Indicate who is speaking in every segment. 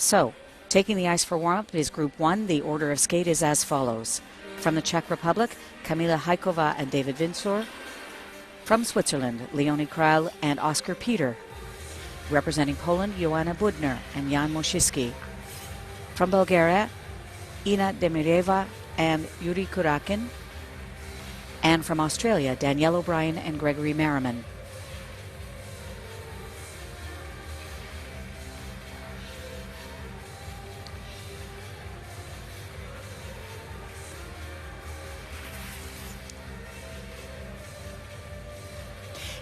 Speaker 1: So, taking the ice for warm-up is Group 1. The order of skate is as follows. From the Czech Republic, Kamila Hajkova and David Vinsor. From Switzerland, Leonie Kral and Oscar Peter. Representing Poland, Joanna Budner and Jan Moshiski. From Bulgaria, Ina Demireva and Yuri Kurakin. And from Australia, Danielle O'Brien and Gregory Merriman.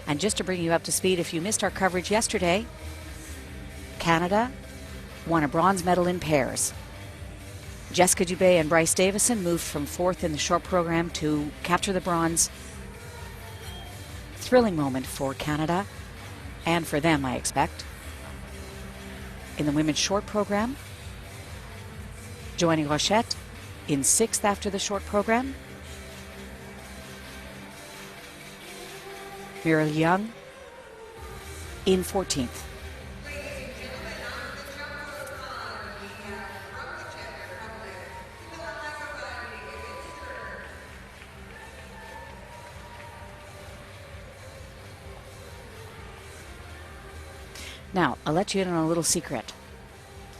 Speaker 1: And just to bring you up to speed, if you missed our coverage yesterday, Canada won a bronze medal in pairs. Jessica Dubé and Bryce Davison moved from 4th in the short program to capture the bronze. Thrilling moment for Canada, and for them, I expect. In the women's short program, Joanie Rochette in 6th after the short program. Mira Young in 14th. Now, I'll let you in on a little secret.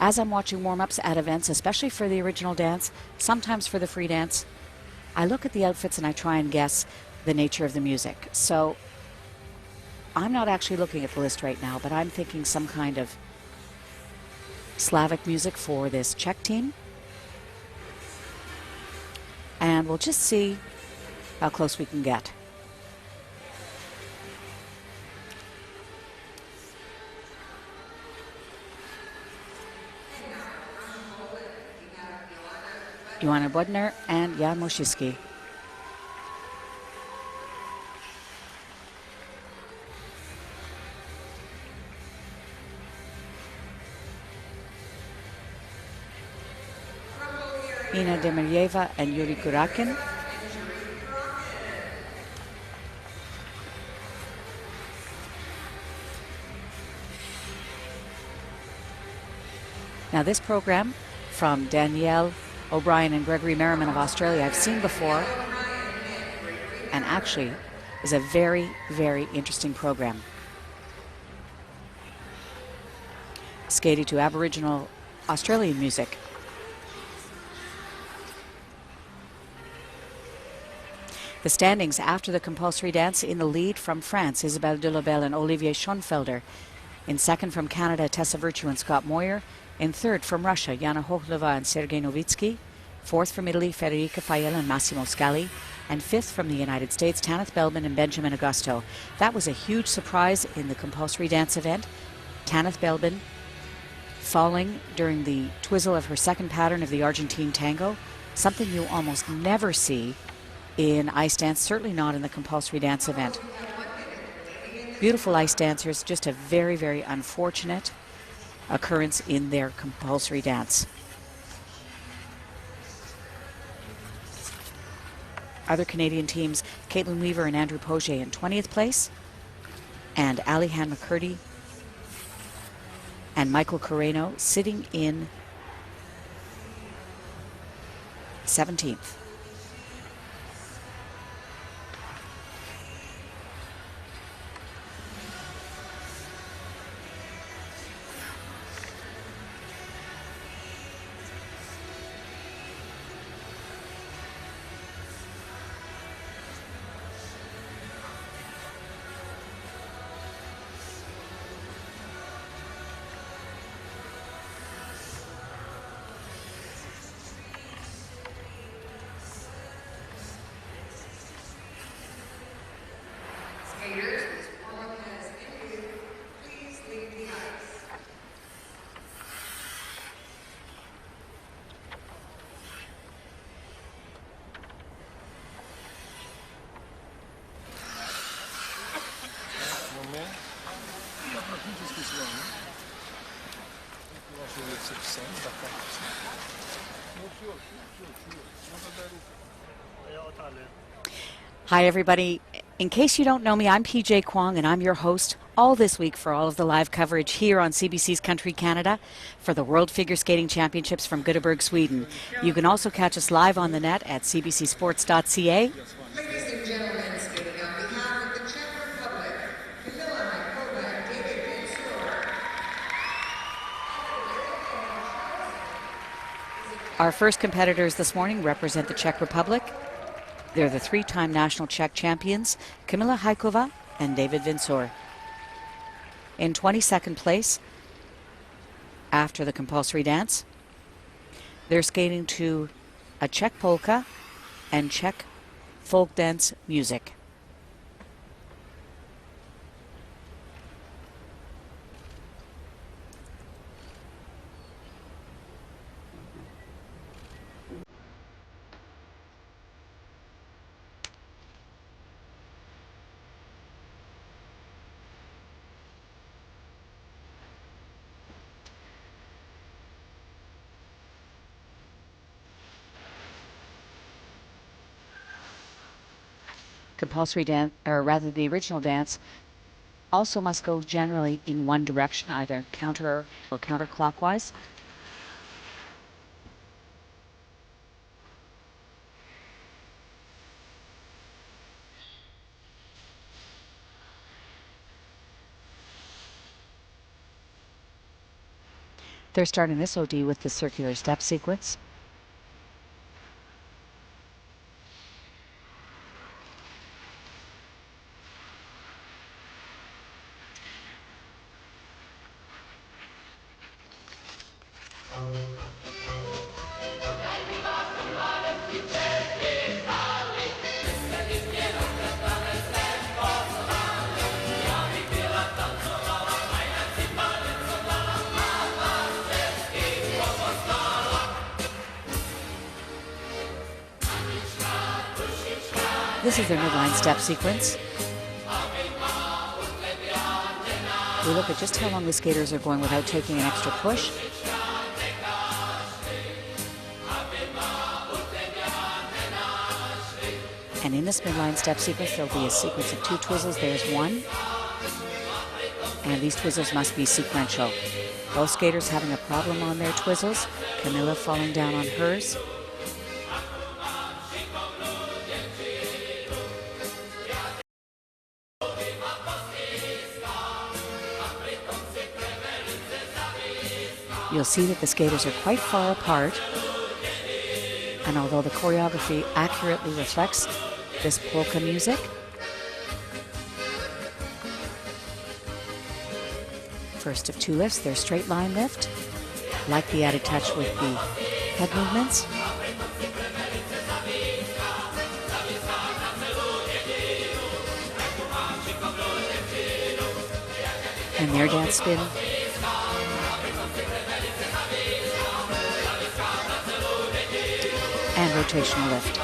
Speaker 1: As I'm watching warm-ups at events, especially for the original dance, sometimes for the free dance, I look at the outfits and I try and guess the nature of the music. So I'm not actually looking at the list right now, but I'm thinking some kind of Slavic music for this Czech team. And we'll just see how close we can get. Joanna Budner and Jan Moshiski. Ina Demiryeva and Yuri Kurakin. Now this program from Danielle O'Brien and Gregory Merriman of Australia I've seen before, and actually is a very, very interesting program. Skating to Aboriginal Australian music. The standings after the compulsory dance: in the lead from France, Isabelle Delobel and Olivier Schoenfelder. In second from Canada, Tessa Virtue and Scott Moyer. In third from Russia, Yana Hokhlova and Sergei Novitsky. Fourth from Italy, Federica Fayel and Massimo Scali. And fifth from the United States, Tanith Belbin and Benjamin Augusto. That was a huge surprise in the compulsory dance event. Tanith Belbin falling during the twizzle of her second pattern of the Argentine tango. Something you almost never see in ice dance, certainly not in the compulsory dance event. Beautiful ice dancers, just a very, very unfortunate occurrence in their compulsory dance. Other Canadian teams, Caitlin Weaver and Andrew Pogier in 20th place, and Alihan McCurdy and Michael Coreno sitting in 17th. Hi everybody. In case you don't know me, I'm PJ Kwong and I'm your host all this week for all of the live coverage here on CBC's Country Canada for the World Figure Skating Championships from Göteborg, Sweden. You can also catch us live on the net at cbcsports.ca.
Speaker 2: Ladies and gentlemen, skating on behalf of the Czech Republic, David Vinsor.
Speaker 1: Our first competitors this morning represent the Czech Republic. They're the three-time national Czech champions, Kamila Hajkova and David Vinsor. In 22nd place, after the compulsory dance, they're skating to a Czech polka and Czech folk dance music. Compulsory dance, or rather the original dance, also must go generally in one direction, either counter or counterclockwise. They're starting this OD with the circular step sequence. This is their midline step sequence. We look at just how long the skaters are going without taking an extra push. And in this midline step sequence, there'll be a sequence of 2 twizzles. There's one. And these twizzles must be sequential. Both skaters having a problem on their twizzles. Kamila falling down on hers. You'll see that the skaters are quite far apart, and although the choreography accurately reflects this polka music, first of 2 lifts, their straight line lift, like the added touch with the head movements. And their dance spin. And rotational lift.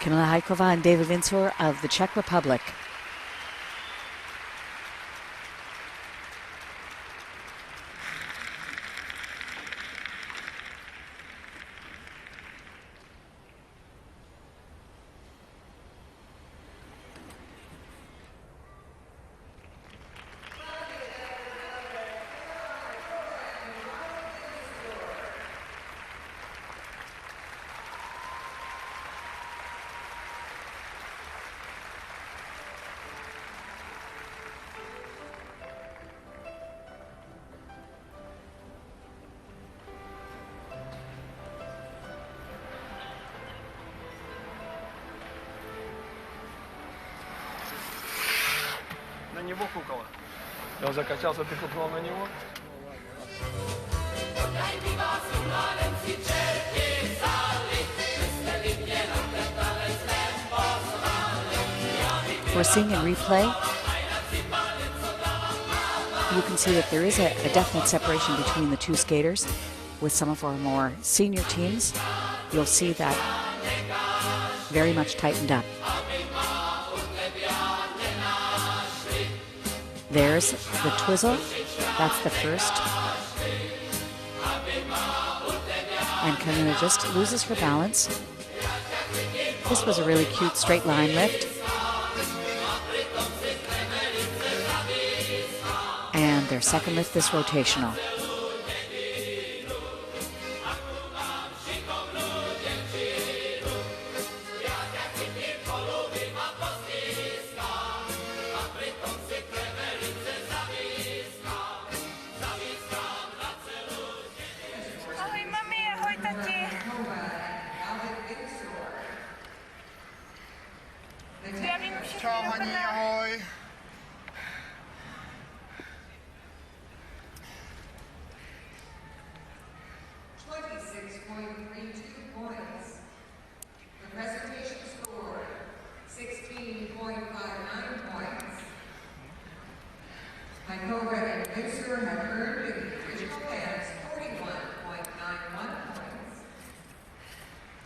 Speaker 1: Kamila Hajkova and David Vinsor of the Czech Republic.
Speaker 3: На него кукола. И он закачался, ты кукнул на него.
Speaker 1: We're seeing in replay, you can see that there is a definite separation between the 2 skaters. With some of our more senior teams, you'll see that very much tightened up. There's the twizzle, that's the first. And Kamila just loses her balance. This was a really cute straight line lift. And their second lift is rotational.
Speaker 4: Ahoj mami, ahoj tati. Zdravím všechny
Speaker 2: Čau,
Speaker 4: do
Speaker 2: Hani,
Speaker 4: Brna.
Speaker 2: ahoj. Points. The presentation scored 16.59 points. My co-written producer had earned in the original dance 41.91 points.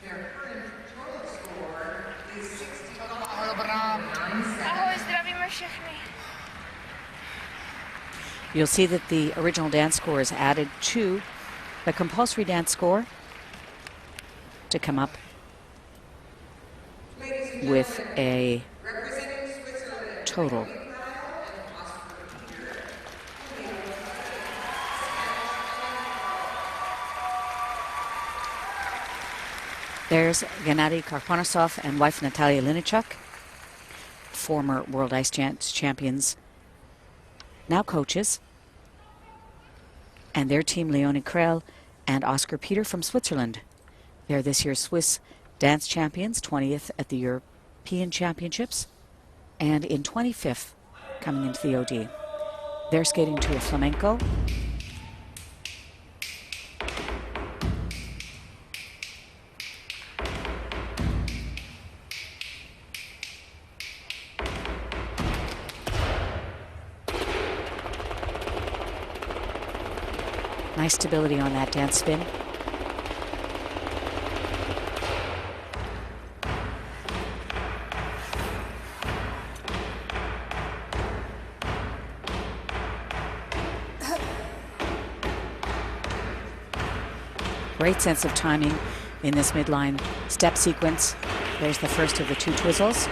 Speaker 2: Their current total score is 60.97.
Speaker 4: Ahoj, zdravíme všechny.
Speaker 1: You'll see that the original dance score is added to the compulsory dance score to come up with a total. There's Gennady Karponosov and wife Natalia Linichuk, former World Ice Dance champions, now coaches, and their team Leonie Krell and Oscar Peter from Switzerland. They're this year's Swiss dance champions, 20th at the European Championships, and in 25th coming into the OD. They're skating to a flamenco. Nice stability on that dance spin. Great sense of timing in this midline step sequence. There's the first of the two twizzles.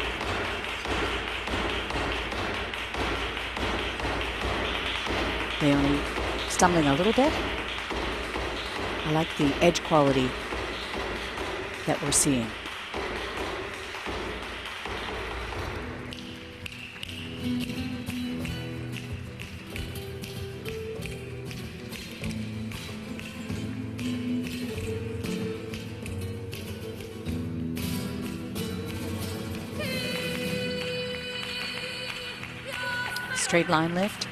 Speaker 1: Leonie stumbling a little bit. I like the edge quality that we're seeing. Straight line lift.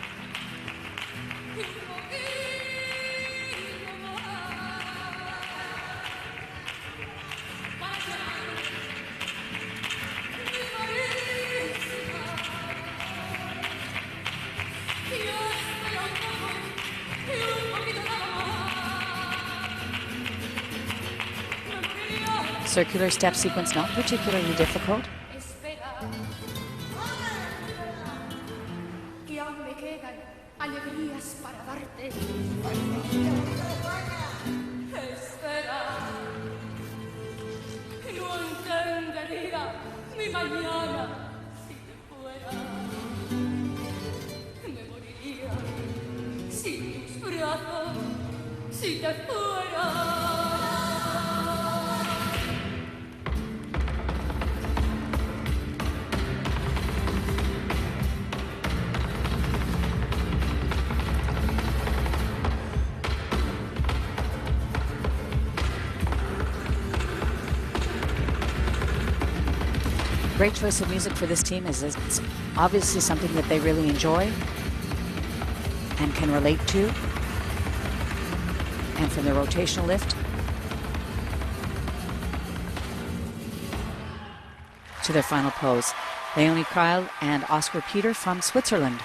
Speaker 1: Circular step sequence, not particularly difficult. Great choice of music for this team, as it's obviously something that they really enjoy and can relate to. And from the rotational lift to their final pose. Leonie Kreil and Oscar Peter from Switzerland.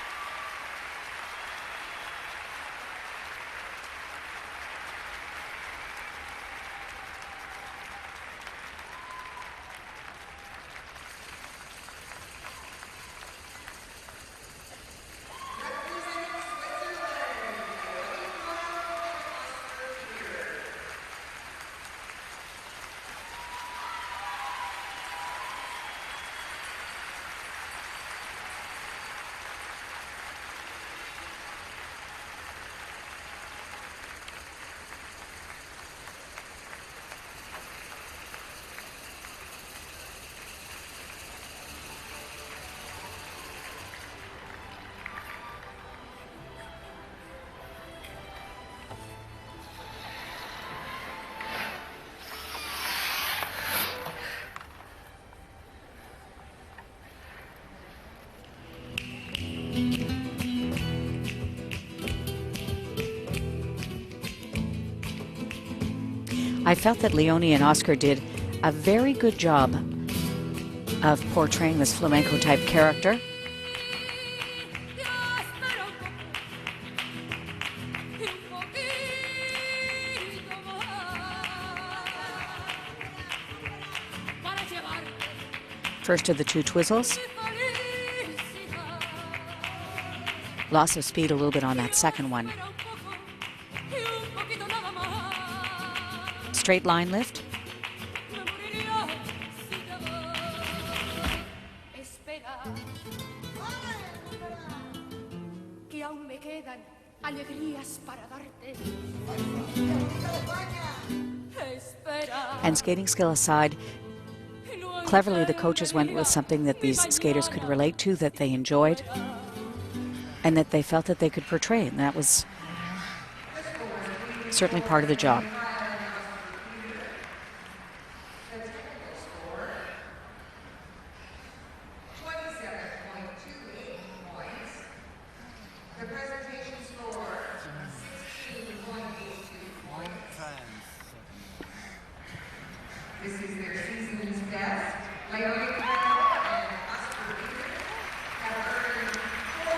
Speaker 1: I felt that Leonie and Oscar did a very good job of portraying this flamenco type character. First of the two twizzles. Loss of speed a little bit on that second one. Straight line lift. And skating skill aside, cleverly the coaches went with something that these skaters could relate to, that they enjoyed, and that they felt that they could portray, and that was certainly part of the job.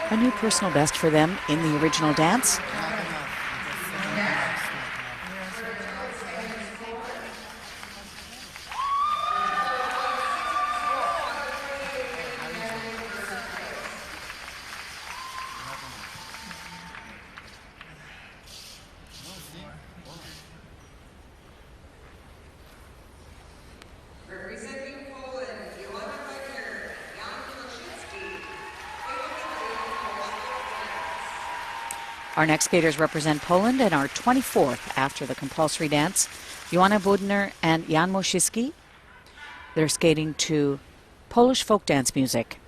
Speaker 1: A new personal best for them in the original dance. Our next skaters represent Poland and are 24th after the compulsory dance. Joanna Budner and Jan Moszyski. They're skating to Polish folk dance music.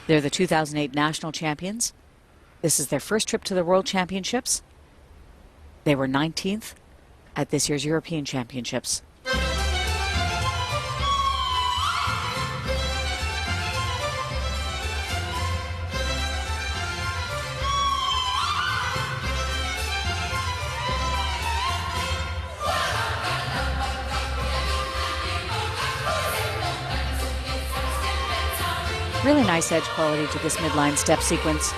Speaker 1: They're the 2008 national champions. This is their first trip to the World Championships. They were 19th at this year's European Championships. Really nice edge quality to this midline step sequence.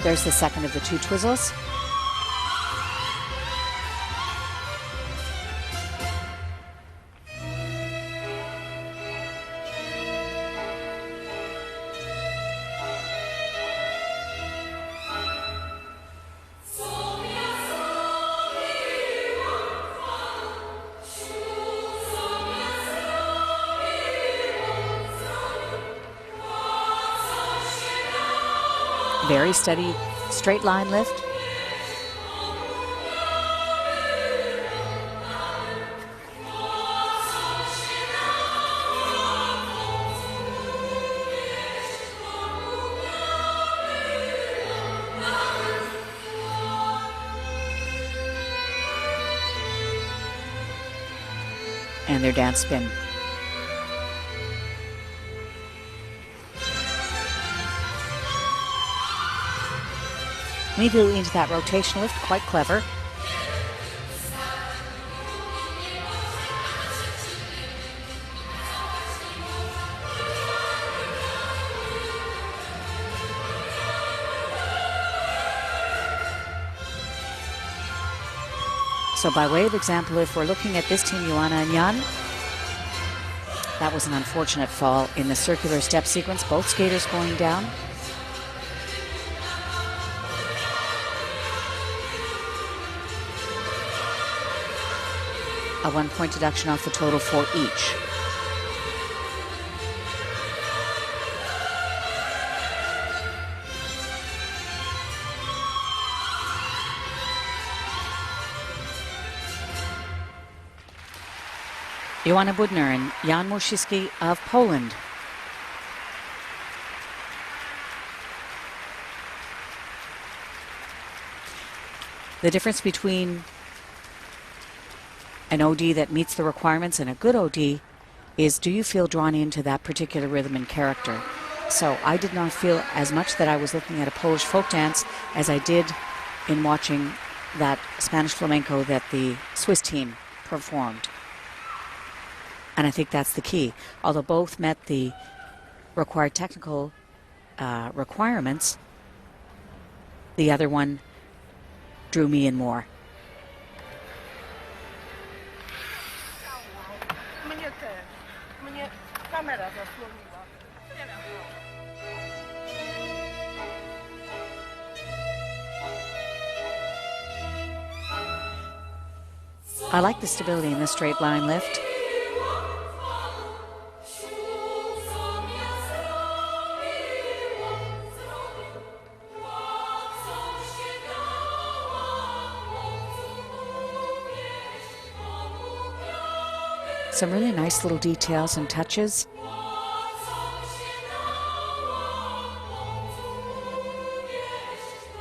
Speaker 1: There's the second of the two twizzles. Very steady, straight line lift. And their dance spin. Immediately into that rotation lift, quite clever. So by way of example, if we're looking at this team, Joanna and Jan, that was an unfortunate fall in the circular step sequence, both skaters going down. A 1-point deduction off the total for each. Joanna Budner and Jan Moszyski of Poland. The difference between an OD that meets the requirements and a good OD is, do you feel drawn into that particular rhythm and character? So I did not feel as much that I was looking at a Polish folk dance as I did in watching that Spanish flamenco that the Swiss team performed. And I think that's the key. Although both met the required technical requirements, the other one drew me in more.
Speaker 4: Mnie kamera zasłoniła.
Speaker 1: I like the stability in the straight line lift. Some really nice little details and touches.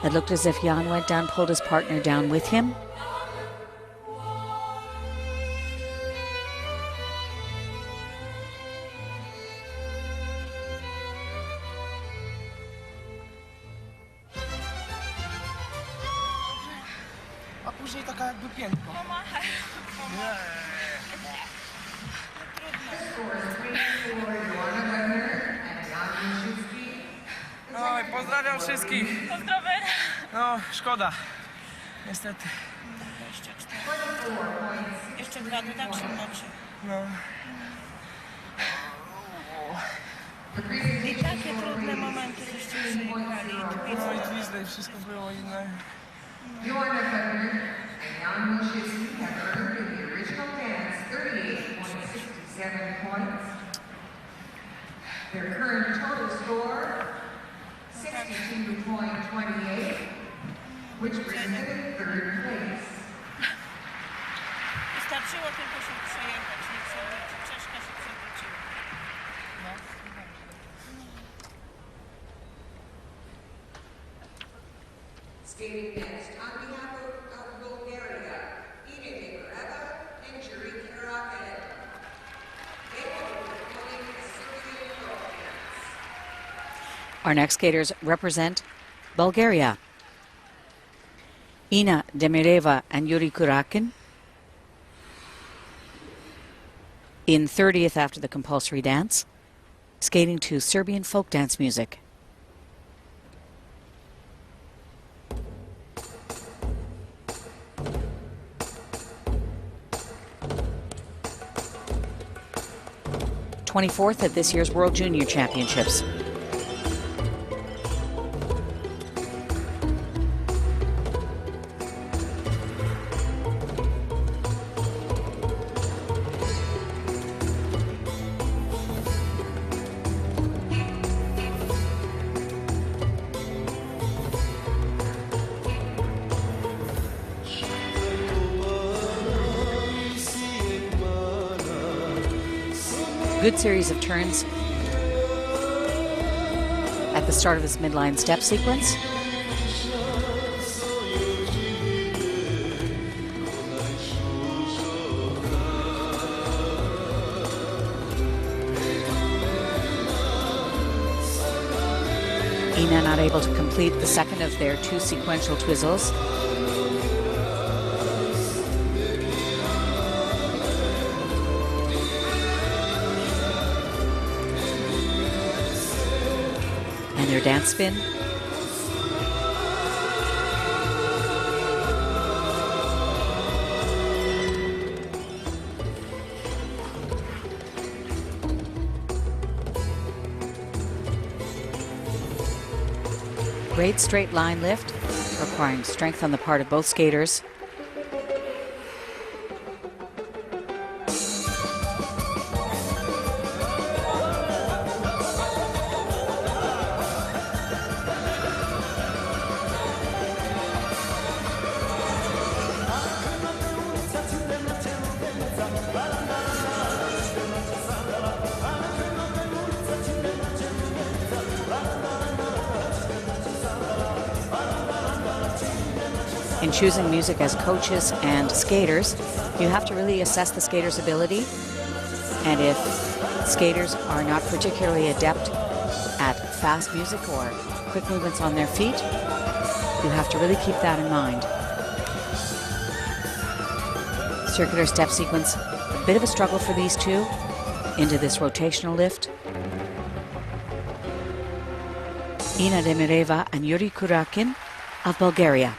Speaker 1: It looked as if Jan went down, pulled his partner down with him.
Speaker 3: A później taka jakby piętko. Oj, pozdrawiam wszystkich.
Speaker 4: Pozdrowy.
Speaker 3: No, szkoda. Niestety.
Speaker 4: 24. Jeszcze 2 deduction macie.
Speaker 3: No.
Speaker 4: I takie trudne momenty żeście przejechali.
Speaker 3: No i twizle i wszystko było inne.
Speaker 2: Joanna Fettner and Jan Milczewski have earned in the original dance 38.67 points. Their current total score, 62.28, which brings them in third place.
Speaker 4: Wystarczyło tylko się przejechać, nie przewrócić. Czeszka się przewróciła.
Speaker 2: Skating next on behalf of Bulgaria, Ina Demireva and Yuri Karakin. They will be performing the Serbian folk dance.
Speaker 1: Our next skaters represent Bulgaria. Ina Demireva and Yuri Kurakin in 30th after the compulsory dance, skating to Serbian folk dance music. '24th at this year's World Junior Championships. Good series of turns at the start of this midline step sequence. Ina not able to complete the second of their 2 sequential twizzles. And their dance spin. Great straight line lift, requiring strength on the part of both skaters. In choosing music as coaches and skaters, you have to really assess the skater's ability, and if Skaters are not particularly adept at fast music or quick movements on their feet. You have to really keep that in mind. Circular step sequence, a bit of a struggle for these two into this rotational lift. Ina Demireva and Yuri Kurakin of Bulgaria.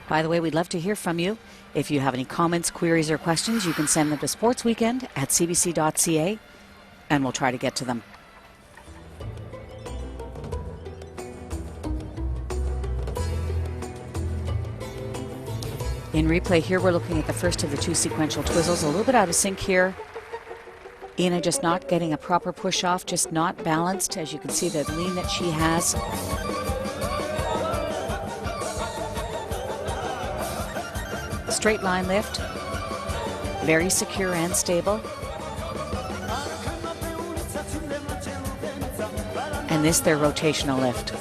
Speaker 1: By the way, we'd love to hear from you. If you have any comments, queries, or questions, you can send them to sportsweekend@cbc.ca, and we'll try to get to them. In replay here, we're looking at the first of the two sequential twizzles. A little bit out of sync here. Ina just not getting a proper push off, just not balanced. As you can see, the lean that she has. Straight line lift, very secure and stable. And this, their rotational lift.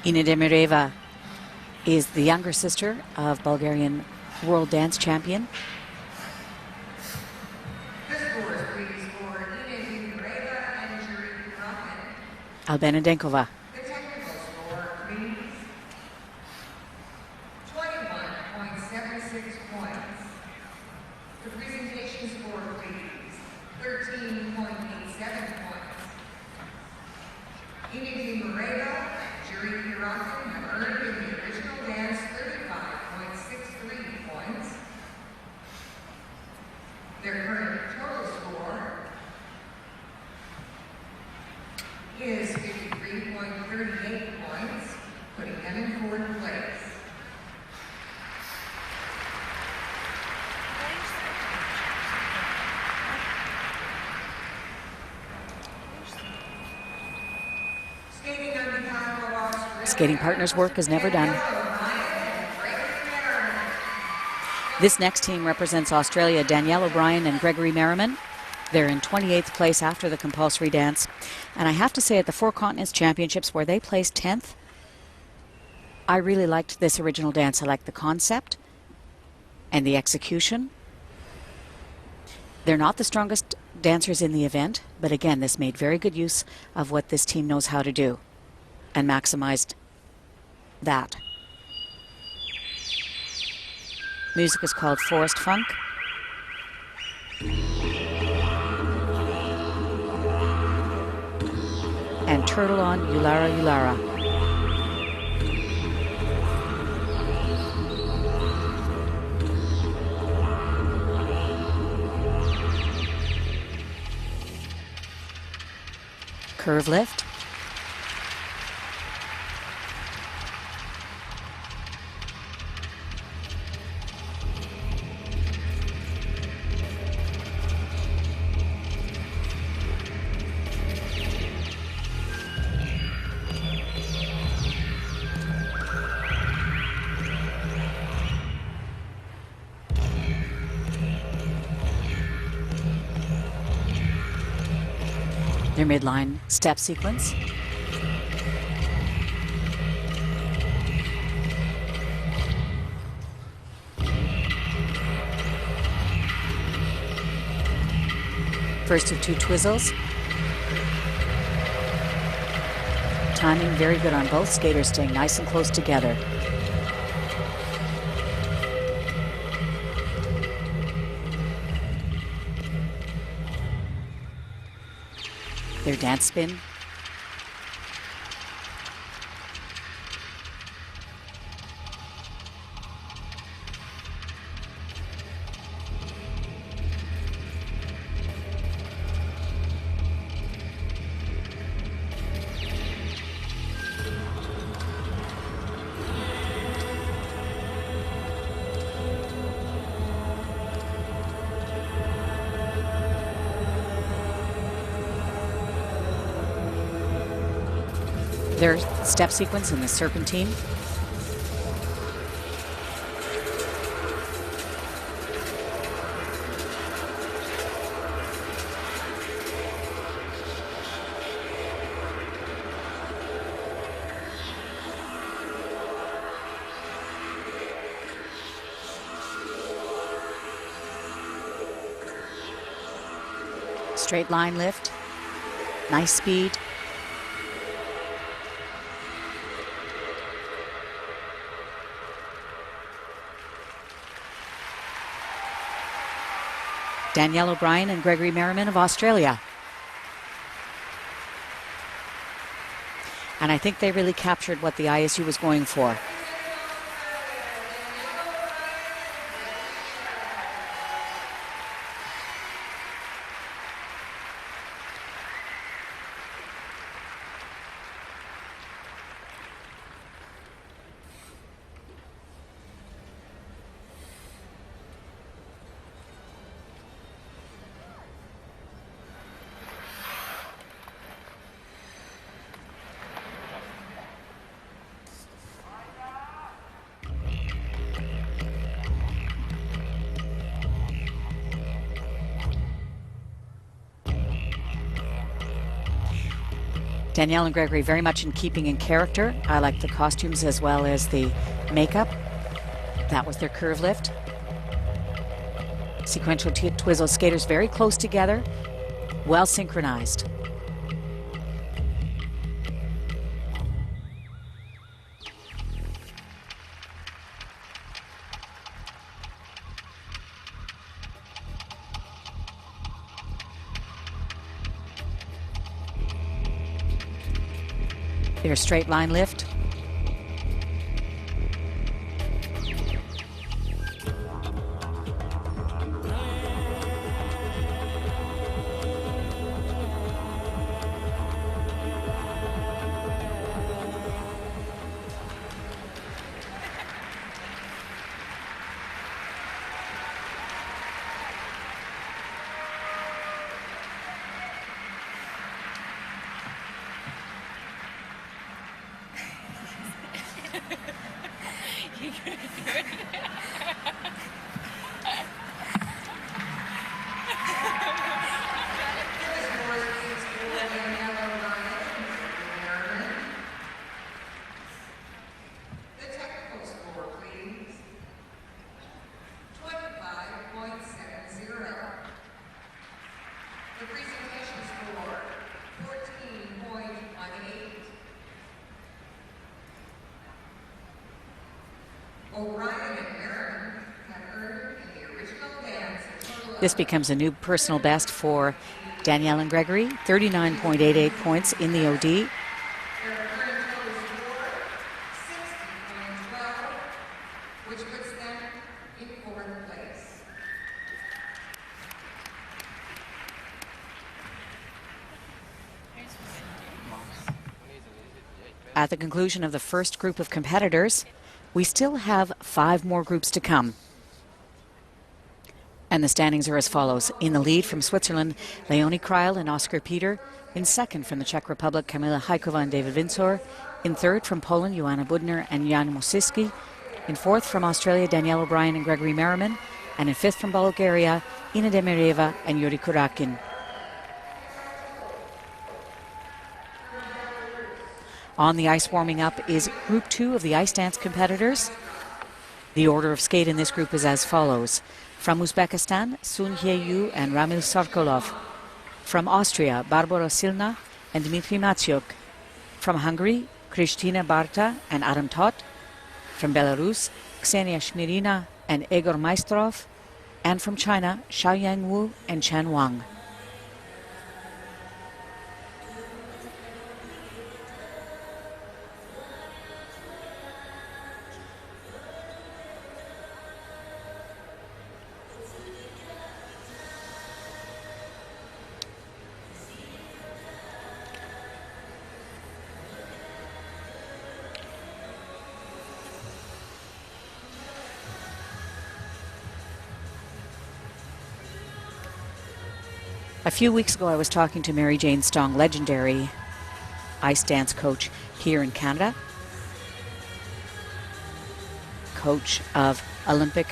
Speaker 1: Ina Demireva is the younger sister of Bulgarian world dance champion. Albena Denkova.
Speaker 2: The technical score, please. 21.76 points. The presentation score, please. 13.87 points. Ina Demireva and Yuri Kurakin have earned in the original dance 35.63 points. Their current total score is 53.38 points, putting them in fourth place. Skating on behalf of Australia.
Speaker 1: Skating partners' work is never done. This next team represents Australia, Danielle O'Brien and Gregory Merriman. They're in 28th place after the compulsory dance. And I have to say, at the Four Continents Championships, where they placed 10th, I really liked this original dance. I liked the concept and the execution. They're not the strongest dancers in the event, but again, this made very good use of what this team knows how to do and maximized that. Music is called Forest Funk. And Turtle on Yulara Yulara. Curve lift. Their midline step sequence. First of two twizzles. timing very good on both skaters, staying nice and close together. Their dance spin. Their step sequence in the serpentine. Straight line lift, nice speed. Danielle O'Brien and Gregory Merriman of Australia. And I think they really captured what the ISU was going for. Danielle and Gregory very much in keeping in character. I like the costumes as well as the makeup. That was their curve lift. Sequential twizzle, skaters very close together, well synchronized. Their straight line lift. This becomes a new personal best for Danielle and Gregory, 39.88 points in the OD. At the conclusion of the first group of competitors, we still have 5 more groups to come. And the standings are as follows. In the lead from Switzerland, Leonie Kreil and Oscar Peter. In second from the Czech Republic, Kamila Hajkova and David Vinsor. In third from Poland, Joanna Budner and Jan Mosiski. In fourth from Australia, Danielle O'Brien and Gregory Merriman. And in fifth from Bulgaria, Ina Demireva and Yuri Kurakin. On the ice warming up is Group 2 of the ice dance competitors. The order of skate in this group is as follows. From Uzbekistan, Sun Hye-yu and Ramil Sarkolov. From Austria, Barbara Silna and Dmitry Matsiuk. From Hungary, Kristina Barta and Adam Tot. From Belarus, Ksenia Shmirina and Egor Maestrov. And from China, Xiaoyang Wu and Chen Wang. A few weeks ago, I was talking to Mary Jane Stong, legendary ice dance coach here in Canada, coach of Olympic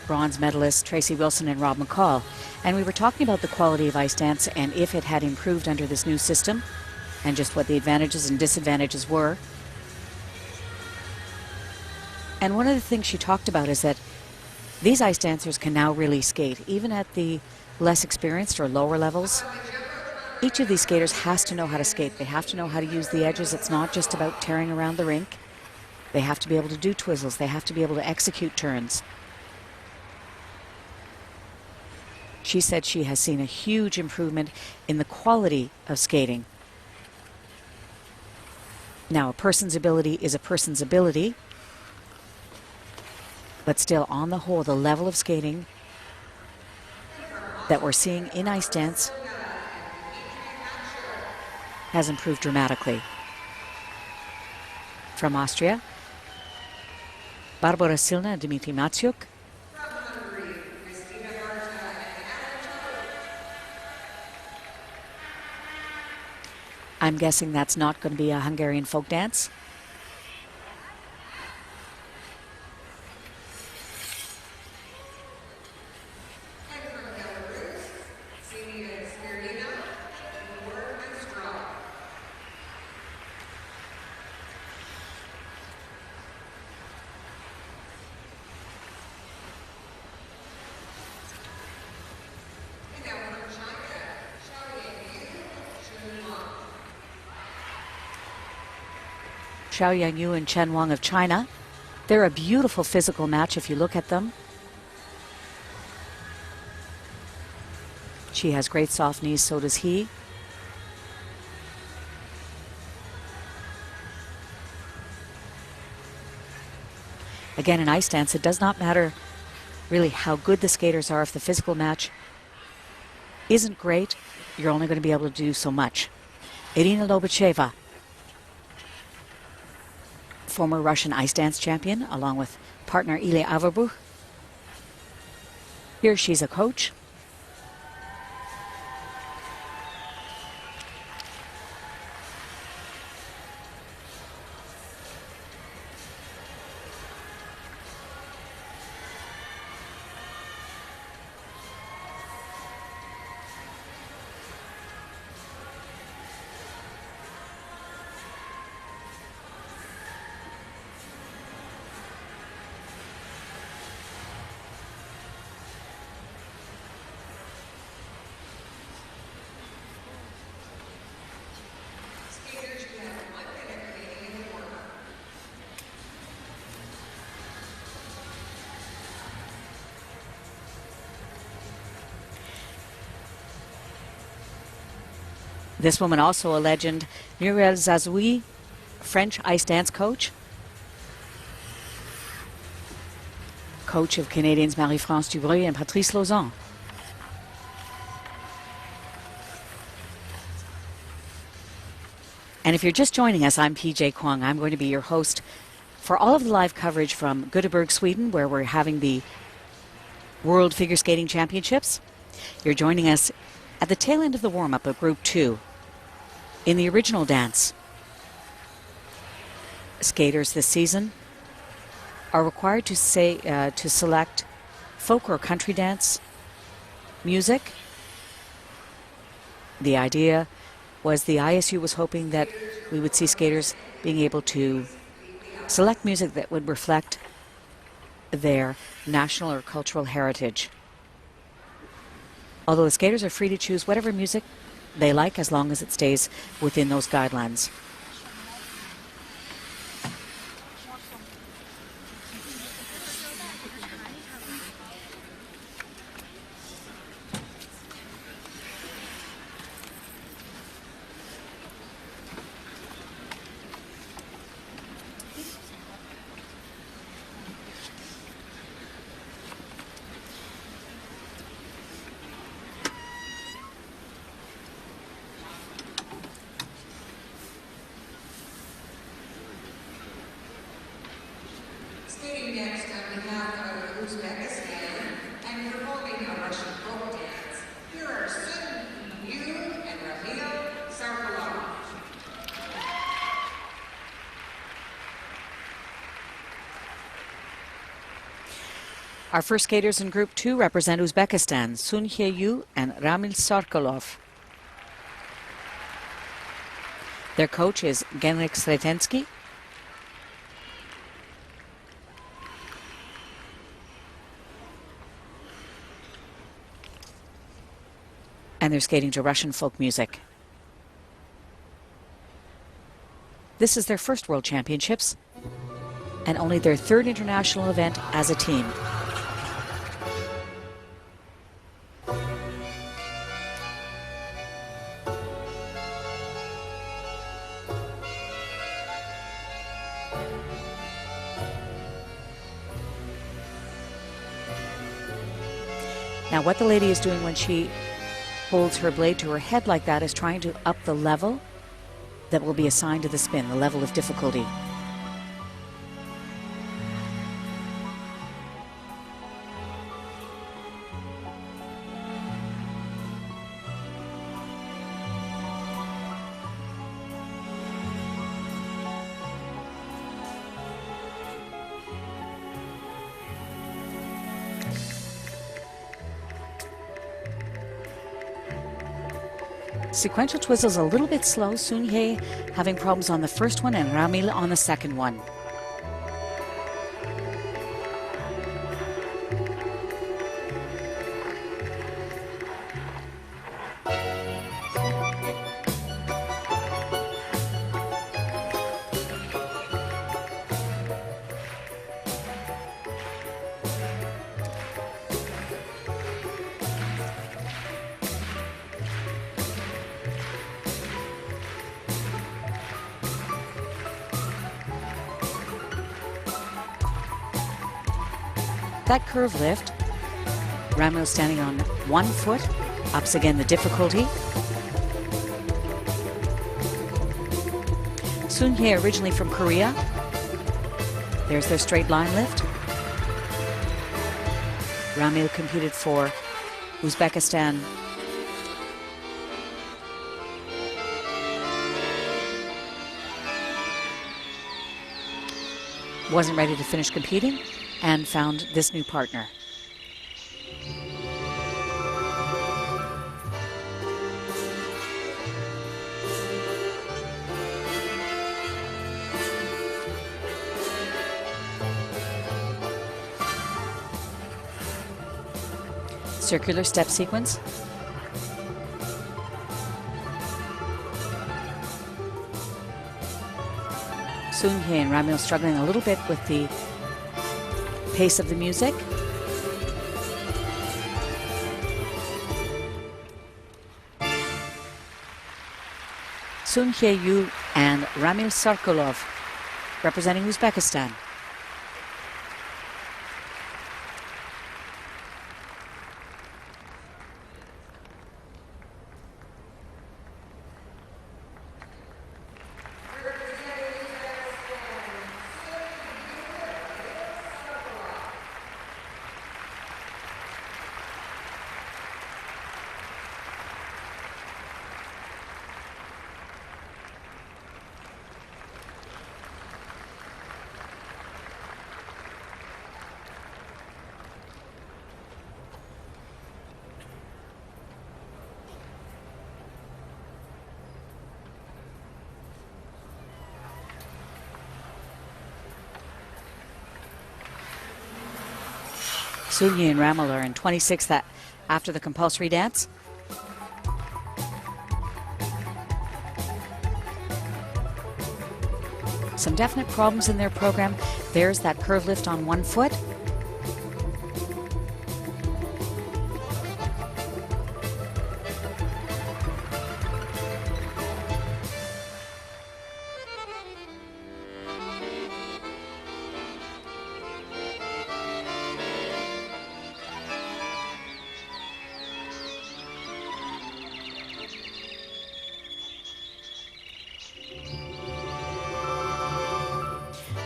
Speaker 1: bronze medalists Tracy Wilson and Rob McCall. And we were talking about the quality of ice dance and if it had improved under this new system and just what the advantages and disadvantages were. And one of the things she talked about is that these ice dancers can now really skate, even at the less experienced or lower levels. Each of these skaters has to know how to skate. They have to know how to use the edges. It's not just about tearing around the rink. They have to be able to do twizzles. They have to be able to execute turns. She said she has seen a huge improvement in the quality of skating. Now, a person's ability is a person's ability, but still, on the whole, the level of skating that we're seeing in ice dance has improved dramatically. From Austria, Barbara Silna and Dmitry Matsiuk. I'm guessing that's not going to be a Hungarian folk dance. Xiaoyang Yu and Chen Wang of China. They're a beautiful physical match if you look at them. She has great soft knees, so does he. Again, in ice dance, it does not matter really how good the skaters are. If the physical match isn't great, you're only going to be able to do so much. Irina Lobacheva, former Russian ice dance champion, along with partner Ile Averbuch. Here she's a coach. This woman also a legend, Muriel Zazoui, French ice dance coach. Coach of Canadians Marie-France Dubreuil and Patrice Lauzon. And if you're just joining us, I'm PJ Kwong. I'm going to be your host for all of the live coverage from Göteborg, Sweden, where we're having the World Figure Skating Championships. You're joining us at the tail end of the warm-up of Group 2. In the original dance, skaters this season are required to select folk or country dance music. The idea was the ISU was hoping that we would see skaters being able to select music that would reflect their national or cultural heritage. Although the skaters are free to choose whatever music they like as long as it stays within those guidelines. Our first skaters in Group 2 represent Uzbekistan, Sun Hye-yu and Ramil Sarkolov. Their coach is Genrik Sretensky. And they're skating to Russian folk music. This is their first World Championships and only their third international event as a team. Now what the lady is doing when she holds her blade to her head like that is trying to up the level that will be assigned to the spin, the level of difficulty. Sequential twizzles a little bit slow, Sun Hye having problems on the first one and Ramil on the second one. That curve lift, Ramil standing on one foot, ups again the difficulty. Sun Hye originally from Korea. There's their straight line lift. Ramil competed for Uzbekistan. Wasn't ready to finish competing and found this new partner. Circular step sequence. Sun Hye and Ramil struggling a little bit with the pace of the music. Sun Hye-yu and Ramil Sarkolov representing Uzbekistan. Sun Hye and Ramil are in 26th after the compulsory dance. Some definite problems in their program. There's that curve lift on one foot.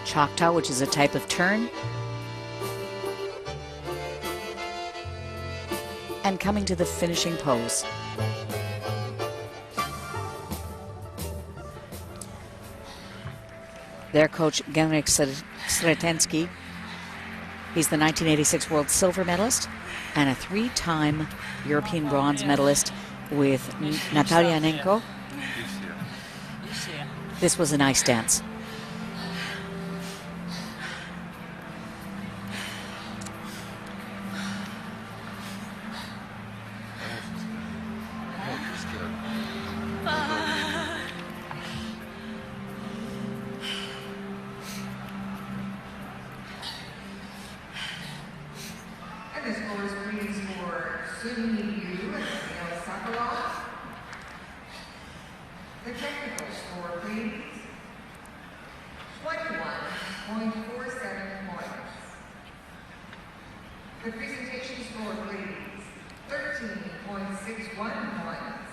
Speaker 1: Choctaw, which is a type of turn. And coming to the finishing pose. Their coach, Genrik Sretensky, He's the 1986 World Silver Medalist and a 3-time European Bronze Medalist with Natalia Nenko. This was a nice dance.
Speaker 2: And the scores please for Sun Yu and Neil Sokolov. The technical score please, 21.47 points. The presentation score please, 13.61 points.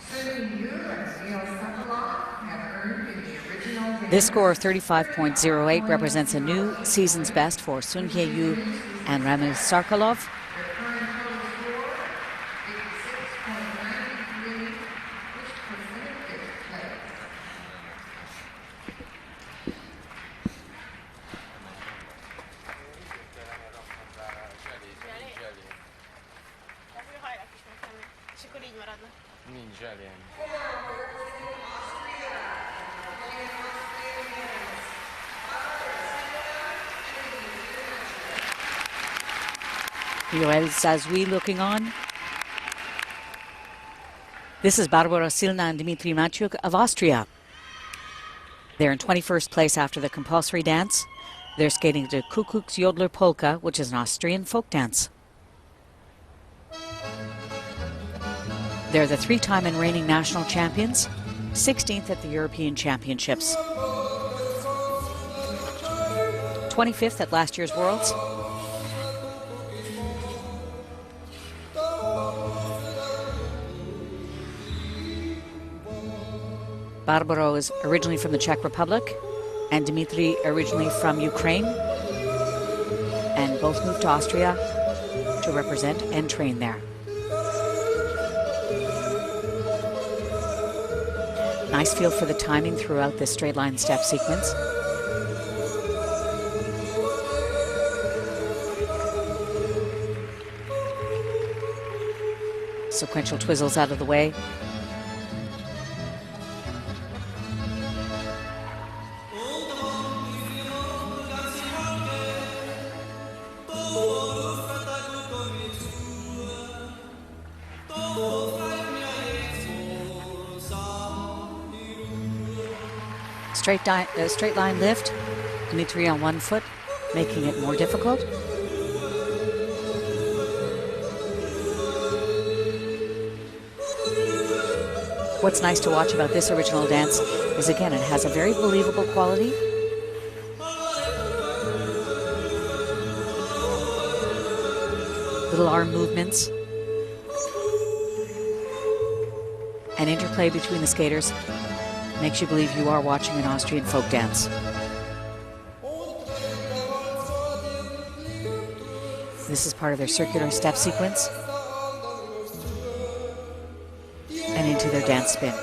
Speaker 2: Sun Yu and Neil Sokolov have earned in the original dance.
Speaker 1: This score of 35.08 represents a new season's best for Sun Hye-yu and Ramil Sarkolov.
Speaker 2: The current total score, 86.93, which puts them in fifth place.
Speaker 4: Hajrák is meg tenni. És akkor így maradnak.
Speaker 5: Nincs elég.
Speaker 1: Joel Zazui looking on. This is Barbara Silna and Dmitry Matyuk of Austria. They're in 21st place after the compulsory dance. They're skating to Kukuks Jodler Polka, which is an Austrian folk dance. They're the 3-time and reigning national champions, 16th at the European Championships, 25th at last year's Worlds. Barbaro is originally from the Czech Republic and Dmitry originally from Ukraine, and both moved to Austria to represent and train there. Nice feel for the timing throughout this straight line step sequence. Sequential twizzles out of the way. Straight line lift, Dmitry on one foot, making it more difficult. What's nice to watch about this original dance is, again, it has a very believable quality. Little arm movements and interplay between the skaters makes you believe you are watching an Austrian folk dance. This is part of their circular step sequence and into their dance spin.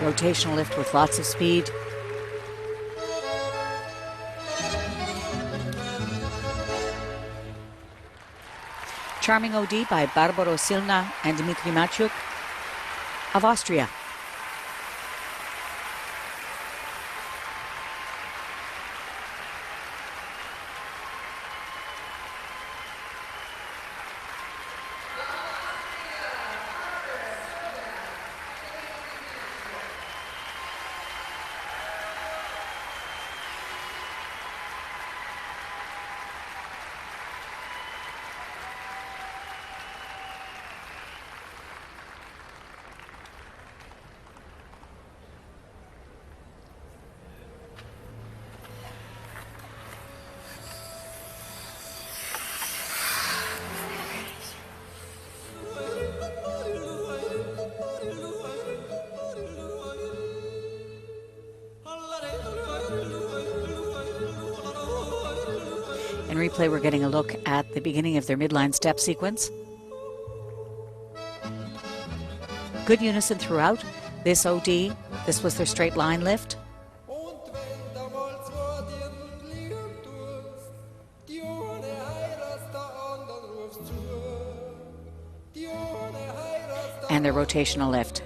Speaker 1: Rotational lift with lots of speed. Charming OD by Barbaro Silna and Dmitry Matyuk of Austria. In replay, we're getting a look at the beginning of their midline step sequence. Good unison throughout. This OD, this was their straight line lift. And their rotational lift.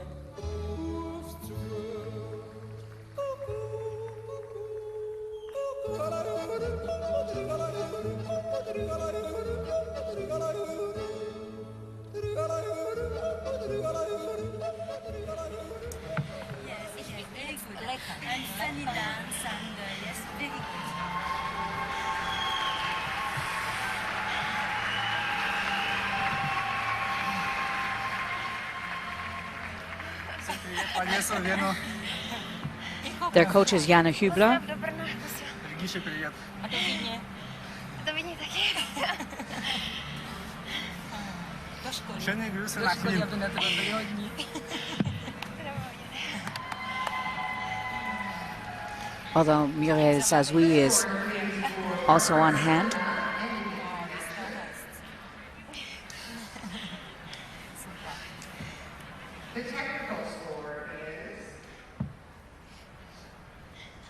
Speaker 4: And funny dance and yes, very good.
Speaker 1: Their coach is Jana Hubler.
Speaker 3: Регише, привет. Schöne Grüße nach Wien.
Speaker 1: Although Muriel Zazoui is also on hand.
Speaker 2: The technical score is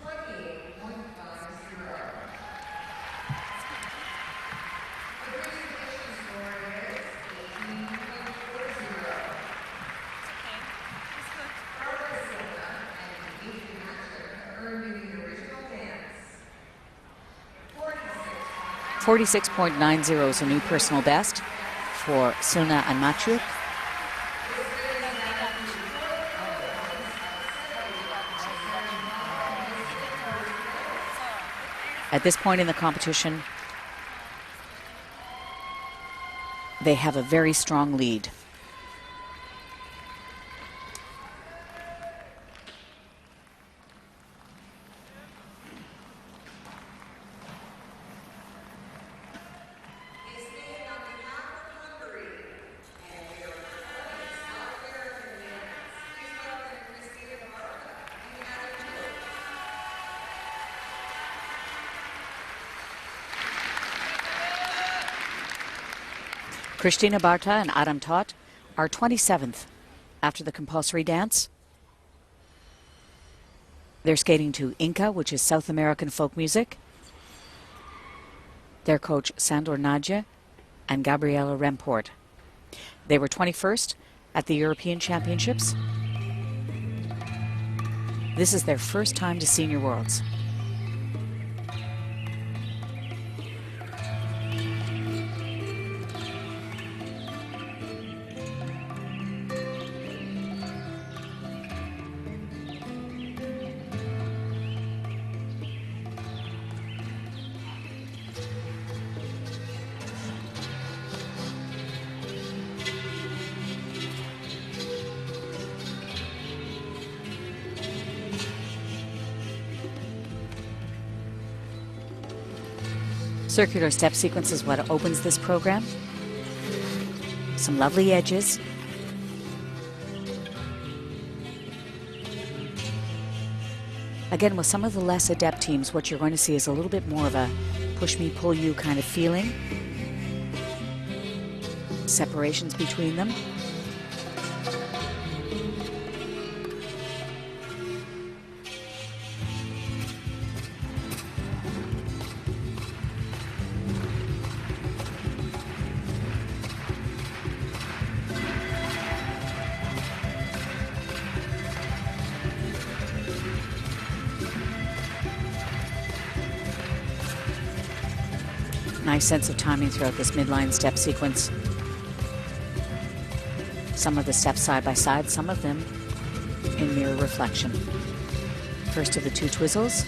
Speaker 2: 28.50. The presentation score is 18.40. Barbara Silva and Dimitri Hatchett earned in the original dance
Speaker 1: 46.90 is a new personal best for Silna and Maciuk. At this point in the competition, they have a very strong lead. Christina Barta and Adam Tot are 27th after the compulsory dance. They're skating to Inca, which is South American folk music. Their coach Sandor Nadja and Gabriela Remport. They were 21st at the European Championships. This is their first time to Senior Worlds. Circular step sequence is what opens this program. Some lovely edges. Again, with some of the less adept teams, what you're going to see is a little bit more of a push me, pull you kind of feeling. Separations between them. Nice sense of timing throughout this midline step sequence. Some of the steps side by side, some of them in mirror reflection. First of the two twizzles.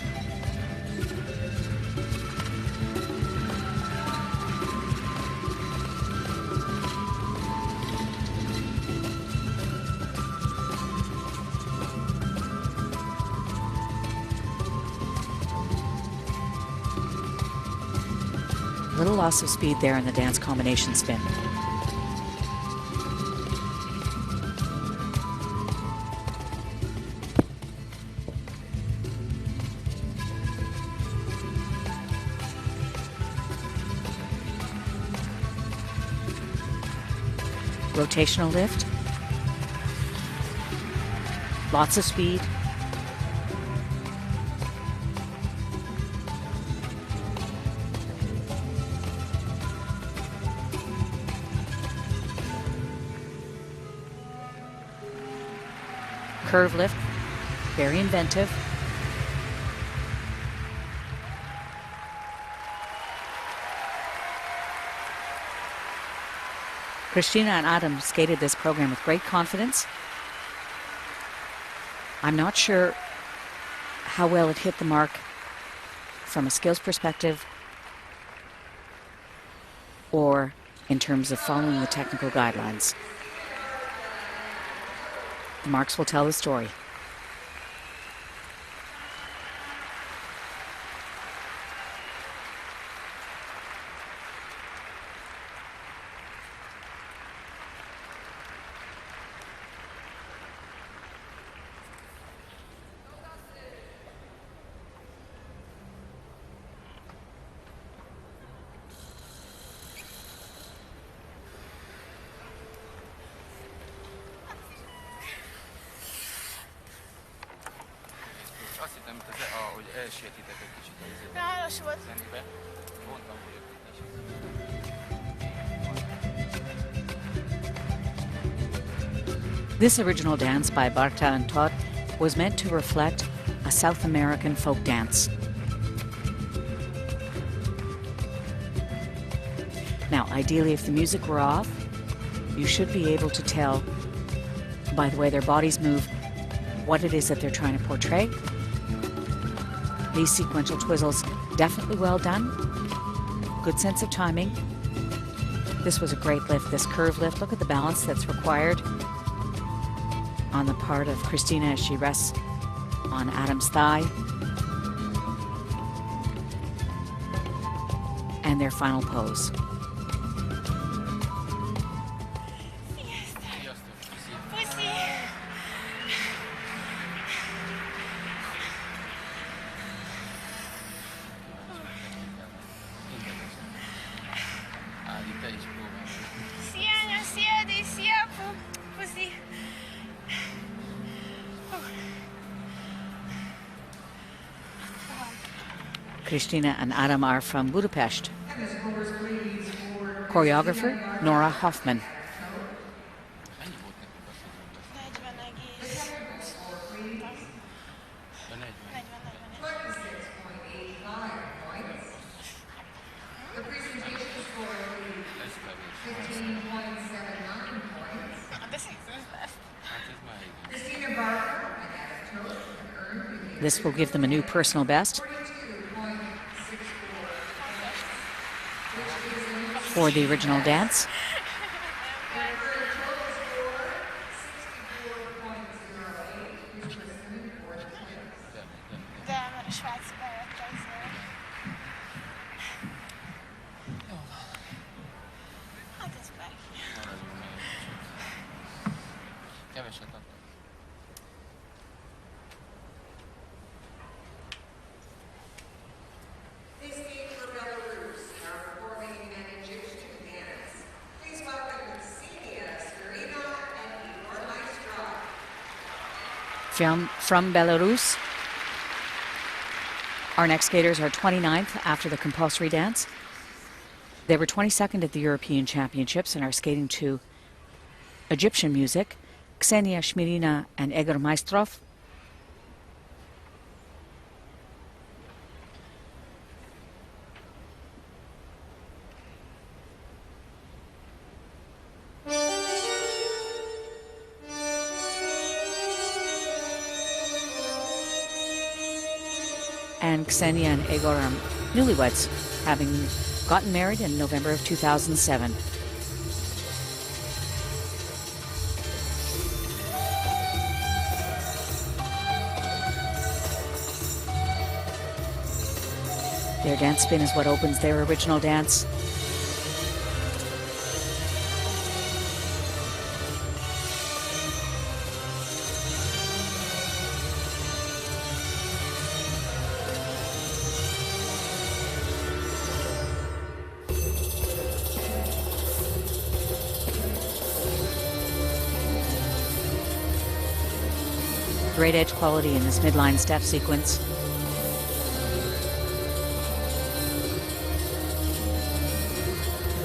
Speaker 1: Little loss of speed there in the dance combination spin. rotational lift, lots of speed, curve lift, very inventive. Christina and Adam skated this program with great confidence. I'm not sure how well it hit the mark from a skills perspective or in terms of following the technical guidelines. The marks will tell the story.
Speaker 5: Azt hittem, hogy ahogy elsietitek egy kicsit az
Speaker 4: Ráadásul volt.
Speaker 5: zenébe, vontam vagyok egy kicsit.
Speaker 1: This original dance by Barta and Todd was meant to reflect a South American folk dance. Now, ideally, if the music were off, you should be able to tell by the way their bodies move what it is that they're trying to portray. These sequential twizzles, definitely well done. Good sense of timing. This was a great lift, this curve lift. Look at the balance that's required on the part of Christina as she rests on Adam's thigh. And their final pose.
Speaker 4: Pussy.
Speaker 5: Ági, te is próbálj.
Speaker 4: Szia, anya, szia, Adi, szia, apu. Pussy.
Speaker 1: Christina and Adam are from Budapest. Choreographer, Nora Hoffman.
Speaker 5: Ennyi volt nekünk azt mondom.
Speaker 4: 40 egész.
Speaker 5: De 40.
Speaker 4: 40.
Speaker 2: The presentation score will be
Speaker 5: Ez kevés.
Speaker 2: 15.79 points.
Speaker 4: De szépen lesz.
Speaker 5: Hát ez már igen.
Speaker 2: Christina Barker and Adam Toth have earned
Speaker 1: This will give them a new personal best
Speaker 2: 42.64,
Speaker 1: for the original dance.
Speaker 4: De mert a svájci bejött az... Hát ez meg.
Speaker 5: Maradjunk meg egy kicsit. Keveset adtak.
Speaker 2: They skate for Belarus and are performing an Egyptian dance. Please welcome Ksenia Svirina and Igor Maestro.
Speaker 1: From Belarus. Our next skaters are 29th after the compulsory dance. They were 22nd at the European Championships and are skating to Egyptian music. Ksenia Smirina and Egor Maestrov. And Ksenia and Egor are newlyweds, having gotten married in November of 2007. Their dance spin is what opens their original dance. Great edge quality in this midline step sequence.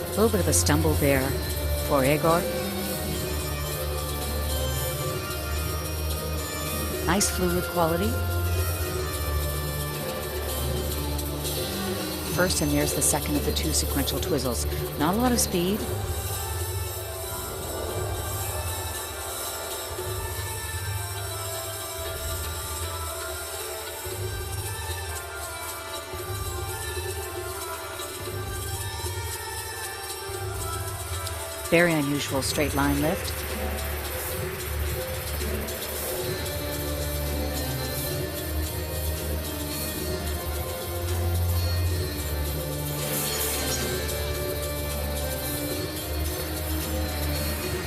Speaker 1: A little bit of a stumble there for Egor. Nice fluid quality. First, and there's the second of the two sequential twizzles. Not a lot of speed. Very unusual straight line lift.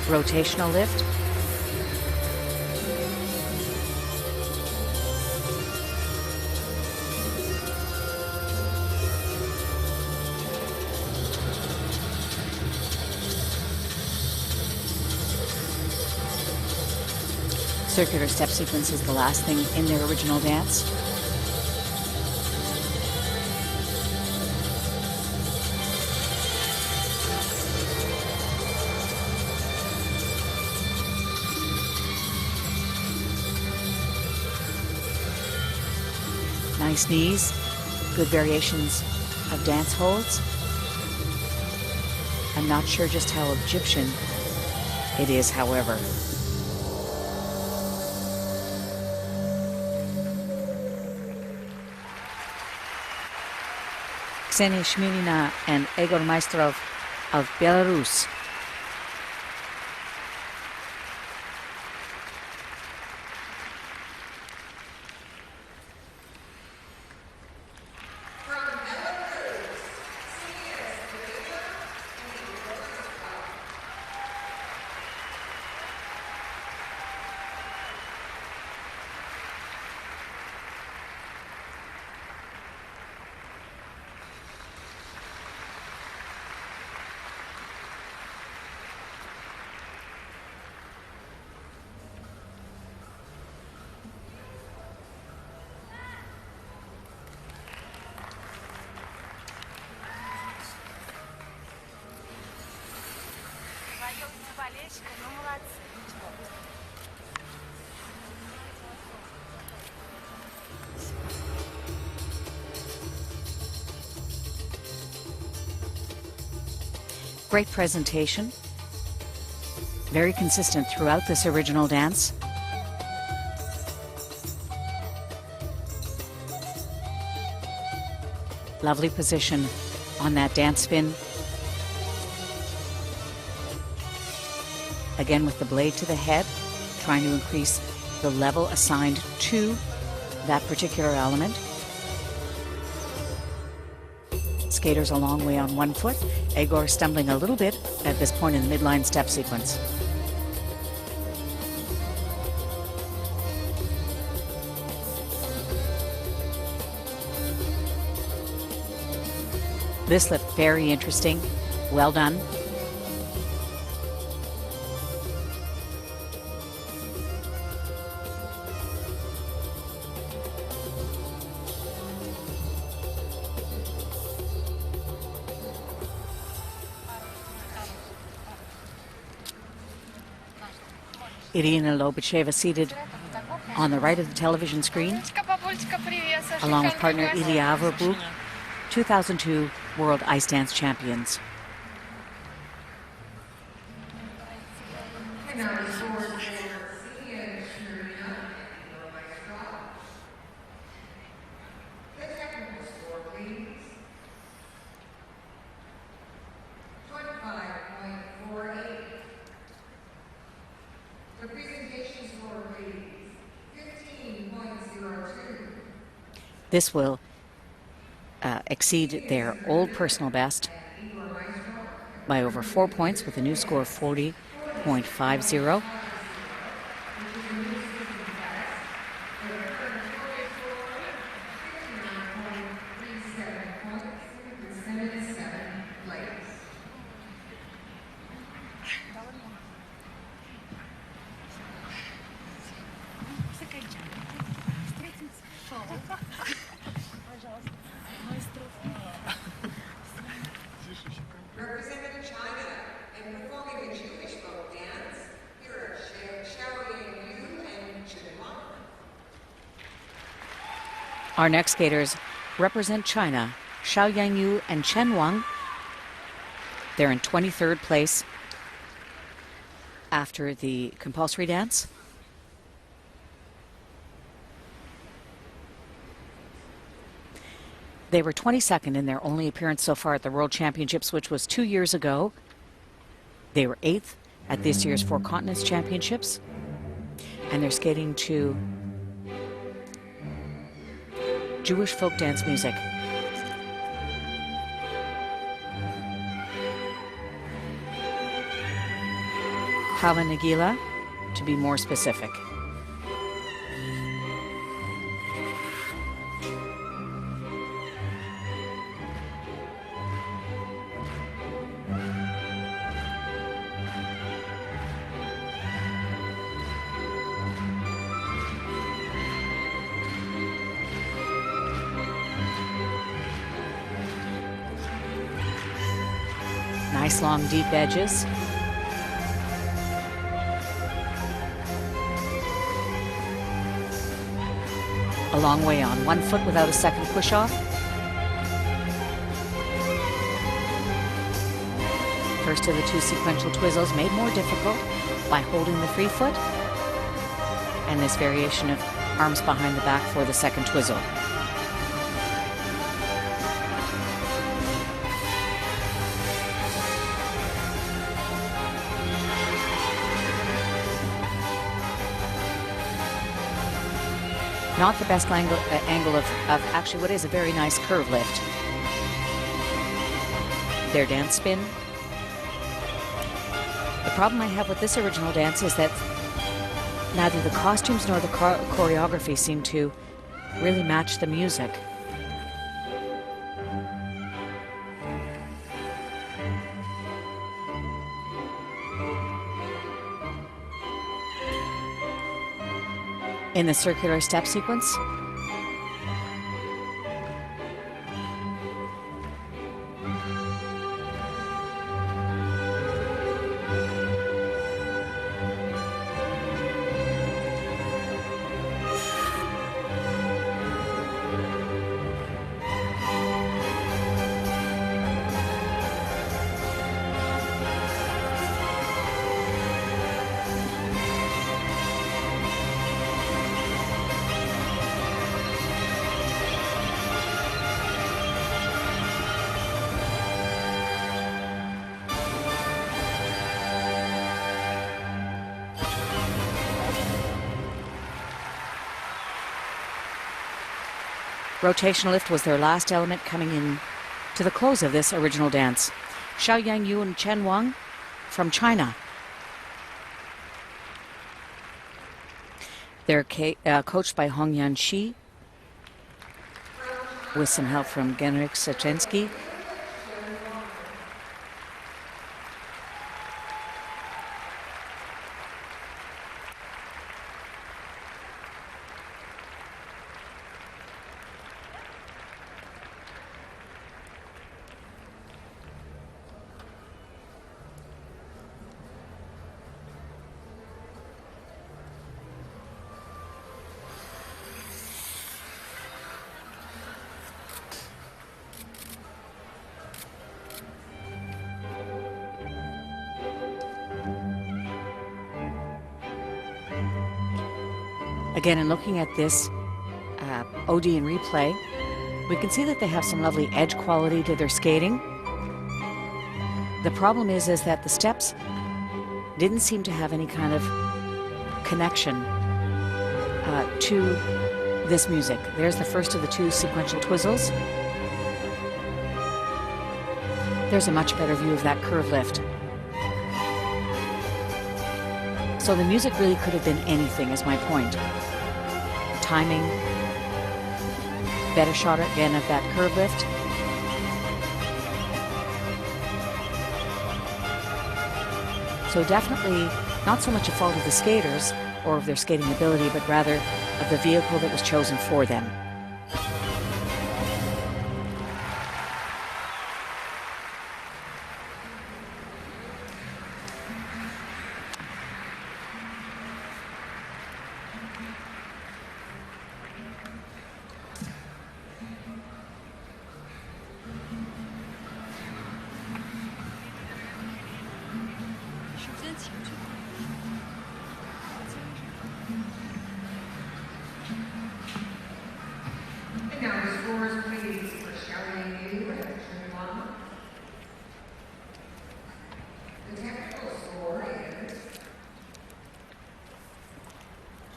Speaker 1: Rotational lift. Circular step sequence is the last thing in their original dance. Nice knees, good variations of dance holds. I'm not sure just how Egyptian it is, however. Ksenia Shminina and Egor Maestrov of Belarus. Great presentation. Very consistent throughout this original dance. Lovely position on that dance spin. Again with the blade to the head, trying to increase the level assigned to that particular element. Skaters a long way on one foot. Egor stumbling a little bit at this point in the midline step sequence. This lift very interesting. Well done. Irina Lobacheva seated on the right of the television screen, along with partner Ilya Averbuk, 2002 World Ice Dance Champions. This will exceed their old personal best by over 4 points with a new score of 40.50.
Speaker 5: Заканчиваем.
Speaker 1: Our next skaters represent China, Xiao Yangyu and Chen Wang. They're in 23rd place after the compulsory dance. They were 22nd in their only appearance so far at the World Championships, which was 2 years ago. They were 8th at this year's Four Continents Championships. And they're skating to Jewish folk dance music. Hava Nagila, to be more specific. Nice long deep edges. A long way on. 1 foot without a second push off. First of the 2 sequential twizzles made more difficult by holding the free foot. And this variation of arms behind the back for the second twizzle. Not the best angle of actually what is a very nice curve lift. Their dance spin. The problem I have with this original dance is that neither the costumes nor the choreography seem to really match the music. In the circular step sequence, rotational lift was their last element coming in to the close of this original dance. Xiao Yangyu and Chen Wang from China. They're coached by Hongyan Shi with some help from Genrik Sachensky. Again, in looking at this OD in replay, we can see that they have some lovely edge quality to their skating. The problem is that the steps didn't seem to have any kind of connection to this music. There's the first of the 2 sequential twizzles. There's a much better view of that curve lift. So the music really could have been anything, is my point. Timing, better shot again of that curve lift. So definitely not so much a fault of the skaters or of their skating ability, but rather of the vehicle that was chosen for them.
Speaker 2: And now the scores, please, for Xiaoyan Yu and Chen Wang. The technical score is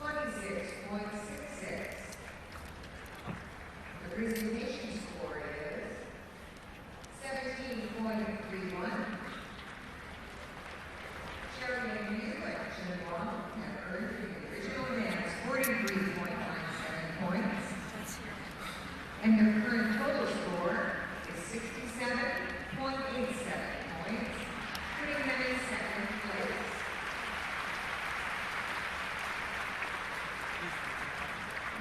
Speaker 2: 26.66. The presentation score is 17.31. Xiaoyan Yu and Chen Wang have earned in the original dance 43.97 points. And the current total score is 67.87 points, putting them in second place.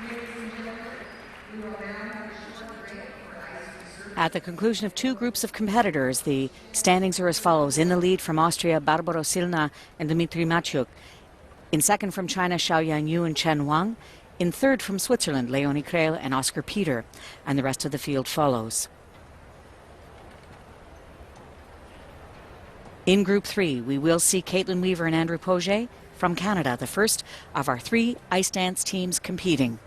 Speaker 2: Ladies and gentlemen, we will now have a short break for ice to serve.
Speaker 1: At the conclusion of two groups of competitors, the standings are as follows. In the lead from Austria, Barbaro Silna and Dmitry Matyuk. In second from China, Xiaoyan Yu and Chen Wang. In third from Switzerland, Leonie Krehl and Oscar Peter. And the rest of the field follows. In Group 3, we will see Caitlin Weaver and Andrew Poget from Canada, the first of our 3 ice dance teams competing.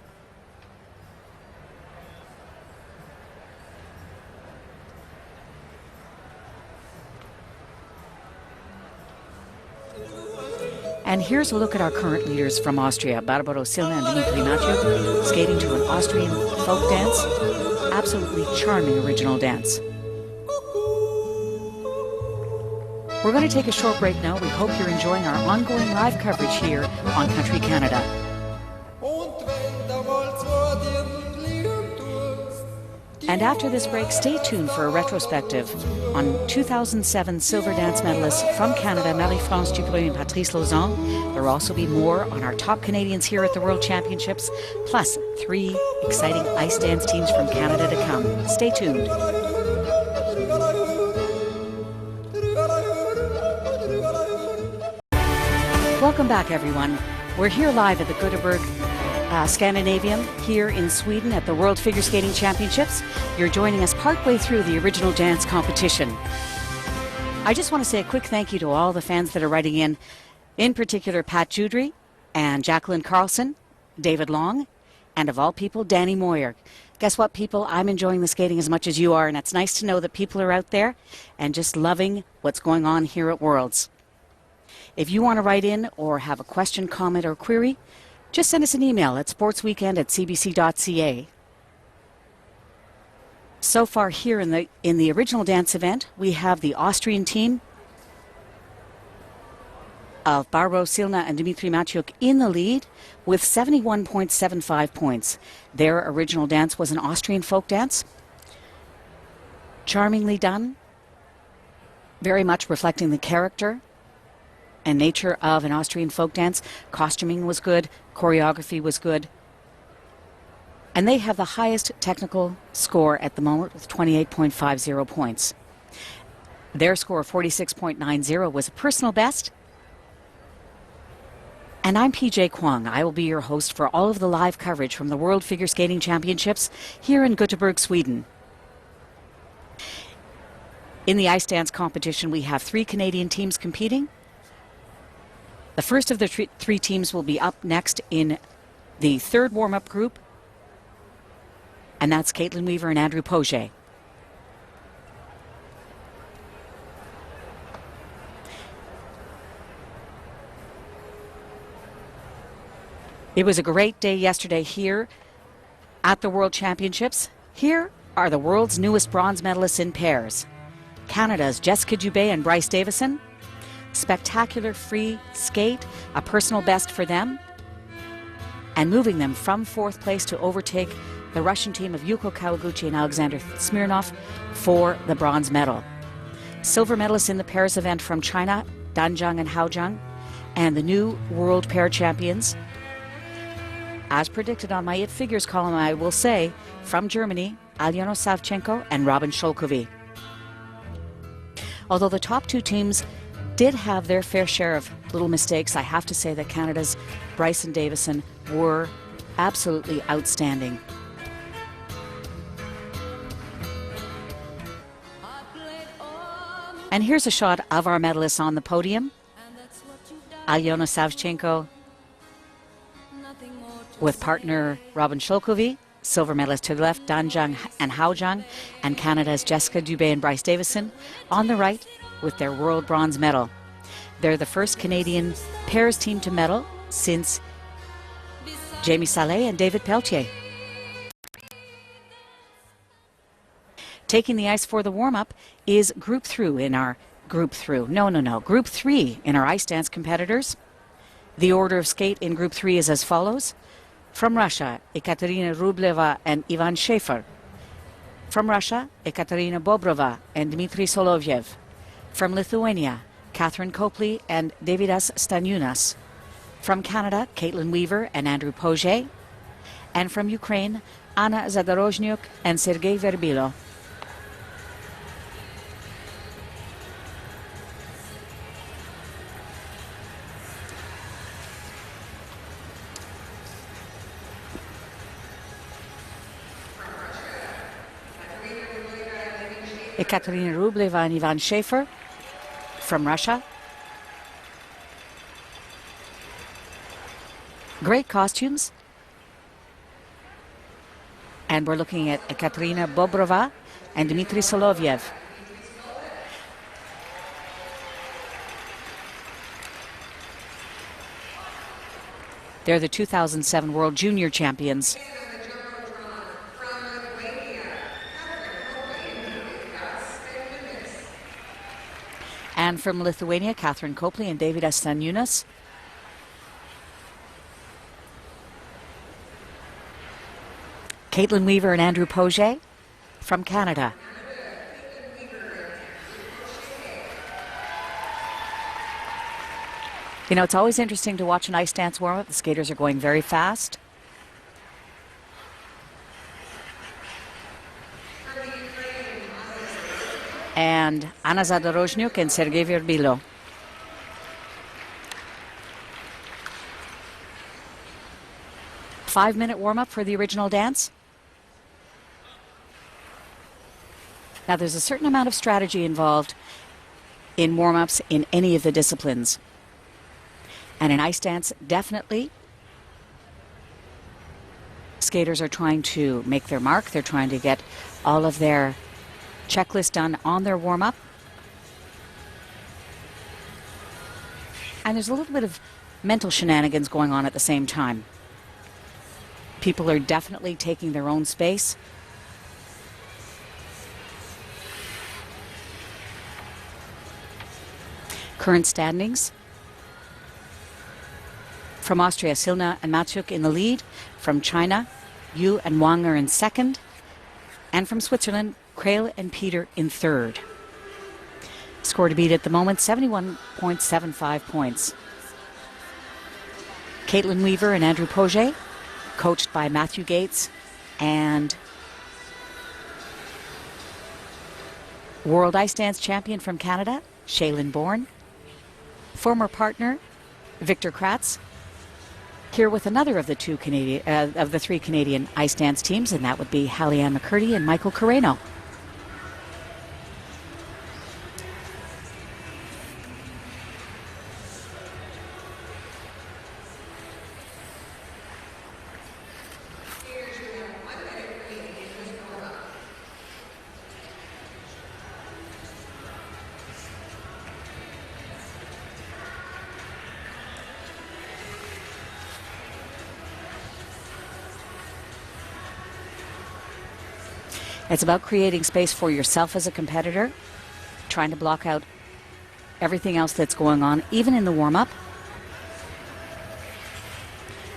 Speaker 1: And here's a look at our current leaders from Austria. Barbaro Silna and Dmitry Matyuk skating to an Austrian folk dance. Absolutely charming original dance. We're going to take a short break now. We hope you're enjoying our ongoing live coverage here on Country Canada. And after this break, stay tuned for a retrospective on 2007 silver dance medalists from Canada, Marie-France Dupré and Patrice Lauzon. There will also be more on our top Canadians here at the World Championships, plus 3 exciting ice dance teams from Canada to come. Stay tuned. Welcome back, everyone. We're here live at the Göteborg Scandinavium here in Sweden at the World Figure Skating Championships. You're joining us partway through the original dance competition. I just want to say a quick thank you to all the fans that are writing in particular Pat Judry and Jacqueline Carlson, David Long, and of all people, Danny Moyer. Guess what, people? I'm enjoying the skating as much as you are, and it's nice to know that people are out there and just loving what's going on here at Worlds. If you want to write in or have a question, comment, or query, just send us an email at sportsweekend@cbc.ca. So far here in the original dance event, we have the Austrian team of Barbaro Silna and Dmitry Matyuk in the lead with 71.75 points. Their original dance was an Austrian folk dance. Charmingly done, very much reflecting the character and nature of an Austrian folk dance. Costuming was good, choreography was good. And they have the highest technical score at the moment with 28.50 points. Their score of 46.90 was a personal best. And I'm PJ Kwong. I will be your host for all of the live coverage from the World Figure Skating Championships here in Göteborg, Sweden. In the ice dance competition, we have 3 Canadian teams competing. The first of the 3 teams will be up next in the 3rd warm-up group, and that's Caitlin Weaver and Andrew Poget. It was a great day yesterday here at the World Championships. Here are the world's newest bronze medalists in pairs. Canada's Jessica Dubé and Bryce Davison. Spectacular free skate, a personal best for them, and moving them from 4th place to overtake the Russian team of Yuko Kawaguchi and Alexander Smirnov for the bronze medal. Silver medalists in the pairs event from China, Danjiang and Haojiang, and the new world pair champions. As predicted on my It Figures column, I will say, from Germany, Alyona Savchenko and Robin Sholkovi. Although the top 2 teams did have their fair share of little mistakes, I have to say that Canada's Bryce and Davison were absolutely outstanding. And here's a shot of our medalists on the podium. Alyona Savchenko with partner Robin Shulkovy, silver medalist to the left, Danjang and Haojang, and Canada's Jessica Dubé and Bryce Davison on the right with their world bronze medal. They're the first Canadian pairs team to medal since Jamie Salé and David Pelletier. Taking the ice for the warm-up is Group 3 in our Group 3 in our ice dance competitors. The order of skate in Group 3 is as follows. From Russia, Ekaterina Rubleva and Ivan Schaefer. From Russia, Ekaterina Bobrova and Dmitry Solovyev. From Lithuania, Catherine Copley and Davidas Staniunas. From Canada, Caitlin Weaver and Andrew Poget. And from Ukraine, Anna Zadorozhnyuk and Sergei Verbilo. Ekaterina Rubleva and Ivan Schaefer from Russia. Great costumes. And we're looking at Ekaterina Bobrova and Dmitry Solovyev. They're the 2007 World Junior Champions. And from Lithuania, Catherine Copley and Davidas Staniunas. Caitlin Weaver and Andrew Poget from Canada. You know, it's always interesting to watch an ice dance warm-up. The skaters are going very fast. And Anna Zadorozhnyuk and Sergei Verbilo. Five-minute warm-up for the original dance. Now, there's a certain amount of strategy involved in warm-ups in any of the disciplines. And in ice dance, definitely, skaters are trying to make their mark. They're trying to get all of their checklist done on their warm-up. And there's a little bit of mental shenanigans going on at the same time. People are definitely taking their own space. Current standings. From Austria, Silna and Matsuk in the lead. From China, Yu and Wang are in second. And from Switzerland, Krail and Peter in third. Score to beat at the moment, 71.75 points. Caitlin Weaver and Andrew Poget, coached by Matthew Gates and World Ice Dance Champion from Canada, Shaylin Bourne. Former partner, Victor Kratz, here with another of the three Canadian ice dance teams, and that would be Hallie-Ann McCurdy and Michael Carreno. It's about creating space for yourself as a competitor, trying to block out everything else that's going on, even in the warm-up,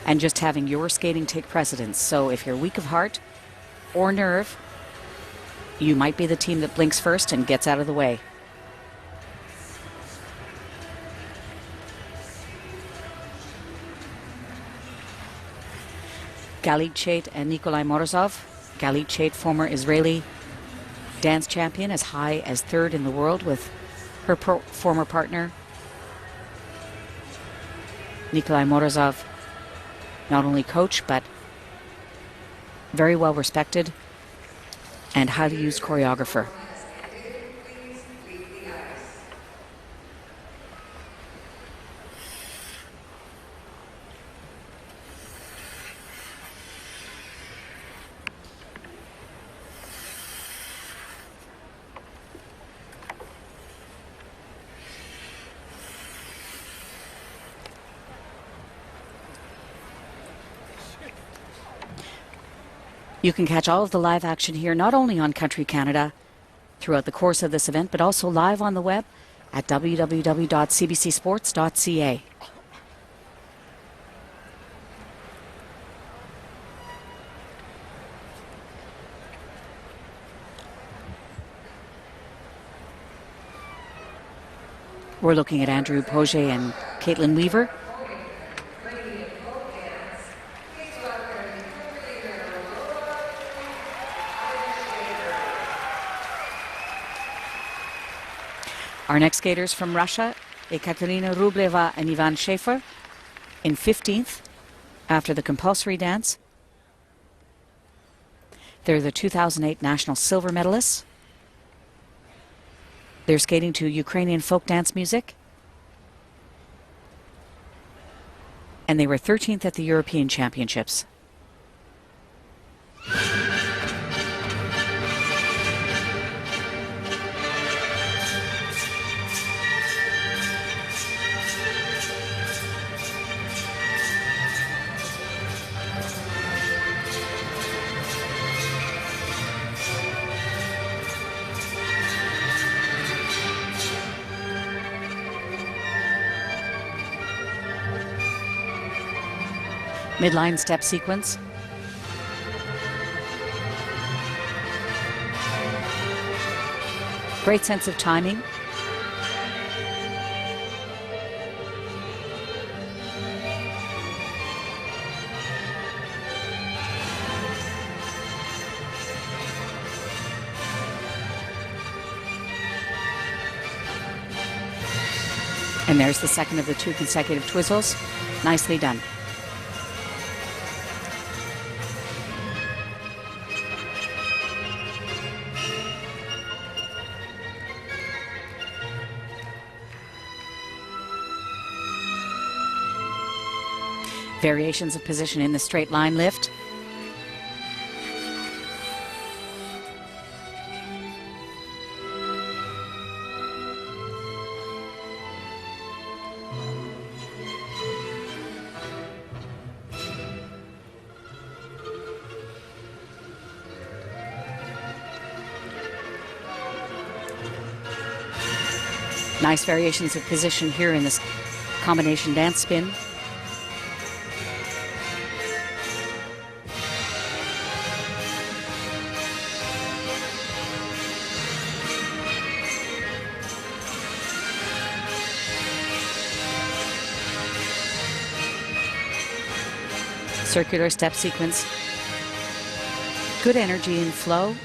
Speaker 1: and just having your skating take precedence. So if you're weak of heart or nerve, you might be the team that blinks first and gets out of the way. Galit Chait and Nikolai Morozov. Galit Chait, former Israeli dance champion, as high as third in the world with her former partner, Nikolai Morozov, not only coach, but very well respected and highly used choreographer. You can catch all of the live action here, not only on Country Canada throughout the course of this event, but also live on the web at www.cbcsports.ca. We're looking at Andrew Poget and Caitlin Weaver. Our next skaters from Russia, Ekaterina Rubleva and Ivan Schaefer, in 15th after the compulsory dance. They're the 2008 national silver medalists. They're skating to Ukrainian folk dance music. And they were 13th at the European Championships. Midline step sequence. Great sense of timing. And there's the second of the two consecutive twizzles. Nicely done. Variations of position in the straight line lift. Nice variations of position here in this combination dance spin. Circular step sequence. Good energy and flow.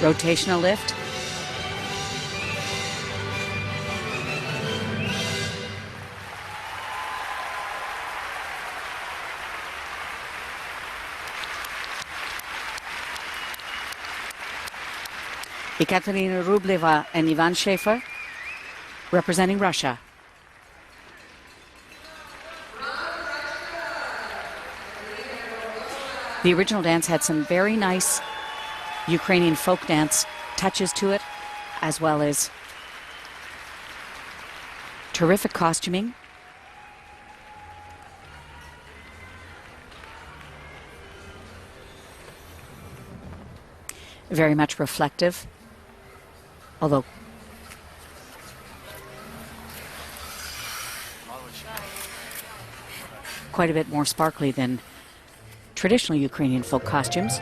Speaker 1: Rotational lift. Ekaterina Rubleva and Ivan Schaefer representing Russia. The original dance had some very nice Ukrainian folk dance touches to it, as well as terrific costuming. Very much reflective, although quite a bit more sparkly than traditional Ukrainian folk costumes.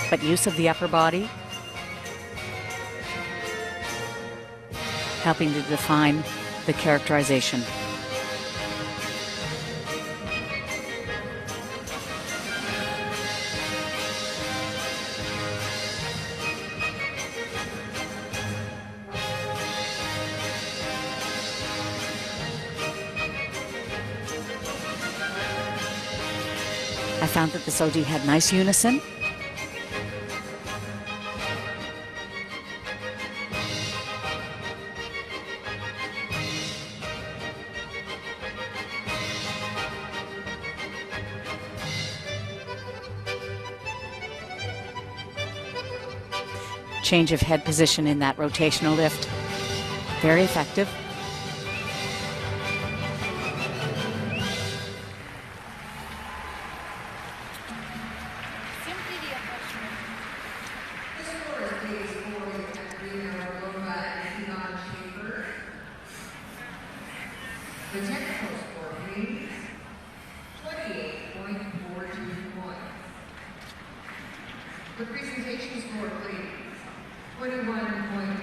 Speaker 1: But use of the upper body, helping to define the characterization. I found that this OD had nice unison. Change of head position in that rotational lift. Very effective.
Speaker 2: The technical score, please. 28.42 points. The presentation score, please. 21.10 points.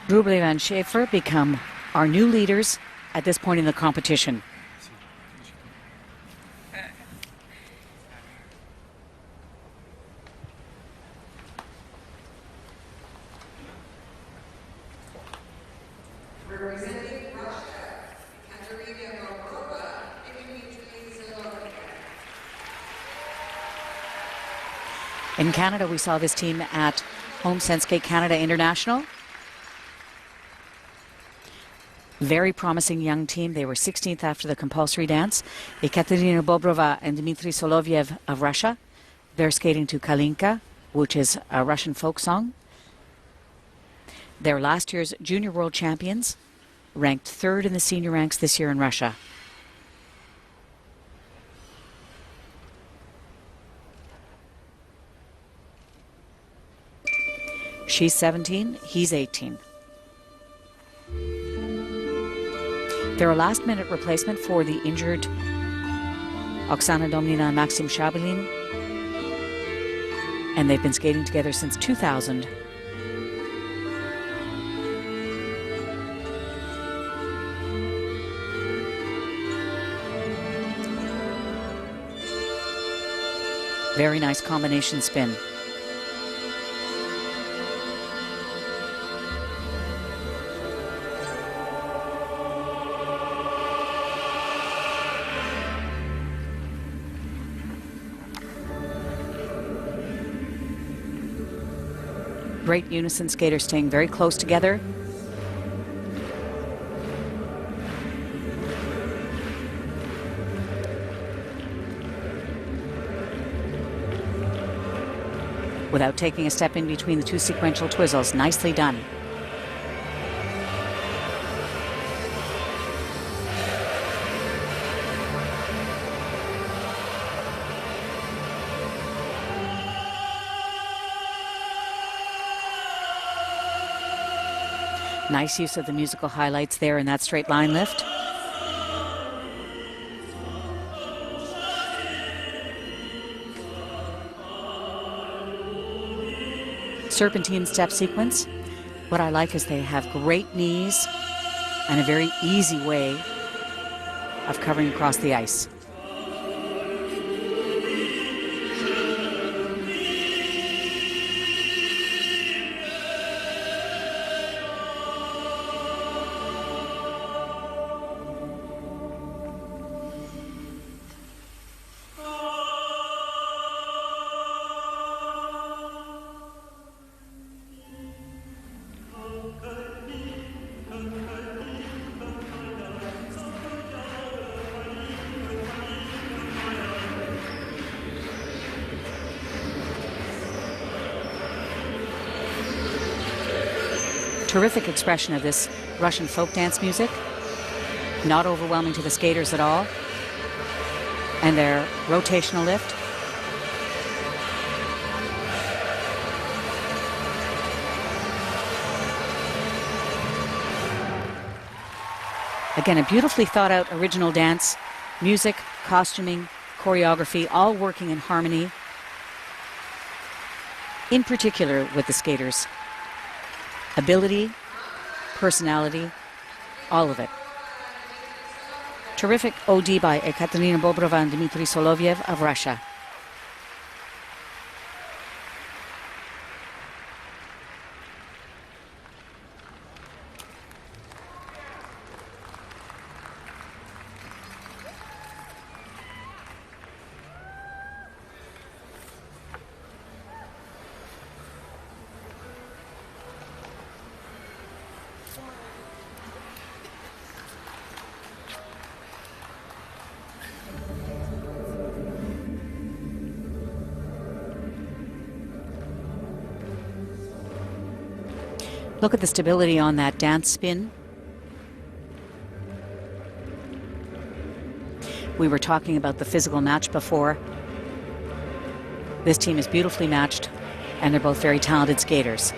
Speaker 1: Rublev and Schaefer become our new leaders at this point in the competition.
Speaker 2: Representing Russia, Katerina Markova and Dmitry Zolovic.
Speaker 1: In Canada, we saw this team at Home Senskate Canada International. Very promising young team. They were 16th after the compulsory dance. Ekaterina Bobrova and Dmitry Soloviev of Russia. They're skating to Kalinka, which is a Russian folk song. They're last year's junior world champions, ranked 3rd in the senior ranks this year in Russia. She's 17, he's 18. They're a last-minute replacement for the injured Oksana Domnina and Maxim Shabelin, and they've been skating together since 2000. Very nice combination spin. Great unison skaters staying very close together. Without taking a step in between the two sequential twizzles. Nicely done. Nice use of the musical highlights there in that straight line lift. Serpentine step sequence. What I like is they have great knees and a very easy way of covering across the ice. Terrific expression of this Russian folk dance music. Not overwhelming to the skaters at all. And their rotational lift. Again, a beautifully thought out original dance. Music, costuming, choreography, all working in harmony. In particular with the skaters. Ability, personality, all of it. Terrific OD by Ekaterina Bobrova and Dmitry Solovyev of Russia. Look at the stability on that dance spin. We were talking about the physical match before. This team is beautifully matched, and they're both very talented skaters.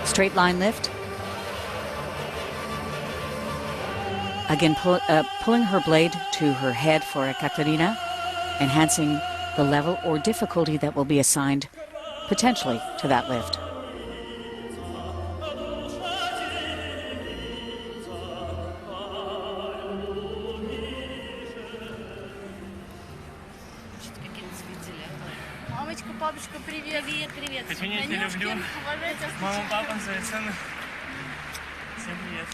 Speaker 1: Straight line lift. Again, pulling her blade to her head for Ekaterina, enhancing the level or difficulty that will be assigned potentially to that lift.
Speaker 4: Мамочка, папочка, привет. Привет, привет.
Speaker 3: Хоть меня не люблю. Мама, папа, совершенно. Всем привет.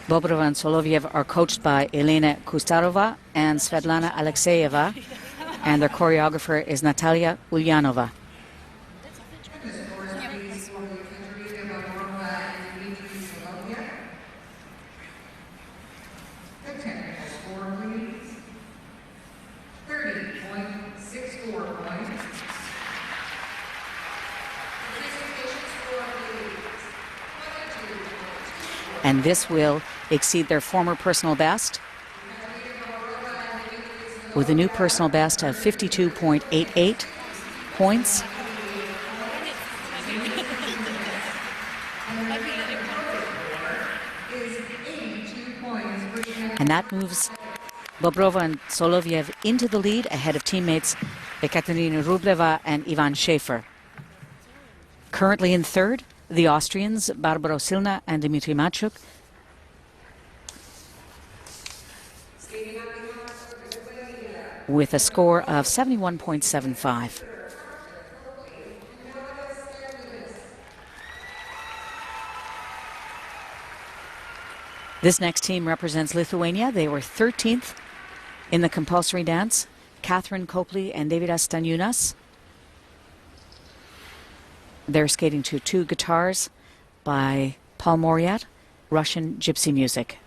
Speaker 1: Bobrova and Solovyev are coached by Elena Kustarova and Svetlana Alexeyeva, and their choreographer is Natalia Ulyanova.
Speaker 2: The technical score, please. 30.64 points. Participation score, please. 22.24.
Speaker 1: And this will exceed their former personal best with a new personal best of 52.88 points.
Speaker 2: Is 82 points for Chemnitz.
Speaker 1: And that moves Bobrova and Solovyev into the lead ahead of teammates Ekaterina Rubleva and Ivan Schaefer. Currently in third, the Austrians Barbara Silna and Dmitry Machuk. With a score of 71.75. This next team represents Lithuania. They were 13th in the compulsory dance. Catherine Copley and Davidas Staniunas. They're skating to two guitars by Paul Moriat, Russian gypsy music.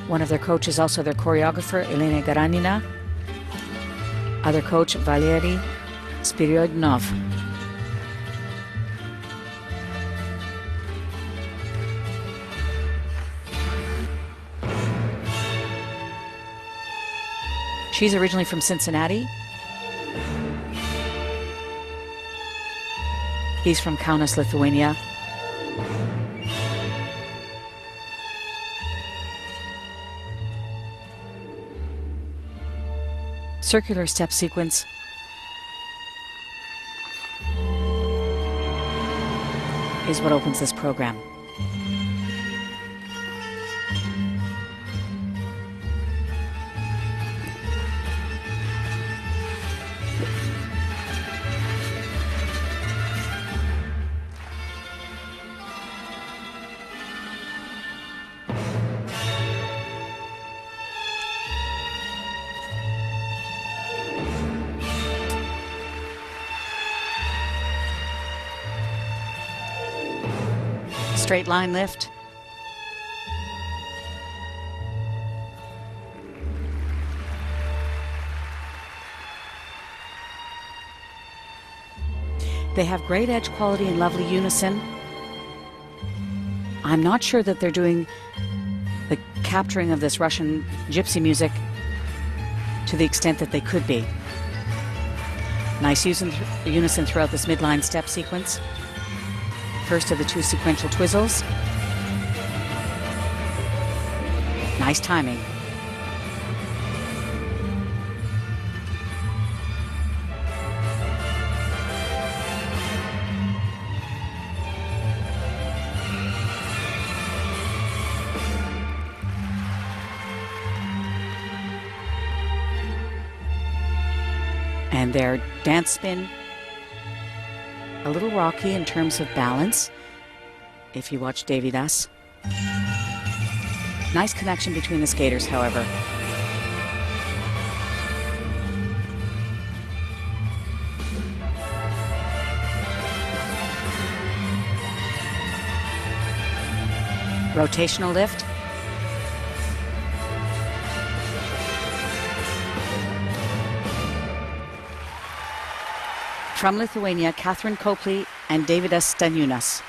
Speaker 1: One of their coaches, also their choreographer, Elena Garanina. Other coach, Valery Spiridonov. She's originally from Cincinnati. He's from Kaunas, Lithuania. Circular step sequence. Is what opens this program. Straight line lift. They have great edge quality and lovely unison. I'm not sure that they're doing the capturing of this Russian gypsy music to the extent that they could be. Nice unison throughout this midline step sequence. First of the two sequential twizzles. Nice timing. And their dance spin, a little rocky in terms of balance, if you watch Davidas. Nice connection between the skaters, however. Rotational lift. From Lithuania, Catherine Copley and Davidas Staniūnas.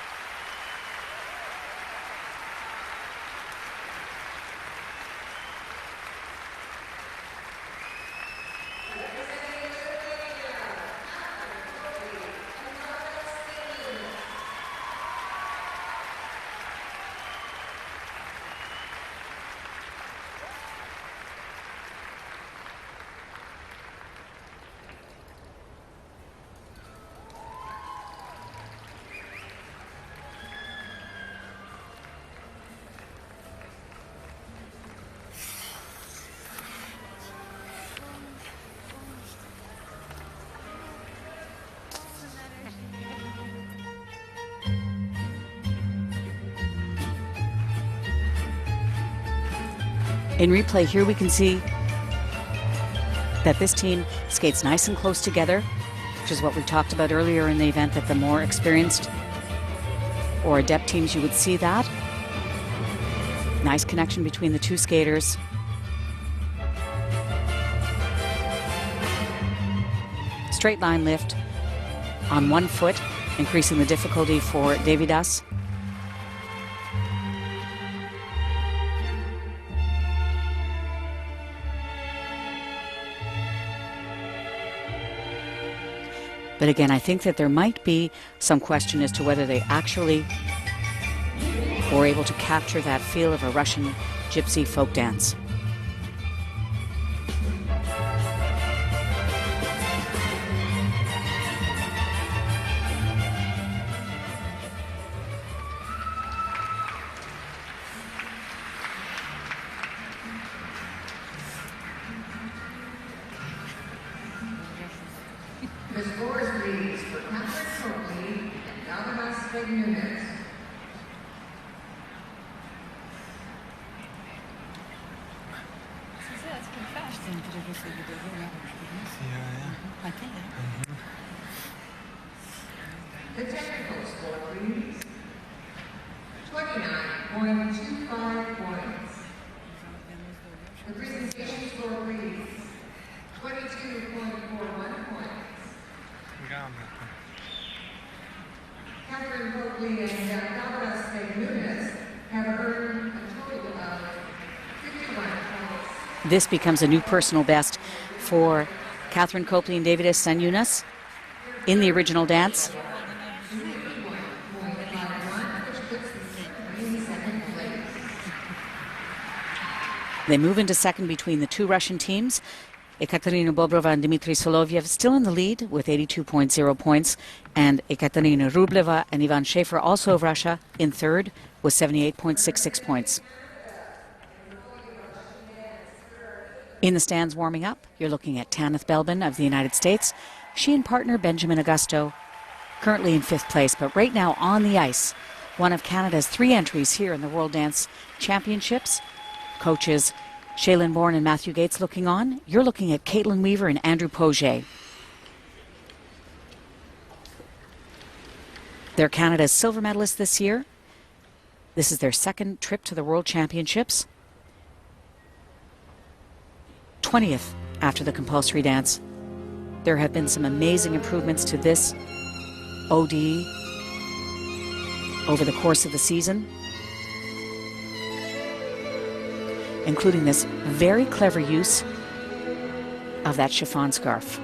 Speaker 1: In replay here we can see that this team skates nice and close together, which is what we talked about earlier in the event, that the more experienced or adept teams, you would see that. Nice connection between the two skaters. Straight line lift on one foot, increasing the difficulty for Davidas. But again, I think that there might be some question as to whether they actually were able to capture that feel of a Russian gypsy folk dance.
Speaker 2: The scores reads for Catherine Copley and Staniūnas. The technical score reads 29.25 points. The presentation score reads 22.41 points. Catherine Copley and Staniūnas have earned a total of 51 points.
Speaker 1: This becomes a new personal best for Catherine Copley and Davidas Staniūnas in the original dance. They move into second between the two Russian teams. Ekaterina Bobrova and Dmitry Solovyev still in the lead with 82.0 points, and Ekaterina Rubleva and Ivan Schaefer, also of Russia, in third with 78.66 points. In the stands warming up, you're looking at Tanith Belbin of the United States. She and partner Benjamin Augusto currently in fifth place, but right now on the ice, one of Canada's 3 entries here in the World Dance Championships. Coaches Shaylin Bourne and Matthew Gates looking on. You're looking at Caitlin Weaver and Andrew Poget. They're Canada's silver medalists this year. This is their second trip to the World Championships. 20th after the compulsory dance. There have been some amazing improvements to this OD over the course of the season, including this very clever use of that chiffon scarf.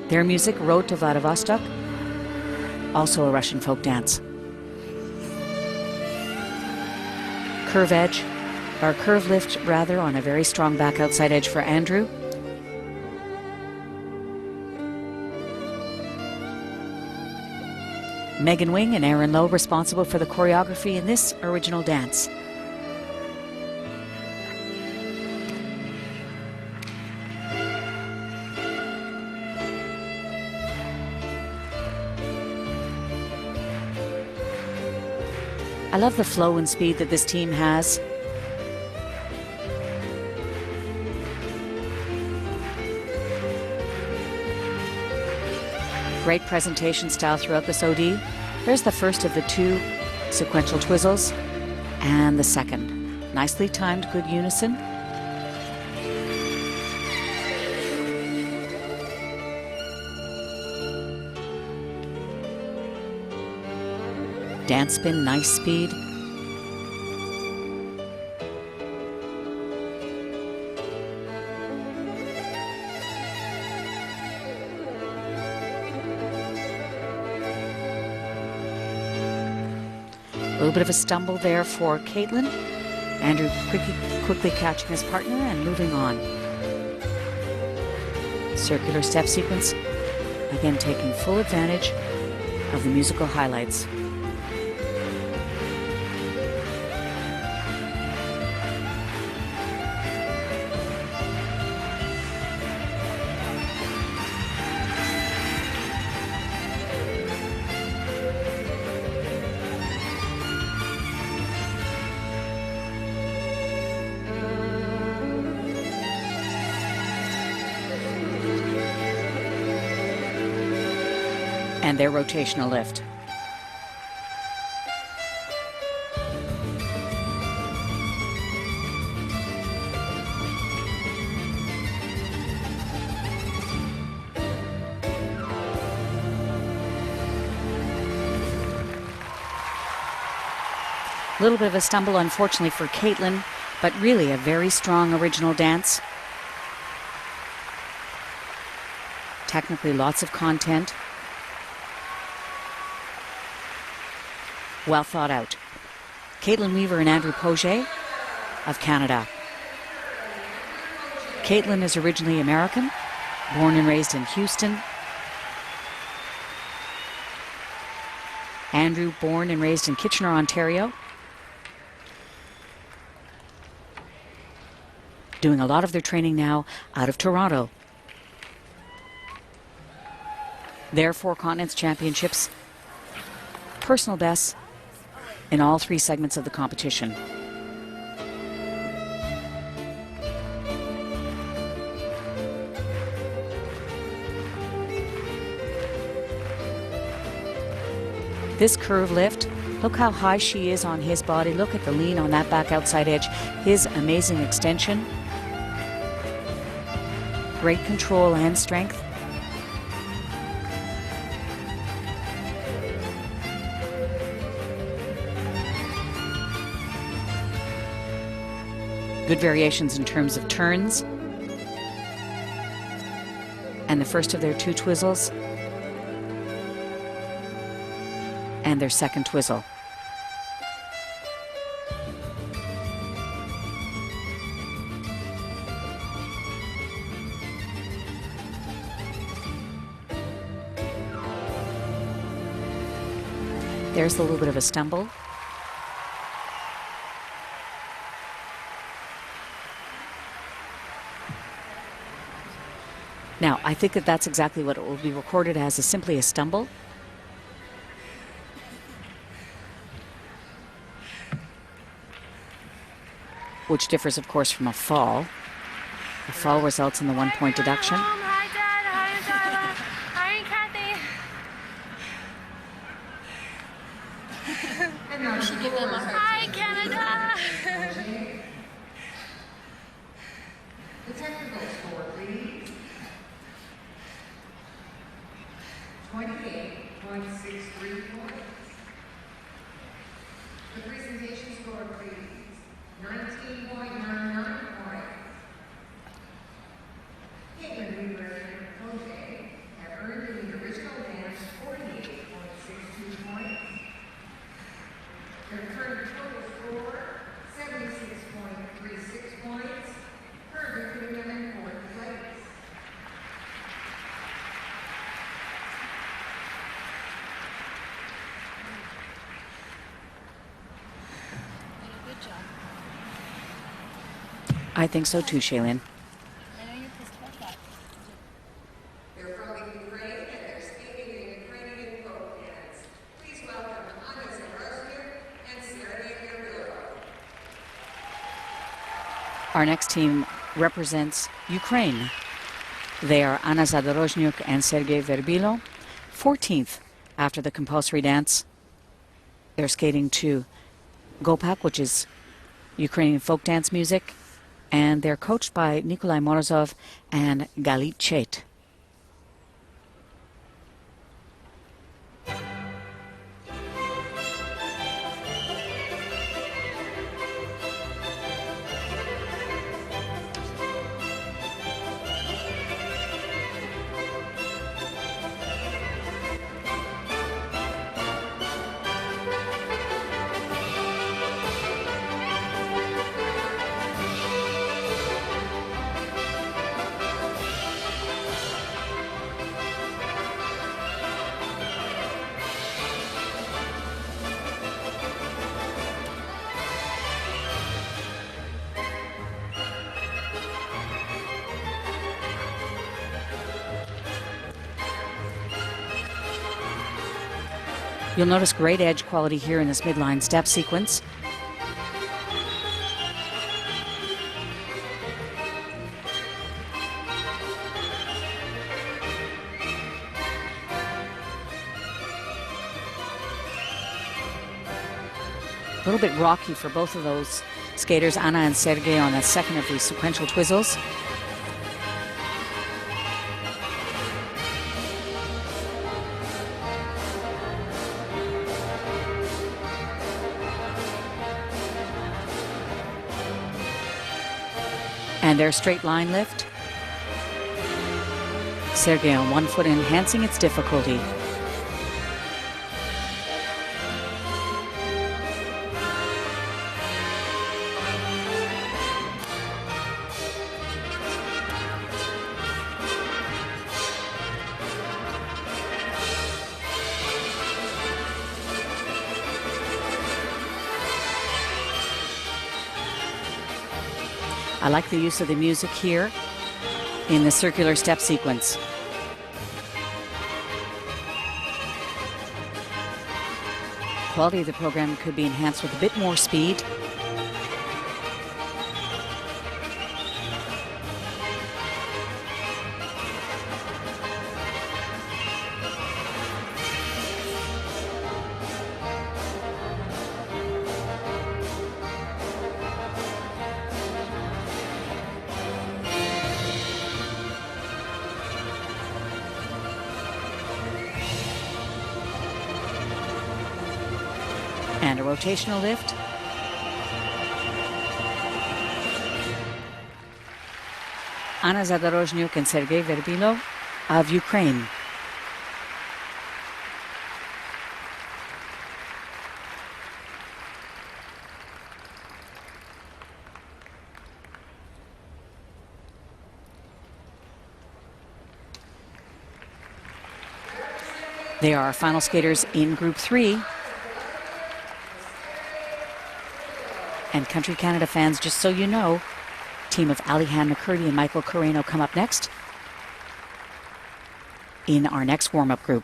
Speaker 1: Their music, Road to Vladivostok, also a Russian folk dance. Curve edge, Or curve lift, rather, on a very strong back outside edge for Andrew. Megan Wing and Aaron Lowe responsible for the choreography in this original dance. I love the flow and speed that this team has. Great presentation style throughout this OD. There's the first of the two sequential twizzles and the second. Nicely timed, good unison. Dance spin, nice speed. A little bit of a stumble there for Caitlin. Andrew quickly catching his partner and moving on. Circular step sequence, again taking full advantage of the musical highlights. And their rotational lift. A little bit of a stumble, unfortunately, for Caitlin, but really a very strong original dance. Technically, lots of content. Well thought out. Caitlin Weaver and Andrew Poget of Canada. Caitlin is originally American, born and raised in Houston. Andrew, born and raised in Kitchener, Ontario. Doing a lot of their training now out of Toronto. Their 4 Continents Championships, personal bests in all 3 segments of the competition. This curve lift, look how high she is on his body. Look at the lean on that back outside edge. His amazing extension. Great control and strength. Good variations in terms of turns. And the first of their 2 twizzles. And their second twizzle. There's a little bit of a stumble. Now, I think that that's exactly what it will be recorded as, is simply a stumble. Which differs, of course, from a fall. A fall results in the 1-point deduction.
Speaker 4: Hi, Dad. Hi, Tyler. Hi, Kathy. Hi, Canada.
Speaker 2: The technical score, please. 28.63 points. The presentation score, please. 19.99 points. Caitlin Weaver and Poget have earned in the original dance 48.62 points. Their current total score, 76.8
Speaker 1: I think so too, Shailene.
Speaker 4: I know you just love that.
Speaker 2: They're from the Ukraine and they're skating in Ukrainian folk dance. Please welcome Anna Zaroshnyuk and Sergei Gavrilo.
Speaker 1: Our next team represents Ukraine. They are Anna Zadorozhnyuk and Sergei Verbilo, 14th after the compulsory dance. They're skating to Gopak, which is Ukrainian folk dance music, and they're coached by Nikolai Morozov and Galit Chet. You'll notice great edge quality here in this midline step sequence. A little bit rocky for both of those skaters, Anna and Sergei, on that second of these sequential twizzles. And their straight line lift. Sergei on one foot, enhancing its difficulty. I like the use of the music here in the circular step sequence. Quality of the program could be enhanced with a bit more speed. And a rotational lift. Anna Zadorozhnyuk and Sergei Verbilo of Ukraine. They are our final skaters in Group 3. And Country Canada fans, just so you know, team of Alihan McCurdy and Michael Carreno come up next in our next warm-up group.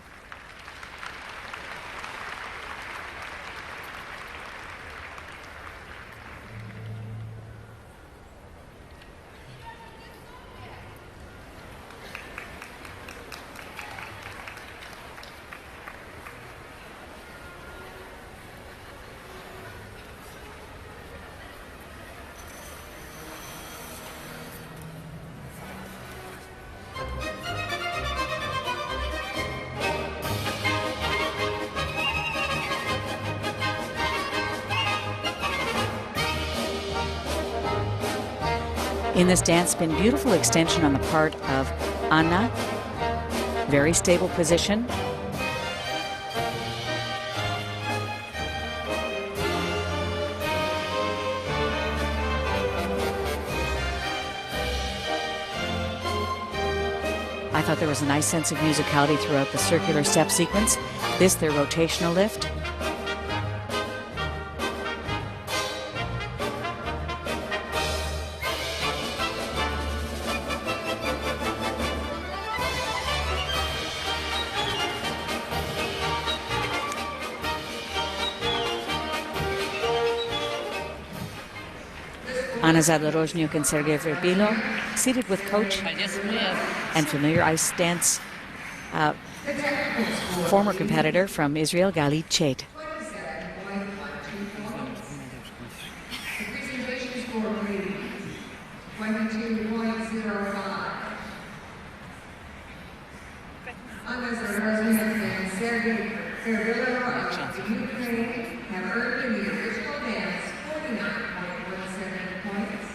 Speaker 1: In this dance spin, beautiful extension on the part of Anna. Very stable position. I thought there was a nice sense of musicality throughout the circular step sequence. This, their rotational lift. Anna Zadorozhnyuk and Sergei Verbilo, seated with coach and familiar ice dance former competitor from Israel, Galit Chet.
Speaker 2: The presentation score reading 22.05. Anna Zadorozhnyuk and Sergei Verbilo of the Ukraine have earned in the original dance 49.17 points.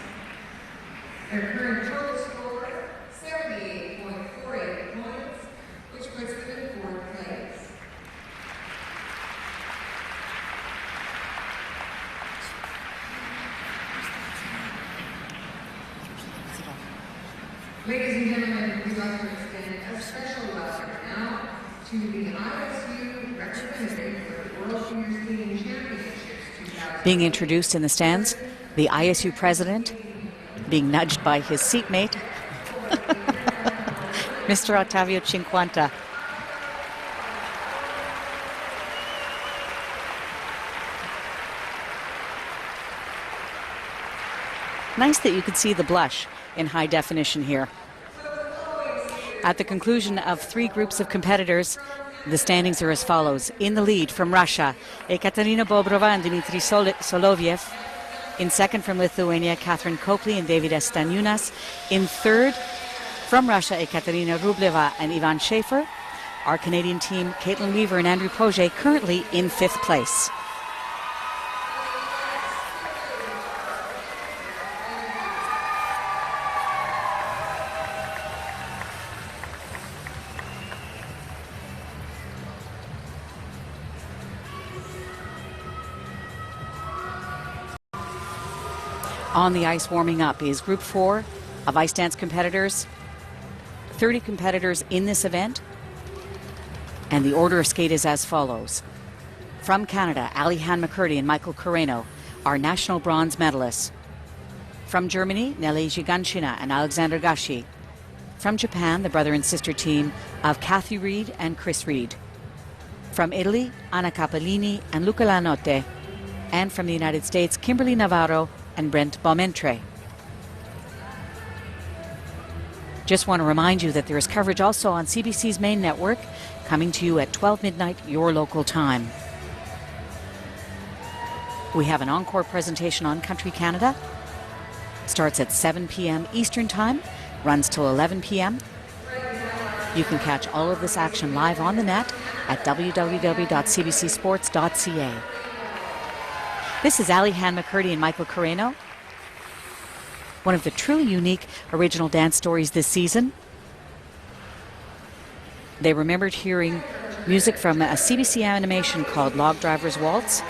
Speaker 2: Their current total score, 78.48 points, which puts them in fourth place. Ladies and gentlemen, we'd like to extend a special welcome now to the ISU representative for the World Figure Skating Championships 2000.
Speaker 1: Being introduced in the stands, the ISU president, being nudged by his seatmate, Mr. Ottavio Cinquanta. Nice that you could see the blush in high definition here. At the conclusion of 3 groups of competitors, the standings are as follows. In the lead from Russia, Ekaterina Bobrova and Dmitry Soloviev. In second from Lithuania, Catherine Copley and David Estanyunas. In third from Russia, Ekaterina Rubleva and Ivan Schaefer. Our Canadian team, Caitlin Weaver and Andrew Poget, currently in 5th place. On the ice warming up is Group 4 of ice dance competitors. 30 competitors in this event. And the order of skate is as follows. From Canada, Ali-Han McCurdy and Michael Coreno are national bronze medalists. From Germany, Nelly Giganshina and Alexander Gashi. From Japan, the brother and sister team of Kathy Reed and Chris Reed. From Italy, Anna Capellini and Luca Lanotte. And from the United States, Kimberly Navarro and Brent Baumentre. Just want to remind you that there is coverage also on CBC's main network, coming to you at 12 midnight, your local time. We have an encore presentation on Country Canada. Starts at 7 p.m. Eastern Time, runs till 11 p.m. You can catch all of this action live on the net at www.cbcsports.ca. This is Ali-Han McCurdy and Michael Coreno. One of the truly unique original dance stories this season. They remembered hearing music from a CBC animation called Log Driver's Waltz.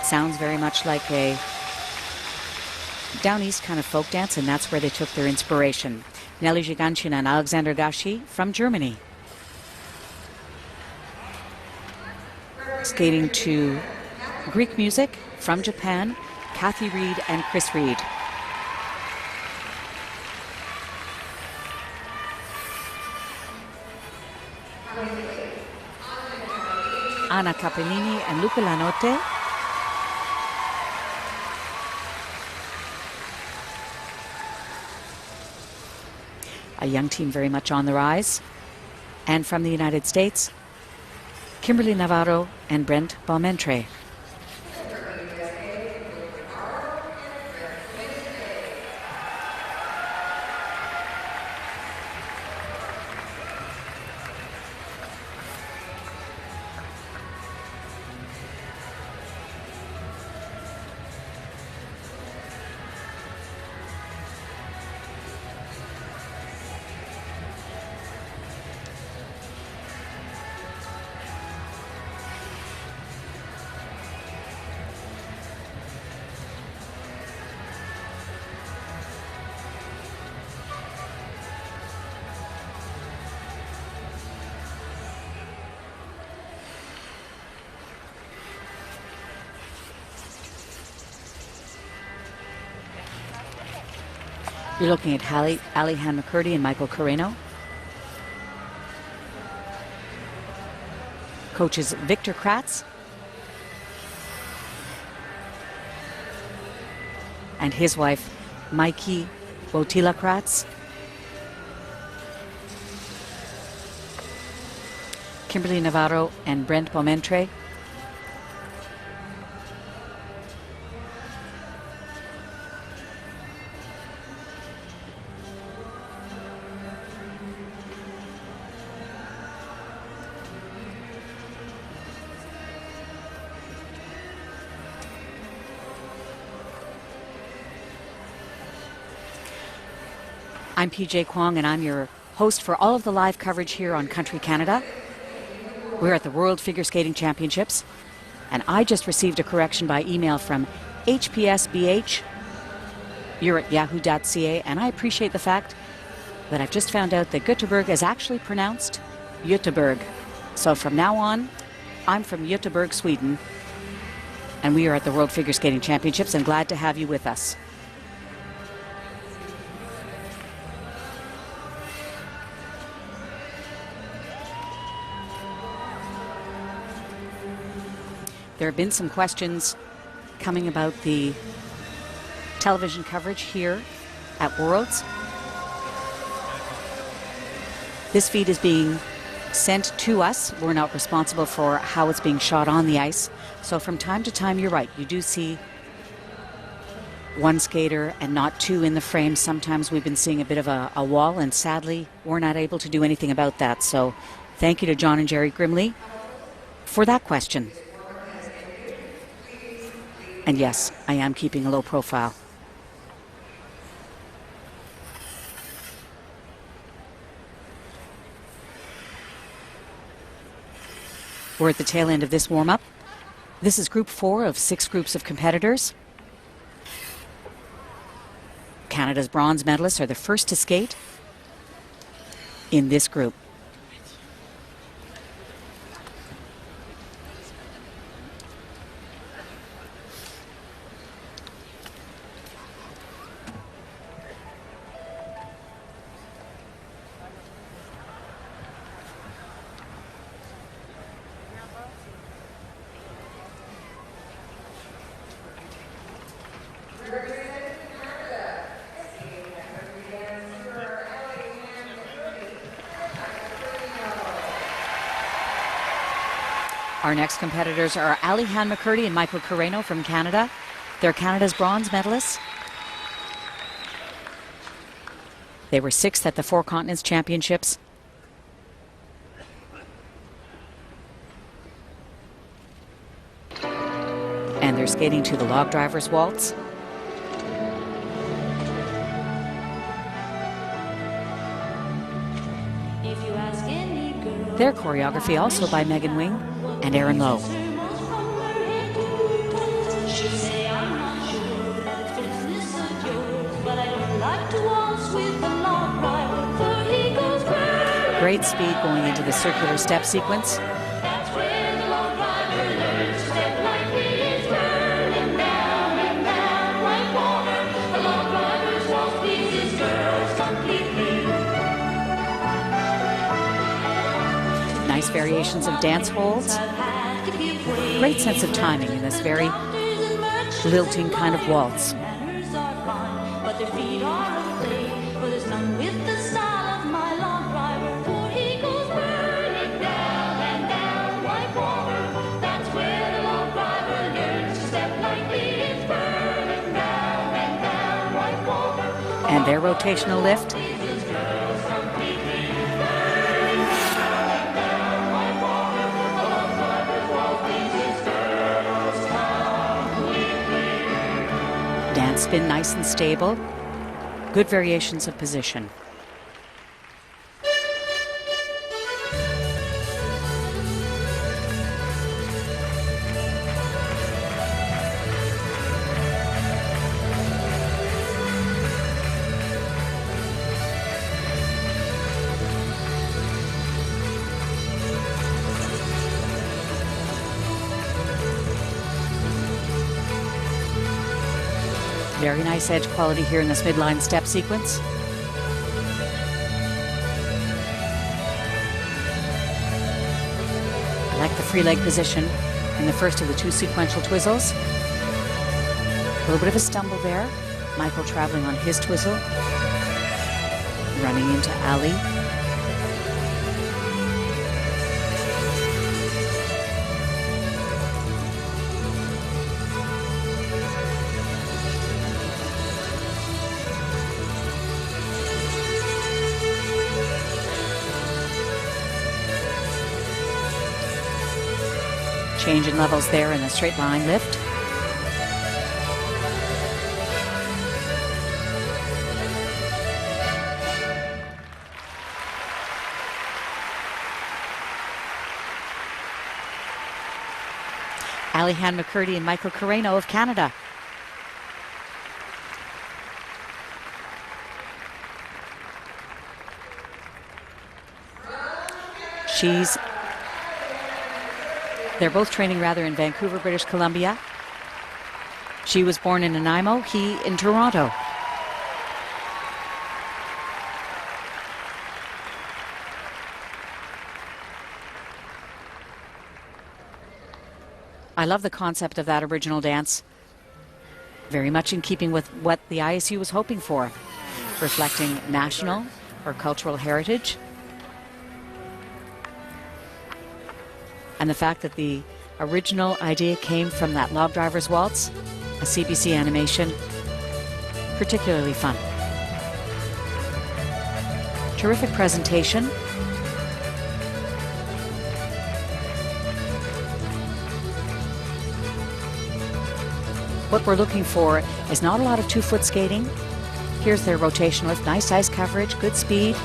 Speaker 1: Sounds very much like a down east kind of folk dance, and that's where they took their inspiration. Nelly Giganshina and Alexander Gashi from Germany. Skating to Greek music from Japan, Kathy Reed and Chris Reed. Anna Capellini and Luca Lanotte. A young team very much on the rise. And from the United States, Kimberly Navarro and Brent Baumentre. You're looking at Ali-Han McCurdy and Michael Coreno. Coaches Victor Kratz and his wife, Mikey Botilakratz. Kimberly Navarro and Brent Beaumentre. I'm PJ Kwong, and I'm your host for all of the live coverage here on Country Canada. We're at the World Figure Skating Championships, and I just received a correction by email from HPSBH. You're at yahoo.ca, and I appreciate the fact that I've just found out that Göteborg is actually pronounced Göteborg. So from now on, I'm from Göteborg, Sweden, and we are at the World Figure Skating Championships, and glad to have you with us. There have been some questions coming about the television coverage here at Worlds. This feed is being sent to us. We're not responsible for how it's being shot on the ice. So from time to time, you're right, you do see one skater and not two in the frame. Sometimes we've been seeing a bit of a wall, and sadly, we're not able to do anything about that. So thank you to John and Jerry Grimley for that question. And yes, I am keeping a low profile. We're at the tail end of this warm-up. This is group 4 of 6 groups of competitors. Canada's bronze medalists are the first to skate in this group. Our next competitors are Ali Han McCurdy and Michael Carreno from Canada. They're Canada's bronze medalists. They were 6th at the Four Continents Championships. And they're skating to the log driver's waltz. Their choreography also by Megan Wing and Aaron Lowe. Great speed going into the circular step sequence. Nice variations of dance holds. Great sense of timing in this very lilting kind of waltz. And their rotational lift. Dance spin nice and stable. Good variations of position. Very nice edge quality here in this midline step sequence. I like the free leg position in the first of the 2 sequential twizzles. A little bit of a stumble there. Michael traveling on his twizzle, running into Ali. Change in levels there in the straight line lift. Alihan McCurdy and Michael Carreno of Canada. They're both training rather in Vancouver, British Columbia. She was born in Nanaimo, he in Toronto. I love the concept of that original dance. Very much in keeping with what the ISU was hoping for, reflecting national or cultural heritage. And the fact that the original idea came from that Log Driver's Waltz, a CBC animation, particularly fun. Terrific presentation. What we're looking for is not a lot of two-foot skating. Here's their rotation lift, nice ice coverage, good speed.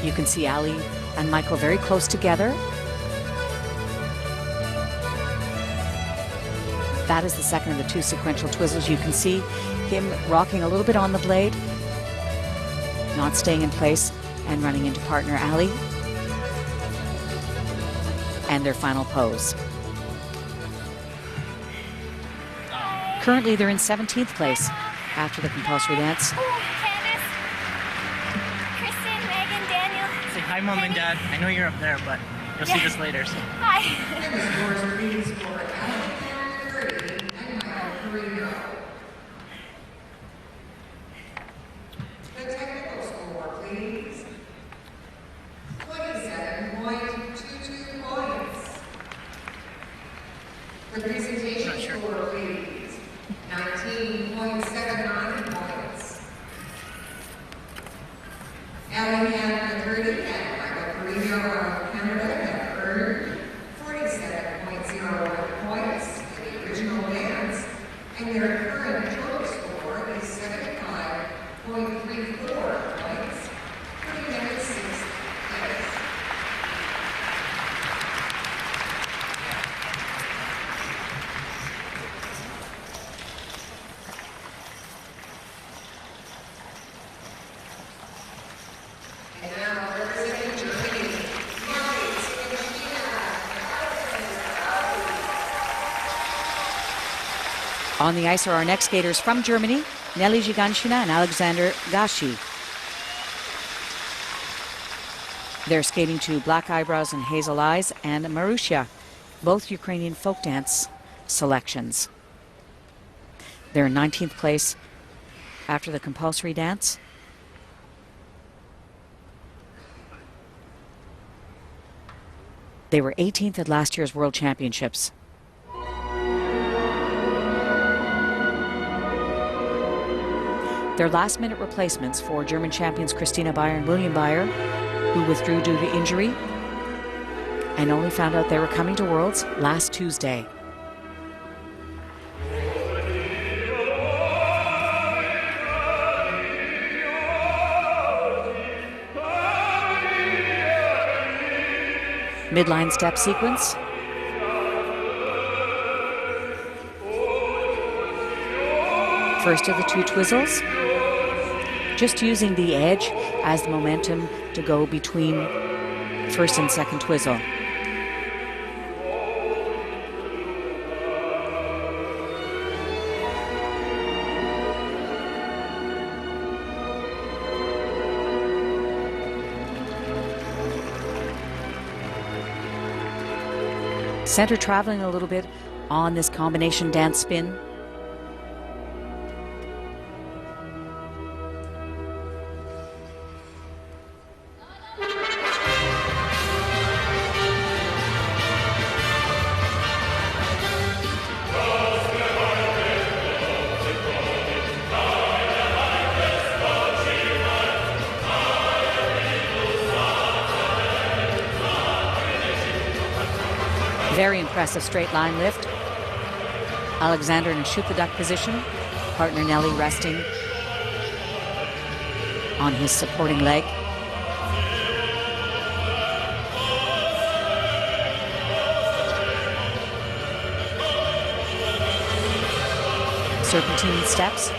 Speaker 1: You can see Ali and Michael very close together. That is the second of the two sequential twizzles. You can see him rocking a little bit on the blade, not staying in place and running into partner Ali. And their final pose. Currently they're in 17th place after the compulsory dance.
Speaker 3: Hi, Mom and Dad. I know you're up there, but you'll see this later. So.
Speaker 4: Hi.
Speaker 2: And the scores, please, for Alihan McCurdy and Michael Carreno. The technical score, please. 27.22 points. The presentation score, please. 19.79 points. Alihan McCurdy and Michael Carreno of Canada have earned 47.01 points in the original dance, and their current total score is 75.34 points, putting them in 6th place. And now representing Germany,
Speaker 1: On the ice are our next skaters from Germany, Nelly Giganshina and Alexander Gashi. They're skating to Black Eyebrows and Hazel Eyes and Marussia, both Ukrainian folk dance selections. They're in 19th place after the compulsory dance. They were 18th at last year's World Championships. They're last-minute replacements for German champions Christina Bayer and William Bayer, who withdrew due to injury and only found out they were coming to Worlds last Tuesday. Midline step sequence. First of the two twizzles. Just using the edge as the momentum to go between first and second twizzle. Center traveling a little bit on this combination dance spin. Very impressive straight line lift. Alexander in a shoot the duck position. Partner Nelly resting on his supporting leg. Serpentine steps.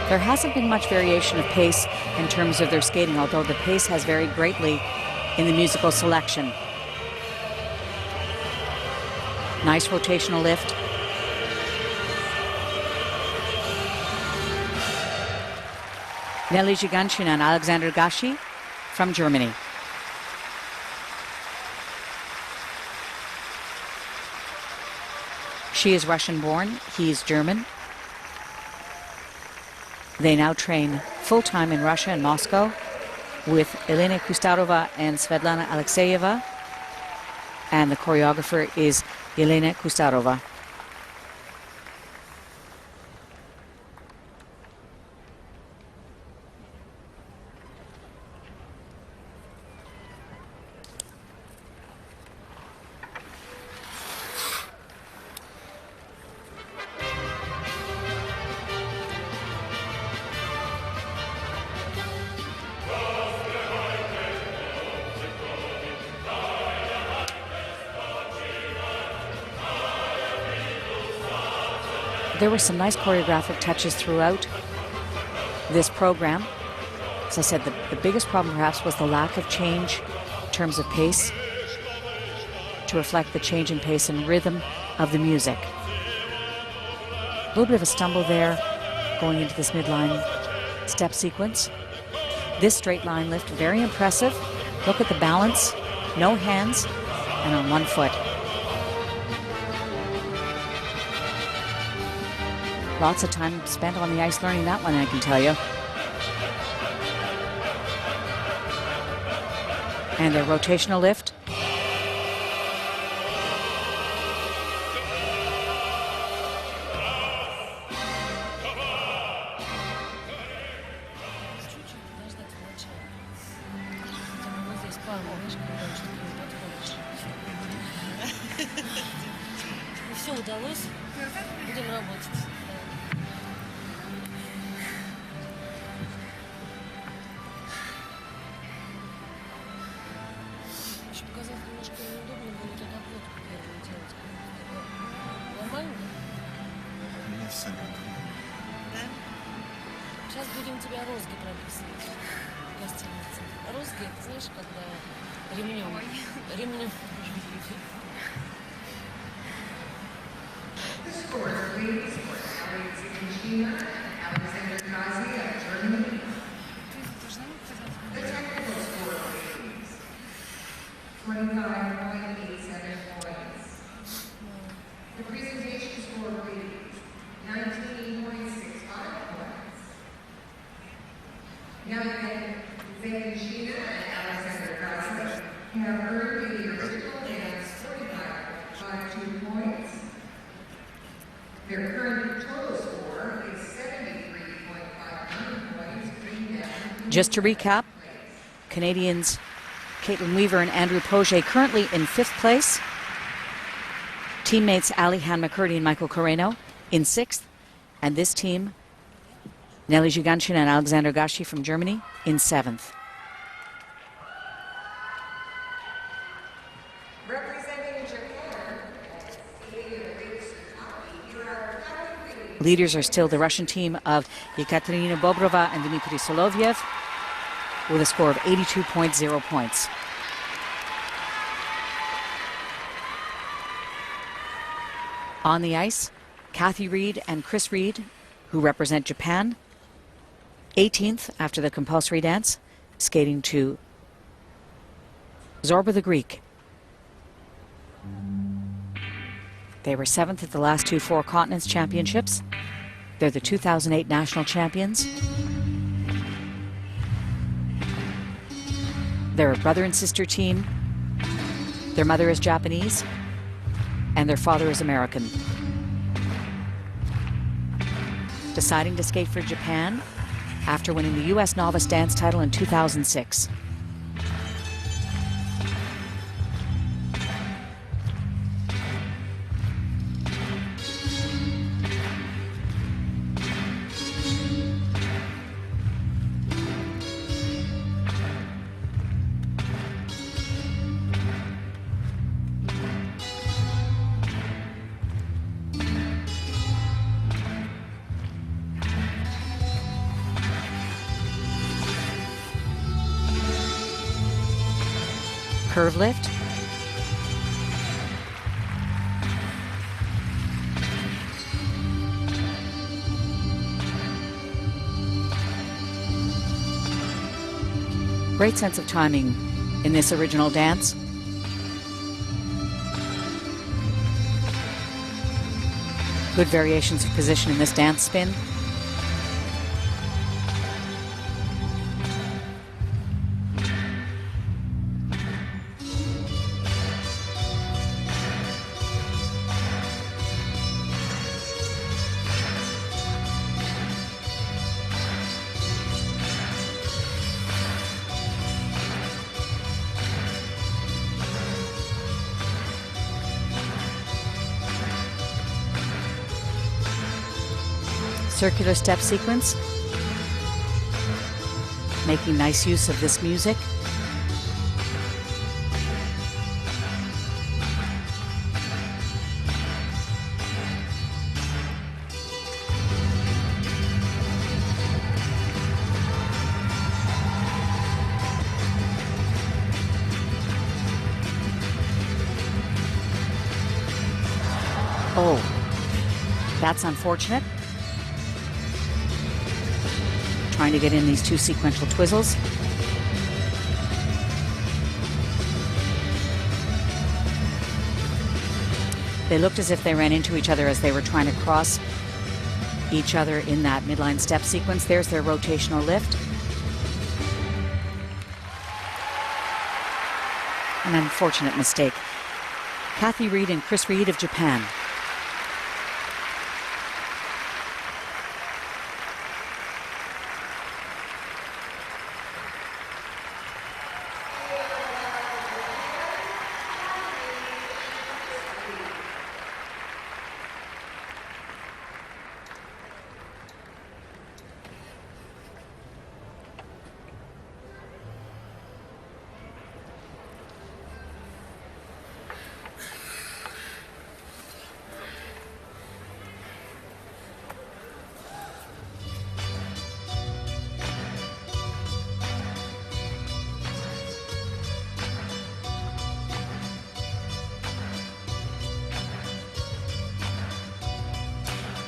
Speaker 1: There hasn't been much variation of pace in terms of their skating, although the pace has varied greatly in the musical selection. Nice rotational lift. Nelly Giganshina and Alexander Gashi from Germany. She is Russian-born, he is German. They now train full-time in Russia and Moscow with Elena Kustarova and Svetlana Alexeyeva. And the choreographer is Elena Kustarova. There were some nice choreographic touches throughout this program. As I said, the biggest problem perhaps was the lack of change in terms of pace to reflect the change in pace and rhythm of the music. A little bit of a stumble there going into this midline step sequence. This straight line lift, very impressive. Look at the balance, no hands, and on one foot. Lots of time spent on the ice learning that one, I can tell you. And their rotational lift.
Speaker 5: Все удалось. Будем работать. Еще показалось немножко неудобно было вот эту отводку первую делать. Нормально?
Speaker 3: Не все готово.
Speaker 5: Да? Сейчас будем тебя розги прописывать в гостинице. Розги, это знаешь, когда ремнем.
Speaker 2: The scores, ladies, were Alex Giganshina and Alexander Gazi of Germany. The technical score, ladies, 25.87 points. The presentation score, ladies, 19.65 points. Now then, Giganshina and Alexander Gazi have earned the original dance 45.52 points. Their current total score is 73.59 points.
Speaker 1: Just to recap, Canadians Caitlin Weaver and Andrew Poget currently in 5th place. Teammates Ali Han McCurdy and Michael Coreno in 6th. And this team, Nelly Giganshina and Alexander Gashi from Germany in 7th.
Speaker 2: Representing Japan, here are
Speaker 1: Leaders are still the Russian team of Yekaterina Bobrova and Dmitry Solovyev with a score of 82.0 points. On the ice, Kathy Reed and Chris Reed, who represent Japan, 18th after the compulsory dance, skating to Zorba the Greek. They were 7th at the last two Four Continents Championships. They're the 2008 national champions. They're a brother and sister team. Their mother is Japanese, and their father is American. Deciding to skate for Japan after winning the U.S. novice dance title in 2006. Curve lift. Great sense of timing in this original dance. Good variations of position in this dance spin. Circular step sequence, making nice use of this music. Oh, that's unfortunate. Trying to get in these two sequential twizzles. They looked as if they ran into each other as they were trying to cross each other in that midline step sequence. There's their rotational lift. An unfortunate mistake. Kathy Reed and Chris Reed of Japan.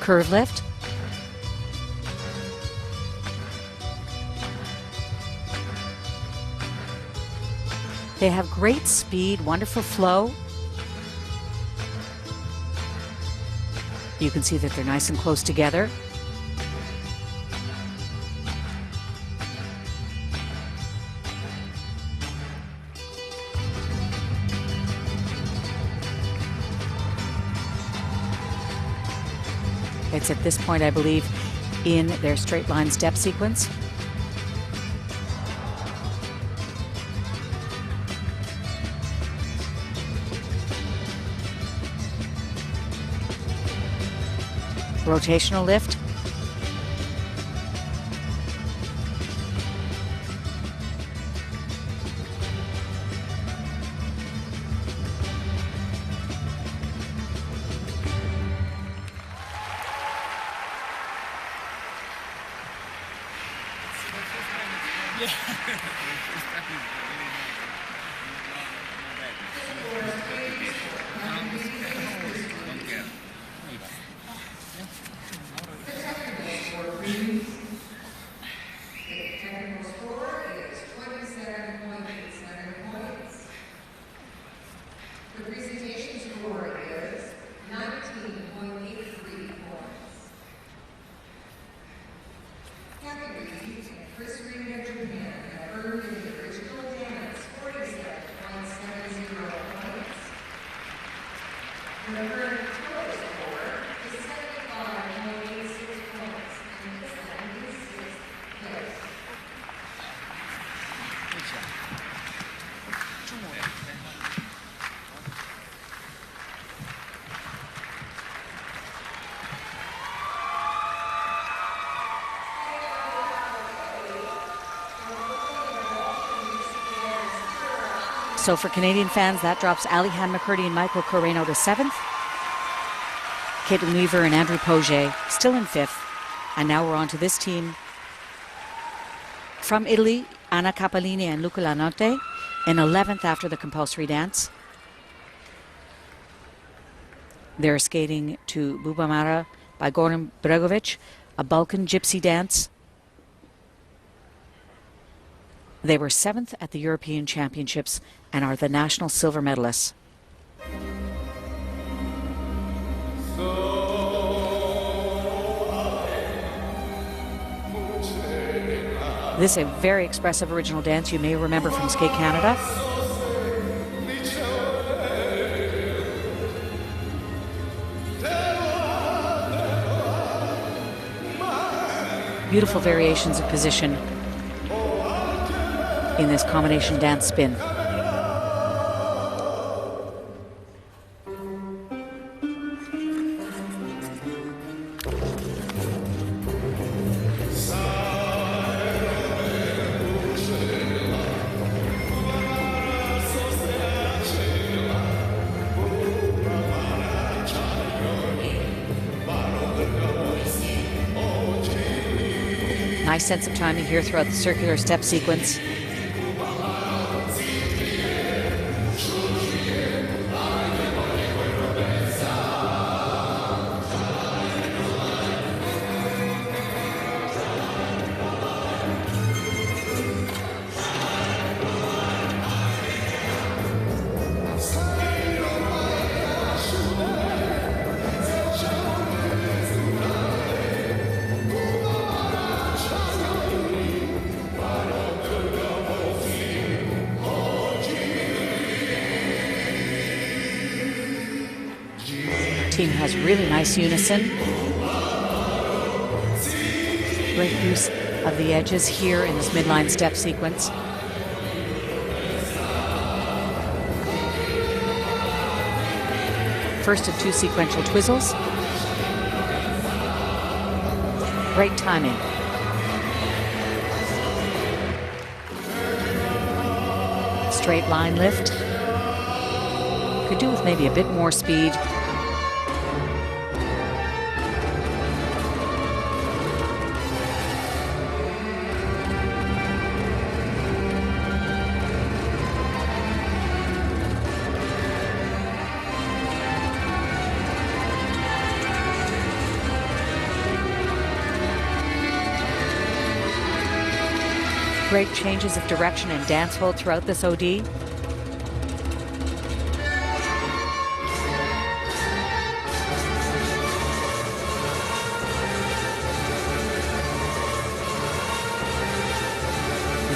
Speaker 1: Curve lift. They have great speed, wonderful flow. You can see that they're nice and close together. It's at this point, I believe, in their straight line step sequence. Rotational lift.
Speaker 2: Technical score is 27.87 points. The presentation score is 19.83 points. Kathy Reed and Chris Reed of Japan have earned in the original dance 47.70 points. The current total score is 75.86 points and is 96th place.
Speaker 1: So for Canadian fans, that drops Alihan McCurdy and Michael Correno to 7th. Caitlin Weaver and Andrew Poget still in 5th. And now we're on to this team from Italy, Anna Capellini and Luca Lanotte in 11th after the compulsory dance. They're skating to Bubamara by Goran Bregovic, a Balkan gypsy dance. They were 7th at the European Championships and are the national silver medalists. This is a very expressive original dance you may remember from Skate Canada. Beautiful variations of position in this combination dance spin. Nice sense of timing here throughout the circular step sequence. Team has really nice unison. Great use of the edges here in this midline step sequence. First of 2 sequential twizzles. Great timing. Straight line lift. Could do with maybe a bit more speed. Great changes of direction and dance hold throughout this OD.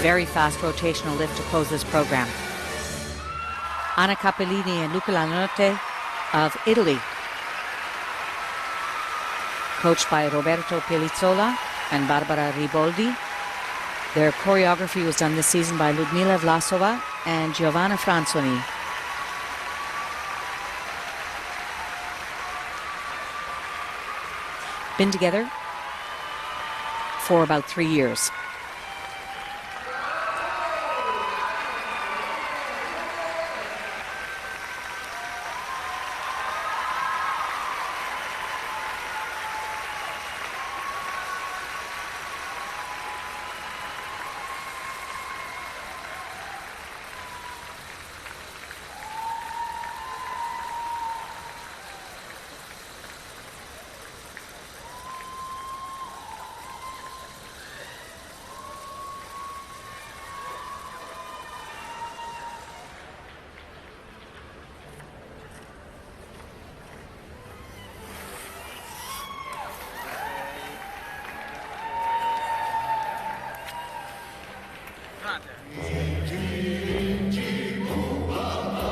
Speaker 1: Very fast rotational lift to close this program. Anna Capellini and Luca Lanotte of Italy, coached by Roberto Pelizzola and Barbara Riboldi. Their choreography was done this season by Ludmila Vlasova and Giovanna Franzoni. Been together for about 3 years.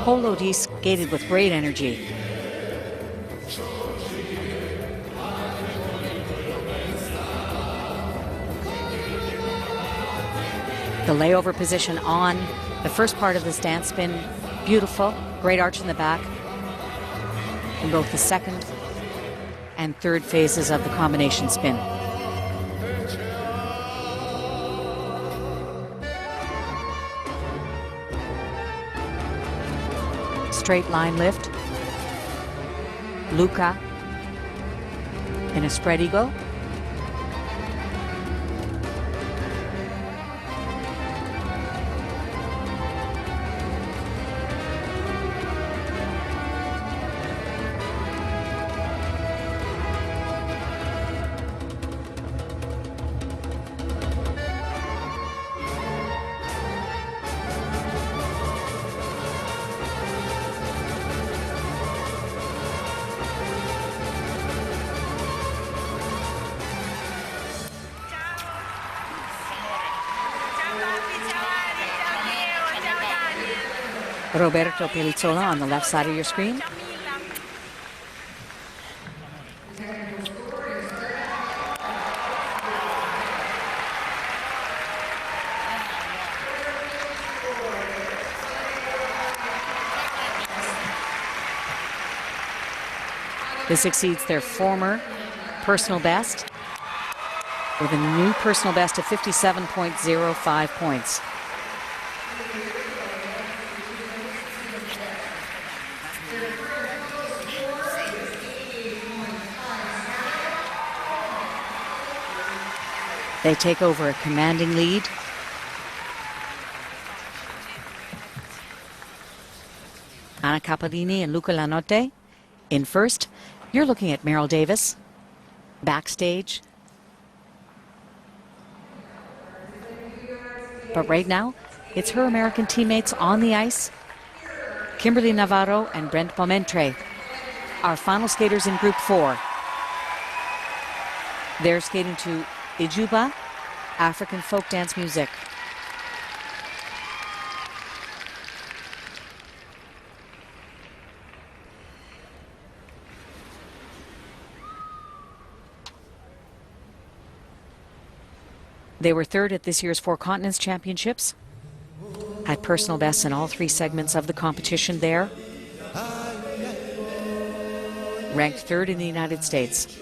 Speaker 1: Holodi skated with great energy. The layover position on the first part of this dance spin, beautiful, great arch in the back in both the second and third phases of the combination spin. Straight line lift. Luca in a spread eagle. Roberto Pelizzola on the left side of your screen. This exceeds their former personal best with a new personal best of 57.05 points. They take over a commanding lead. Anna Capolini and Luca Lanotte in first. You're looking at Meryl Davis backstage. But right now, it's her American teammates on the ice. Kimberly Navarro and Brent Momentre, our final skaters in Group 4. They're skating to Ijuba, African folk dance music. They were third at this year's Four Continents Championships, had personal bests in all three segments of the competition there, ranked third in the United States.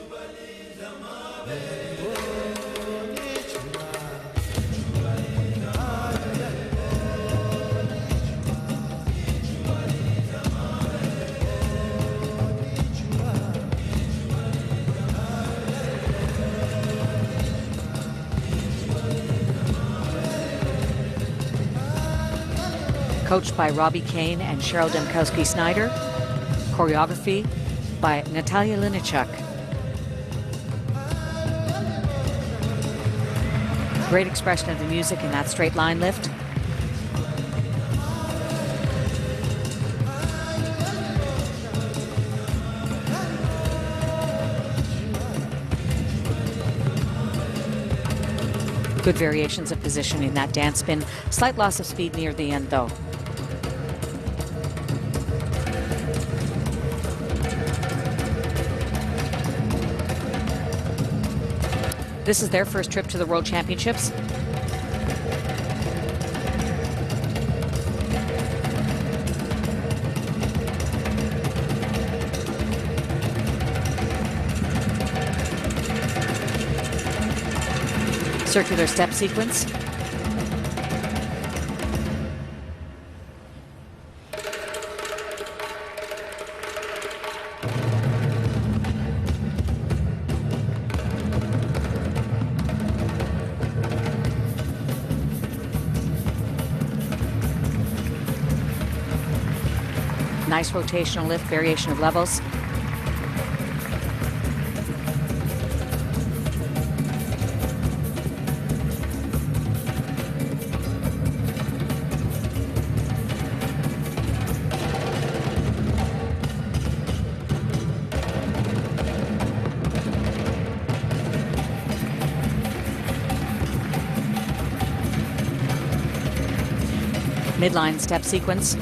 Speaker 1: Coached by Robbie Kane and Cheryl Demkowski-Snyder. Choreography by Natalia Linichuk. Great expression of the music in that straight line lift. Good variations of position in that dance spin. Slight loss of speed near the end, though. This is their first trip to the World Championships. Circular step sequence. Nice rotational lift, variation of levels. Midline step sequence.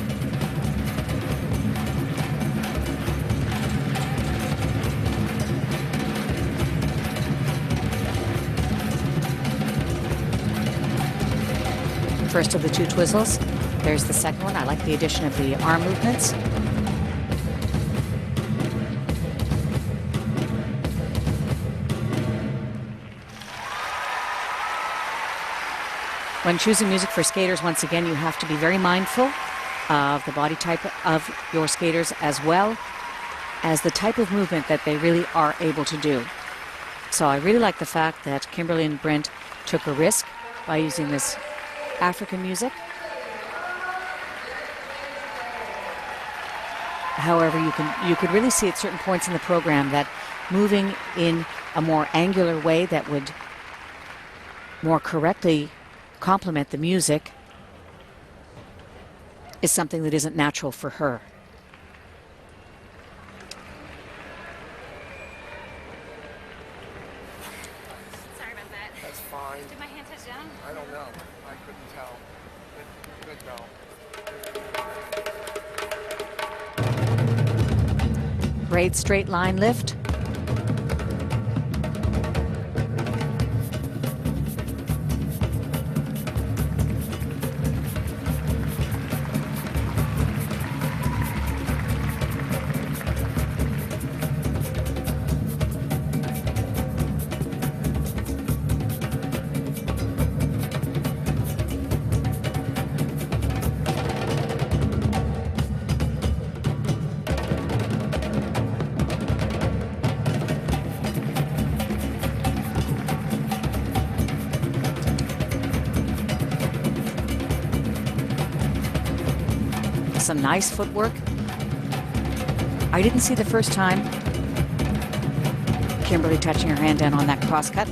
Speaker 1: first of the two twizzles. There's the second one. I like the addition of the arm movements. When choosing music for skaters, once again, you have to be very mindful of the body type of your skaters as well as the type of movement that they really are able to do. So I really like the fact that Kimberly and Brent took a risk by using this African music. However, you could really see at certain points in the program that moving in a more angular way that would more correctly complement the music is something that isn't natural for her.
Speaker 4: Sorry about that.
Speaker 6: That's fine.
Speaker 4: Did my hand touch down?
Speaker 6: I don't know. I couldn't tell. Good go.
Speaker 1: Great straight line lift. Some nice footwork. I didn't see the first time Kimberly touching her hand down on that crosscut.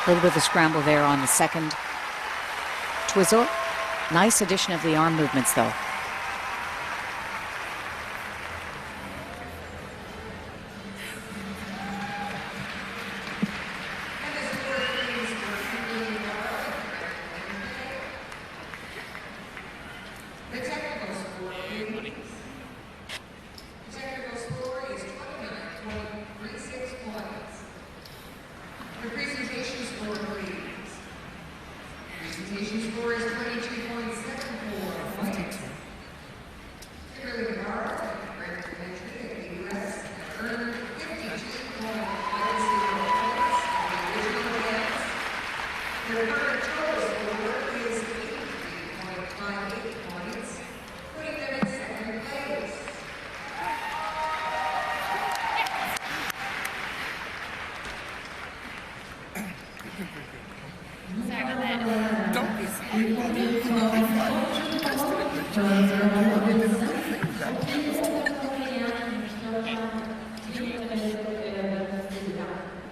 Speaker 1: A little bit of a scramble there on the second twizzle. Nice addition of the arm movements though.
Speaker 2: The technical score is 29.36 points. The presentation score, please. Presentation score is 22.74 points. Kimberly Navarro and Brent Dimitri of the U.S. have earned 52.10 points of the original dance. Their current total score is 83.58 points, putting them in second place.
Speaker 4: Sorry about that.
Speaker 6: Don't be sorry. You guys did a good job. You did amazing.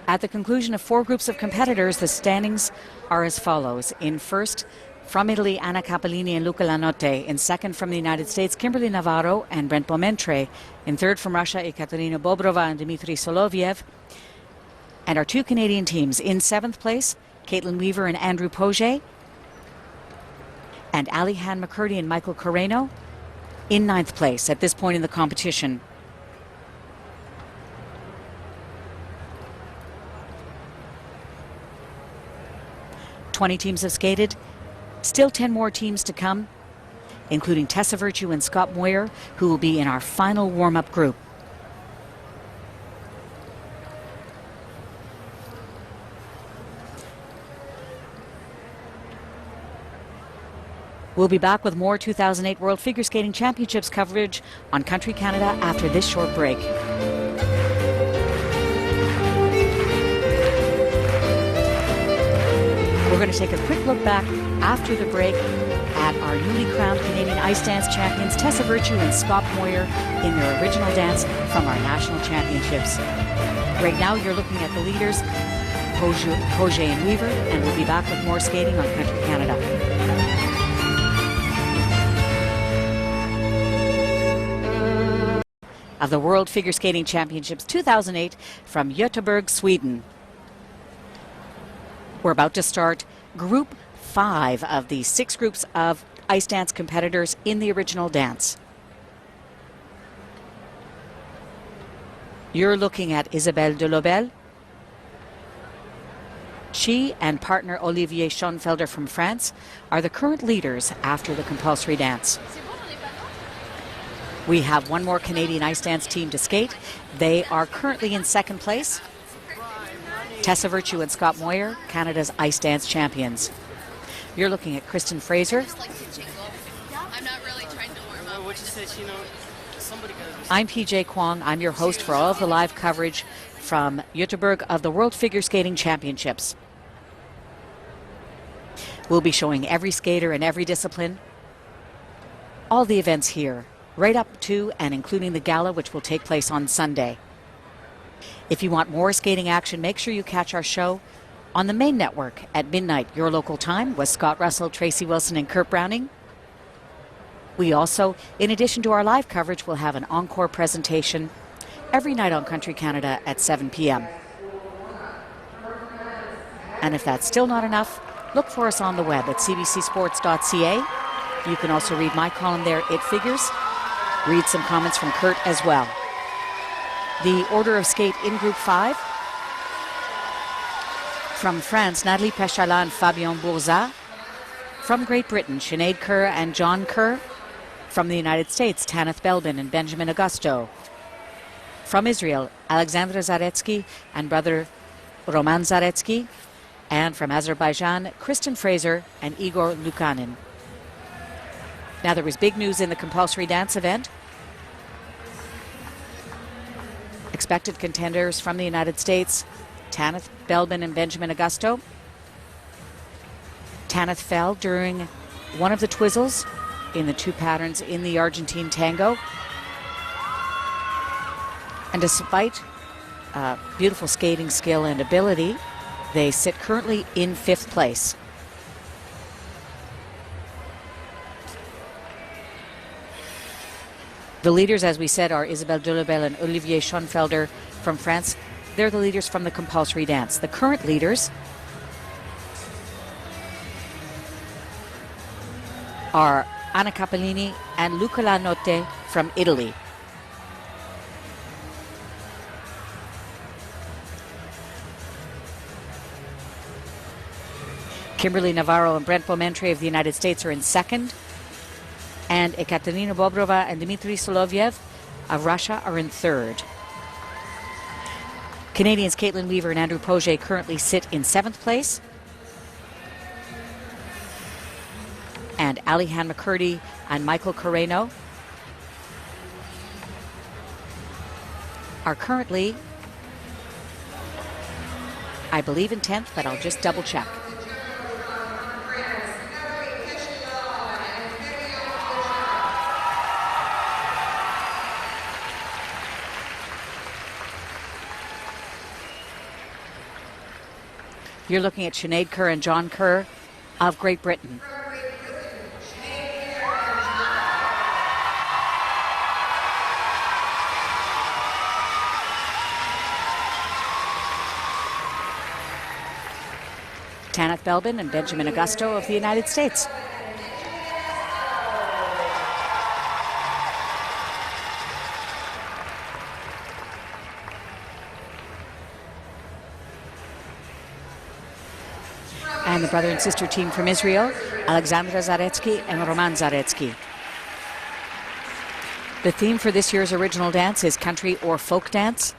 Speaker 1: At the conclusion of 4 groups of competitors, the standings are as follows. In first, from Italy, Anna Capellini and Luca Lanotte. In second, from the United States, Kimberly Navarro and Brent Bomentre. In third, from Russia, Ekaterina Bobrova and Dmitry Soloviev. And our 2 Canadian teams. In 7th place, Caitlin Weaver and Andrew Poget. And Ali Han McCurdy and Michael Correno. In 9th place at this point in the competition. "20 teams have skated. Still 10 more teams to come, including Tessa Virtue and Scott Moyer, who will be in our final warm-up group. We'll be back with more 2008 World Figure Skating Championships coverage on Country Canada after this short break. We're going to take a quick look back after the break at our newly crowned Canadian ice dance champions Tessa Virtue and Scott Moyer in their original dance from our national championships. Right now you're looking at the leaders, Poget and Weaver, and we'll be back with more skating on Country Canada. Of the World Figure Skating Championships 2008 from Göteborg, Sweden. We're about to start Group 5 of the 6 groups of ice dance competitors in the original dance. You're looking at Isabelle Delobel. She and partner Olivier Schoenfelder from France are the current leaders after the compulsory dance. We have one more Canadian ice dance team to skate. They are currently in second place. Tessa Virtue and Scott Moyer, Canada's ice dance champions. You're looking at Kristen Fraser.
Speaker 4: I'm not really trying to warm up.
Speaker 3: What you said, you know, somebody got
Speaker 1: I'm PJ Kwong. I'm your host for all of the live coverage from Göteborg of the World Figure Skating Championships. We'll be showing every skater in every discipline, all the events here, right up to and including the gala, which will take place on Sunday. If you want more skating action, make sure you catch our show on the main network at midnight, your local time, with Scott Russell, Tracy Wilson, and Kurt Browning. We also, in addition to our live coverage, will have an encore presentation every night on Country Canada at 7 p.m. And if that's still not enough, look for us on the web at cbcsports.ca. You can also read my column there, It Figures. Read some comments from Kurt as well. The order of skate in Group 5. From France, Nathalie Péchala and Fabien Bourza. From Great Britain, Sinead Kerr and John Kerr. From the United States, Tanith Belbin and Benjamin Augusto. From Israel, Alexandra Zaretsky and brother Roman Zaretsky. And from Azerbaijan, Kristen Fraser and Igor Lukanin. Now, there was big news in the compulsory dance event. Expected contenders from the United States, Tanith Belbin and Benjamin Augusto. Tanith fell during one of the twizzles in the two patterns in the Argentine tango. And despite beautiful skating skill and ability, they sit currently in 5th place. The leaders, as we said, are Isabelle Delobel and Olivier Schoenfelder from France. They're the leaders from the compulsory dance. The current leaders are Anna Capellini and Luca Lanotte from Italy. Kimberly Navarro and Brent Beaumentre of the United States are in 2nd. And Ekaterina Bobrova and Dmitry Solovyev of Russia are in 3rd. Canadians Caitlin Weaver and Andrew Poget currently sit in 7th place. And Alihan McCurdy and Michael Correno are currently, I believe, in 10th, but I'll just double check. You're looking at Sinead Kerr and John Kerr of Great Britain. Tanith Belbin and Benjamin Augusto of the United States. And the brother and sister team from Israel, Alexandra Zaretsky and Roman Zaretsky. The theme for this year's original dance is country or folk dance.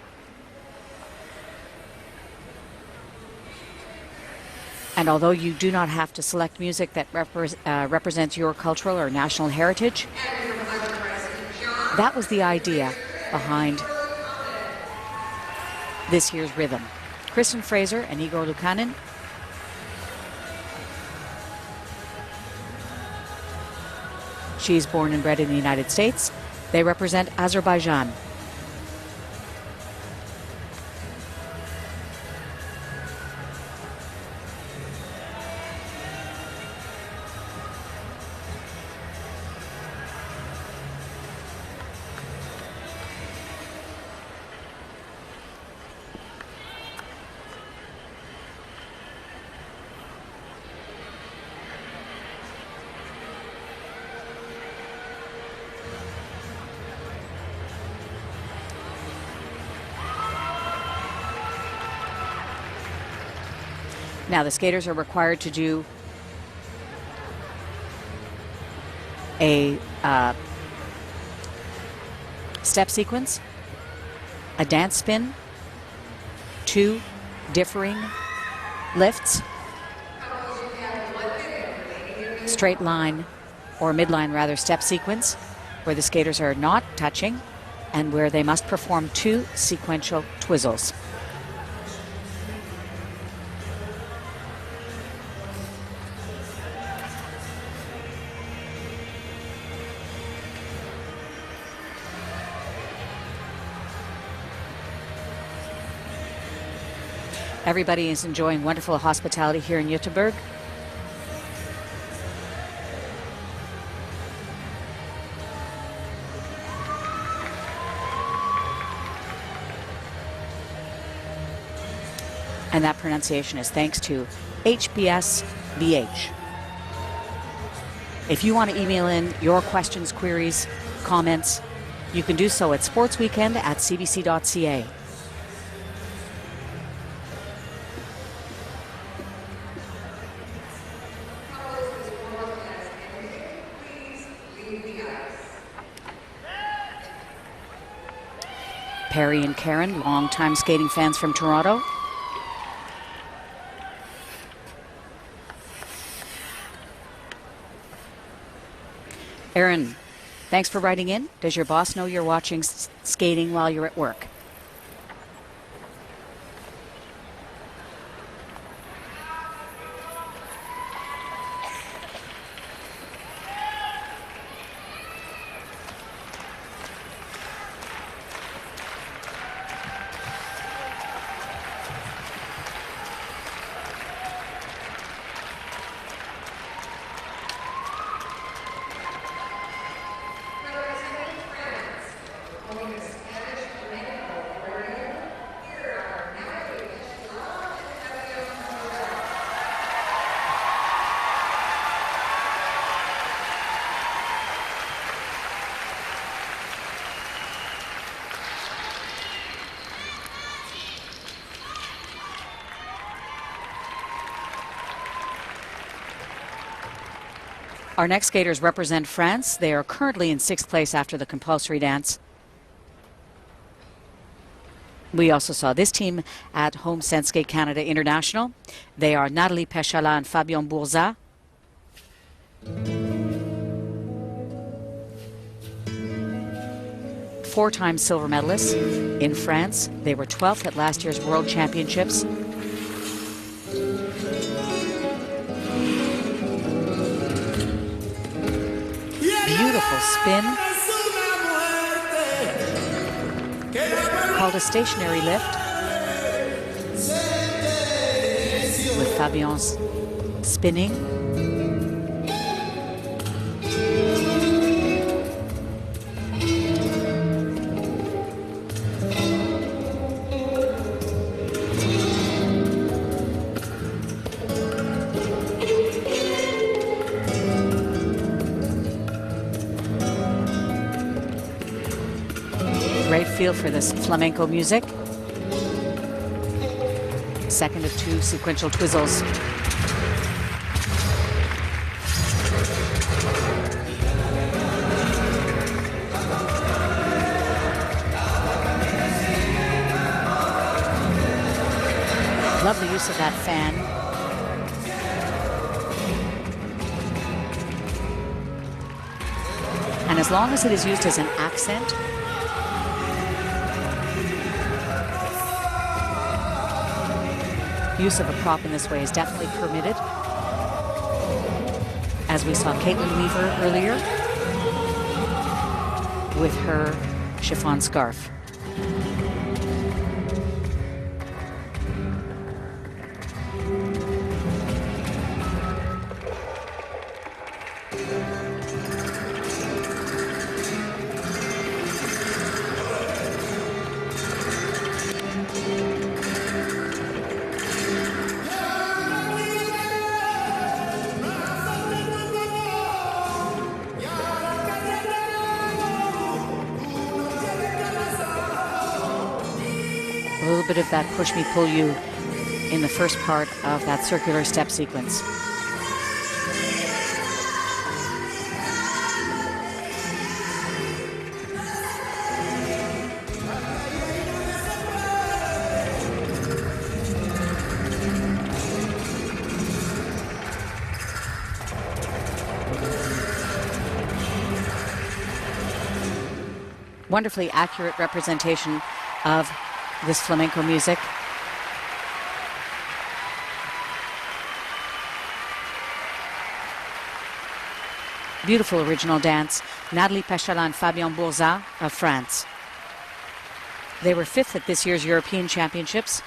Speaker 1: And although you do not have to select music that represents your cultural or national heritage, that was the idea behind this year's rhythm. Kristen Fraser and Igor Lukanin. She's born and bred in the United States. They represent Azerbaijan. Now the skaters are required to do a step sequence, a dance spin, 2 differing lifts, straight line or midline rather step sequence where the skaters are not touching and where they must perform 2 sequential twizzles. Everybody is enjoying wonderful hospitality here in Göteborg. And that pronunciation is thanks to HBSVH. If you want to email in your questions, queries, comments, you can do so at sportsweekend@cbc.ca. Perry and Karen, longtime skating fans from Toronto. Aaron, thanks for writing in. Does your boss know you're watching skating while you're at work? Our next skaters represent France. They are currently in 6th place after the compulsory dance. We also saw this team at Home Sense Skate Canada International. They are Nathalie Péchala and Fabien Bourza. Four-time silver medalists in France. They were 12th at last year's World Championships. Beautiful spin called a stationary lift with Fabien's spinning. Great feel for this flamenco music. Second of 2 sequential twizzles. Love the use of that fan. And as long as it is used as an accent, use of a prop in this way is definitely permitted. As we saw Caitlin Weaver earlier with her chiffon scarf. A little bit of that push me, pull you in the first part of that circular step sequence. Wonderfully accurate representation of this flamenco music. Beautiful original dance. Nathalie Péchala and Fabien Bourzat of France. They were 5th at this year's European Championships.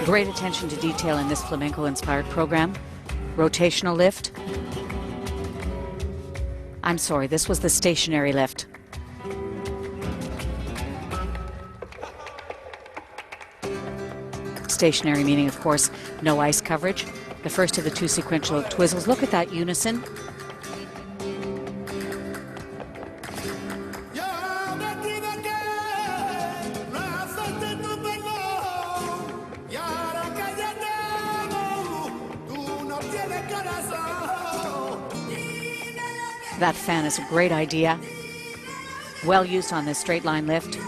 Speaker 1: Great attention to detail in this flamenco-inspired program. Rotational lift. I'm sorry, this was the stationary lift. Stationary meaning, of course, no ice coverage. The first of the 2 sequential twizzles. Look at that unison. That fan is a great idea. Well used on this straight line lift.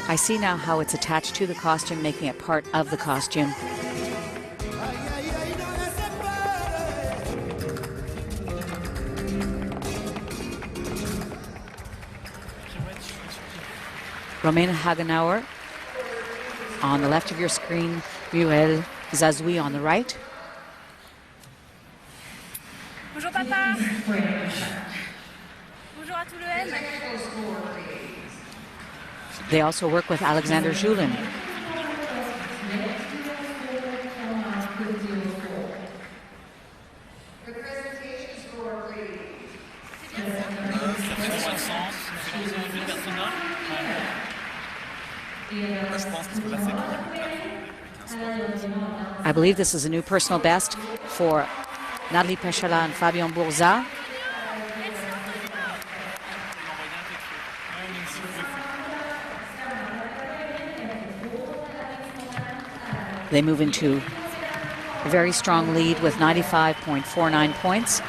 Speaker 1: I see now how it's attached to the costume, making it part of the costume. Romena Hagenauer on the left of your screen, Muriel Zazoui on the right.
Speaker 4: Bonjour papa. Bonjour à tout le M.
Speaker 1: They also work with Alexander Julin.
Speaker 2: The presentation score, please.
Speaker 1: I believe this is a new personal best for Nathalie Péchala and Fabien Bourzat. They move into a very strong lead with 95.49 points.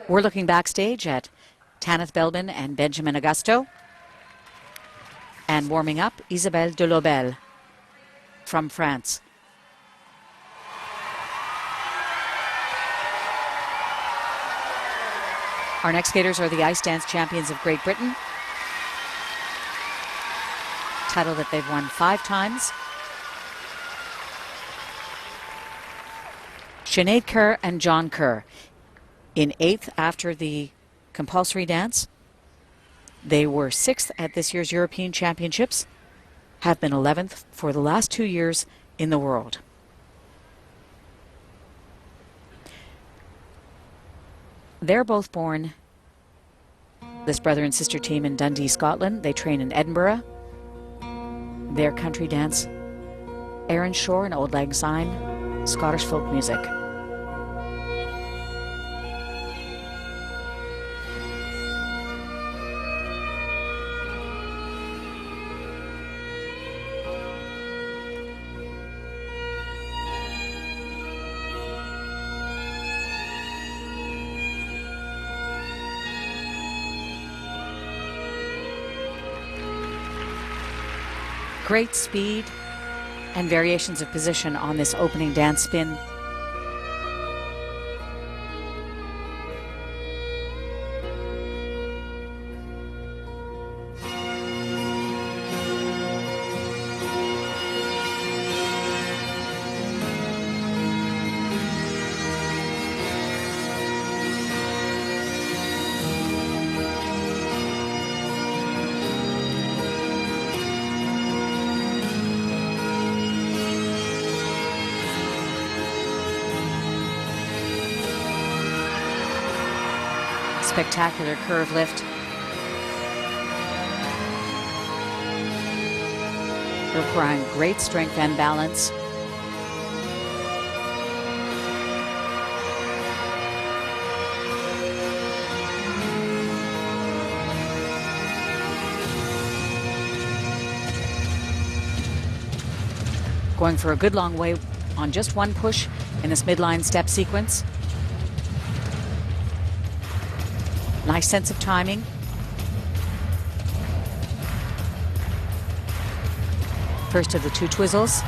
Speaker 1: We're looking backstage at Tanith Belbin and Benjamin Augusto. And warming up, Isabelle Delobel from France. Our next skaters are the ice dance champions of Great Britain. Title that they've won 5 times. Sinead Kerr and John Kerr. In 8th after the compulsory dance. They were 6th at this year's European Championships, have been 11th for the last 2 years in the world. They're both born, this brother and sister team, in Dundee, Scotland. They train in Edinburgh. Their country dance, Aaron Shore and Old Lang Syne, Scottish folk music. Great speed and variations of position on this opening dance spin. Spectacular curve lift. Requiring great strength and balance. Going for a good long way on just one push in this midline step sequence. Nice sense of timing. First of the two twizzles.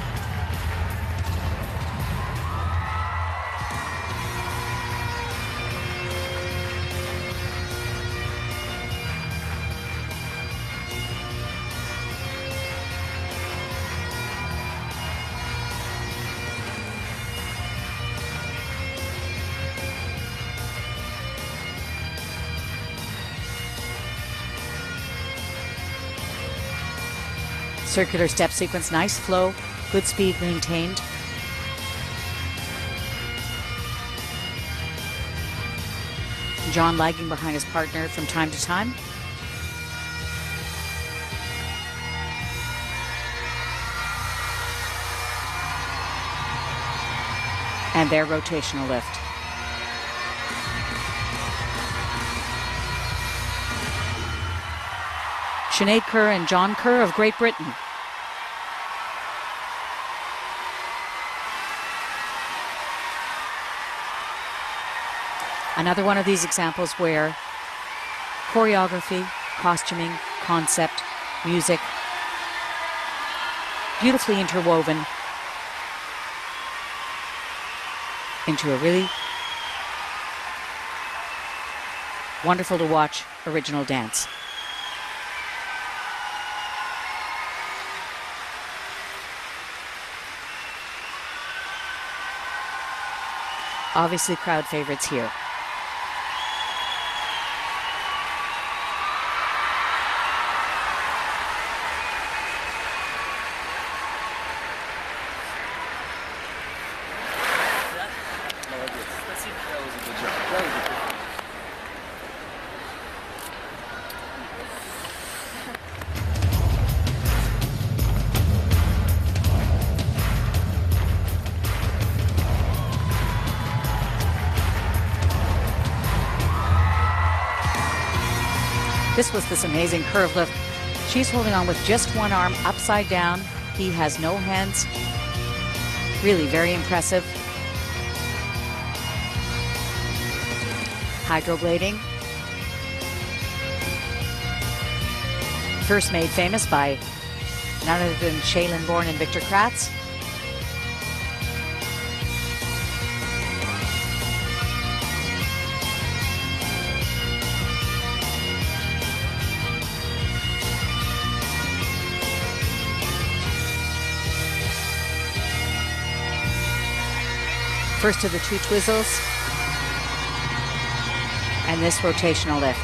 Speaker 1: Circular step sequence, nice flow, good speed maintained. John lagging behind his partner from time to time. And their rotational lift. Sinead Kerr and John Kerr of Great Britain. Another one of these examples where choreography, costuming, concept, music, beautifully interwoven into a really wonderful to watch original dance. Obviously crowd favorites here. This was this amazing curve lift. She's holding on with just one arm upside down. He has no hands. Really very impressive. Hydroblading. First made famous by none other than Shaylin Bourne and Victor Kratz. First of the two twizzles, and this rotational lift.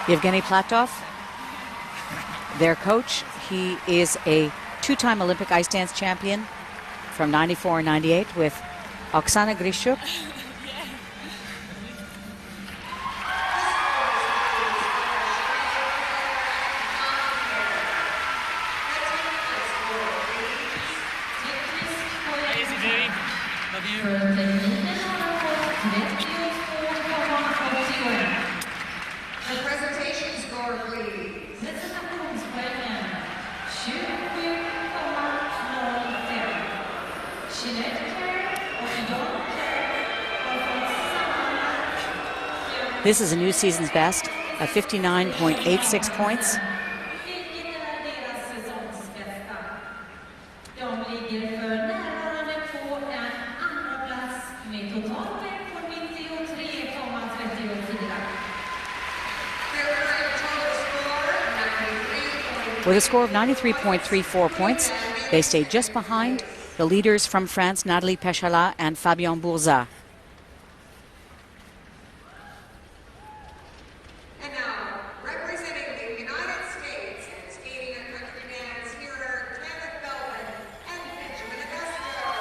Speaker 1: Yevgeny Platov, their coach, he is a two-time Olympic ice dance champion from 94 and 98 with Oksana Grishuk. This is a new season's best of 59.86 points. With a score of 93.34 points, they stay just behind the leaders from France, Nathalie Péchalat and Fabien Bourzat.
Speaker 2: And now, representing the United States and skating a country dance, here are Tanith Belvin and Benjamin Augusto.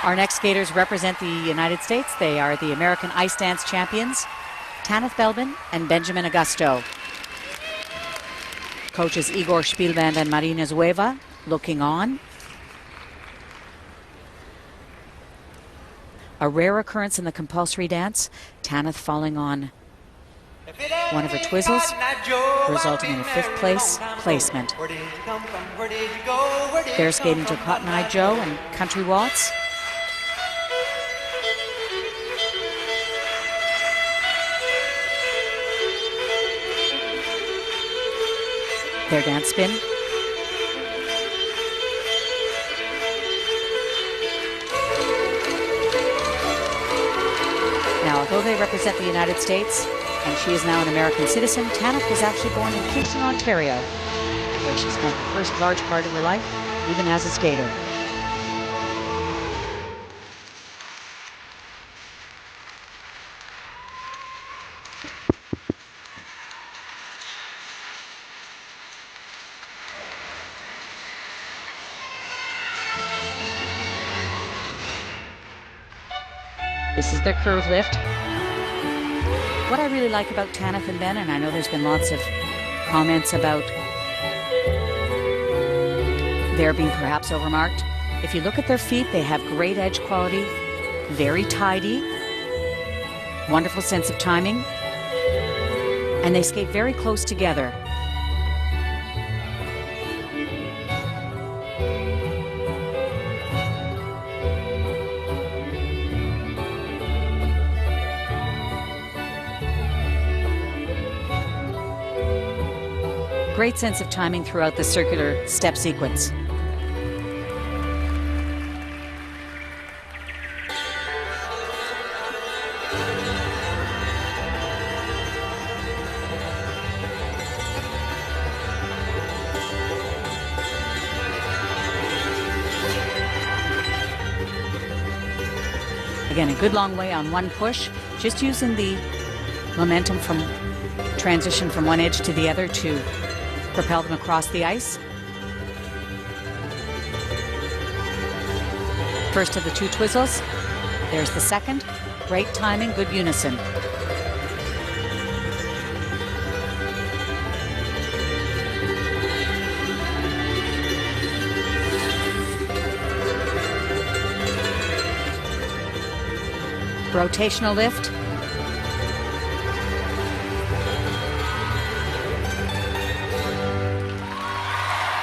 Speaker 1: Our next skaters represent the United States. They are the American ice dance champions, Tanith Belvin and Benjamin Augusto. Coaches Igor Spielband and Marina Zueva looking on. A rare occurrence in the compulsory dance, Tanith falling on one of her twizzles, resulting in a fifth place placement. They're skating to Cotton Eye Joe and Country Waltz. Their dance spin. Now, although they represent the United States, and she is now an American citizen, Tanith was actually born in Kingston, Ontario, where she spent the first large part of her life, even as a skater. This is their curve lift. What I really like about Tanith and Ben, and I know there's been lots of comments about their being perhaps overmarked. If you look at their feet, they have great edge quality, very tidy, wonderful sense of timing, and they skate very close together. Great sense of timing throughout the circular step sequence. Again, a good long way on one push, just using the momentum from transition from one edge to the other to propel them across the ice. First of the two twizzles. There's the second. Great timing, good unison. Rotational lift.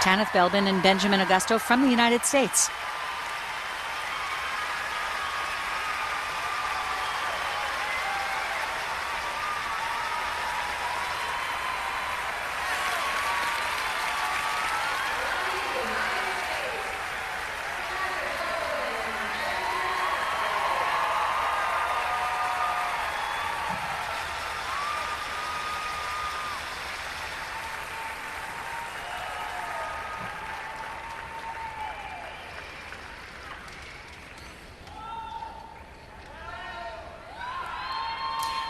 Speaker 1: Tanith Belvin and Benjamin Augusto from the United States.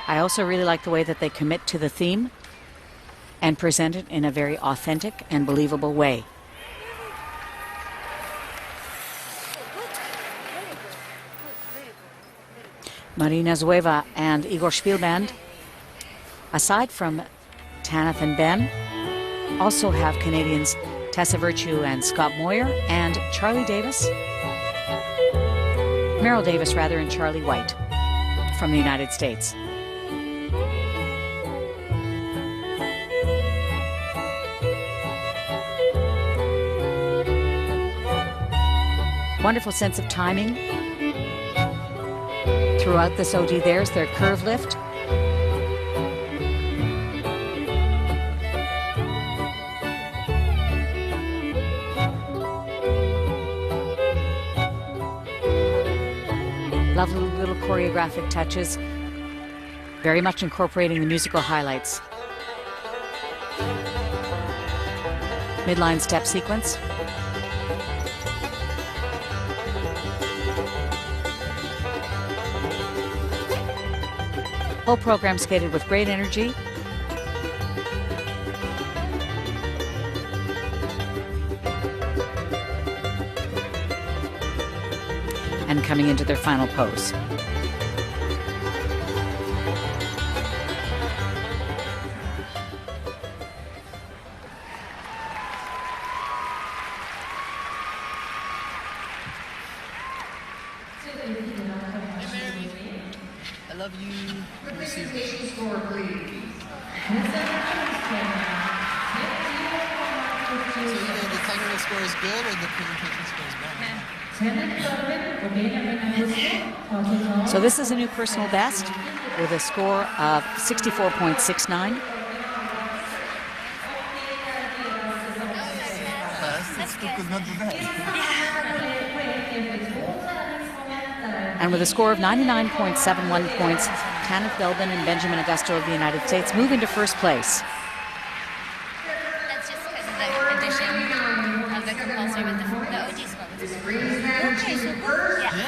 Speaker 1: I also really like the way that they commit to the theme and present it in a very authentic and believable way. Marina Zueva and Igor Spielband, aside from Tanith and Ben, also have Canadians Tessa Virtue and Scott Moyer and Charlie Davis, Merrill Davis rather, and Charlie White from the United States. Wonderful sense of timing. Throughout this OD, there's their curve lift. Lovely little choreographic touches, very much incorporating the musical highlights. Midline step sequence. Whole program skated with great energy. And coming into their final pose.
Speaker 3: I love you.
Speaker 2: Presentation score, please.
Speaker 3: So either the technical score is good or the presentation score is bad.
Speaker 1: So this is a new personal best with a score of 64.69.
Speaker 3: That's not bad.
Speaker 1: And with a score of 99.71 points, Kenneth Belbin and Benjamin Augusto of the United States move into first place.
Speaker 7: That's just because of the addition of the compulsory with the OG score. Okay, so yeah.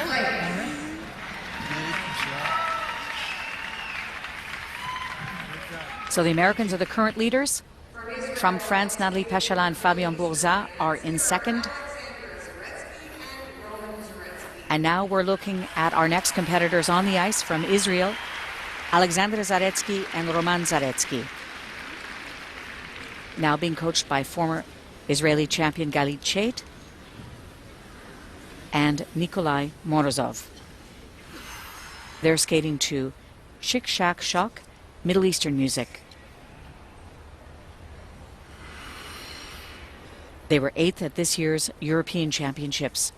Speaker 1: So the Americans are the current leaders. From France, Nathalie Pechala and Fabien Bourza are in second. And now we're looking at our next competitors on the ice from Israel, Alexander Zaretsky and Roman Zaretsky. Now being coached by former Israeli champion Galit Chet and Nikolai Morozov. They're skating to Shik Shak Shok, Middle Eastern music. They were 8th at this year's European Championships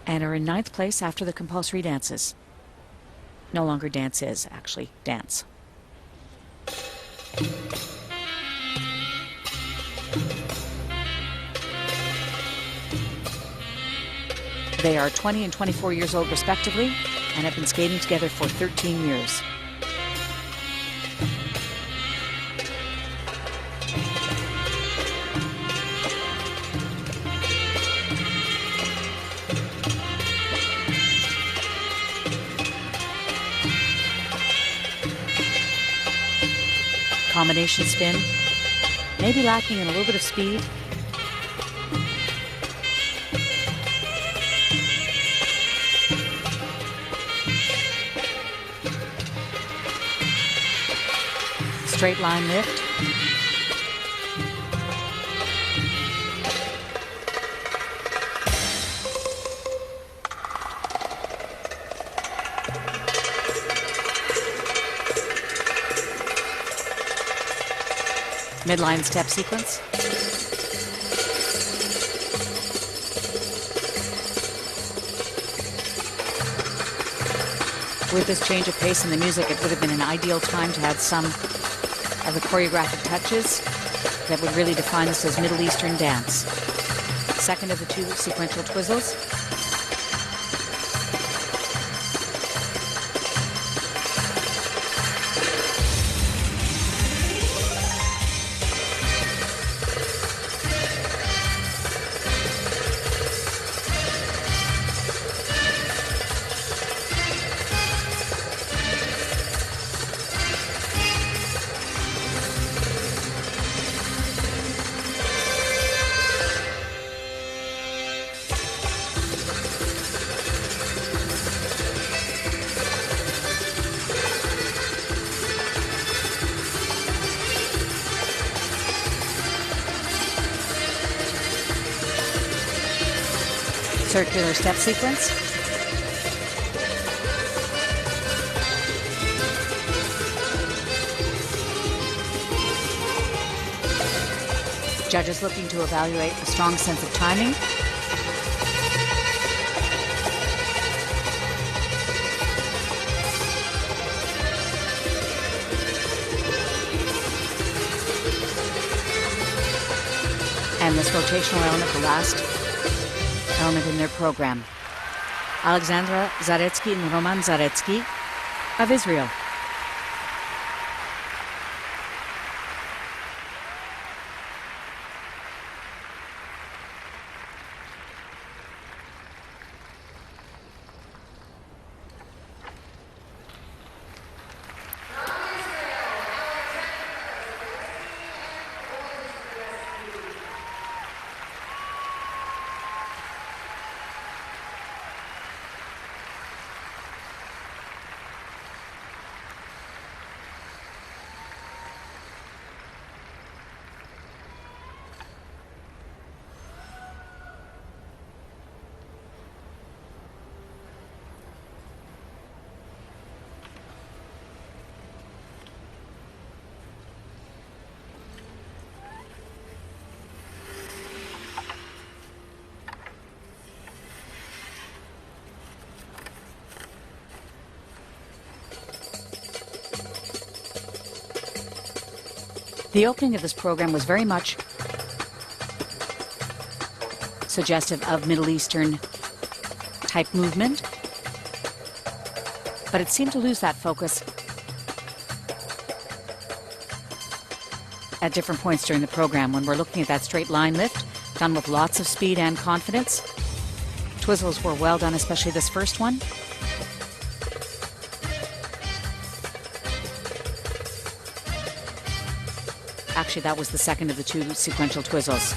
Speaker 1: and are in 9th place after the compulsory dances. No longer dance is, actually, dance. They are 20 and 24 years old respectively and have been skating together for 13 years. Combination spin, maybe lacking in a little bit of speed. Straight line lift. Midline step sequence. With this change of pace in the music, it would have been an ideal time to add some of the choreographic touches that would really define this as Middle Eastern dance. Second of the two sequential twizzles. Circular step sequence. Judges looking to evaluate a strong sense of timing. Again, this rotational element, the last element in their program. Alexandra Zaretsky and Roman Zaretsky of Israel. The opening of this program was very much suggestive of Middle Eastern type movement, but it seemed to lose that focus at different points during the program. When we're looking at that straight line lift, done with lots of speed and confidence. Twizzles were well done, especially this first one. Actually, that was the second of the two sequential twizzles.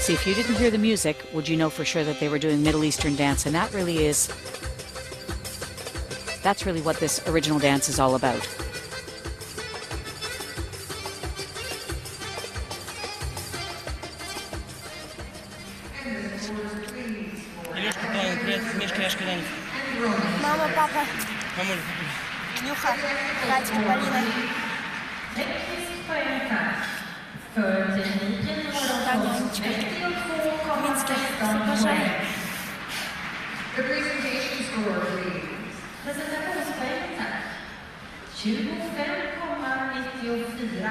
Speaker 1: See, if you didn't hear the music, would you know for sure that they were doing Middle Eastern dance? And that really is, that's really what this original dance is all about.
Speaker 4: Мама, папа, Нюха, Катя, Полина. Танечка, Минский, обожаю.
Speaker 2: The presentation score, please.
Speaker 6: Presentationspoängen 25,94.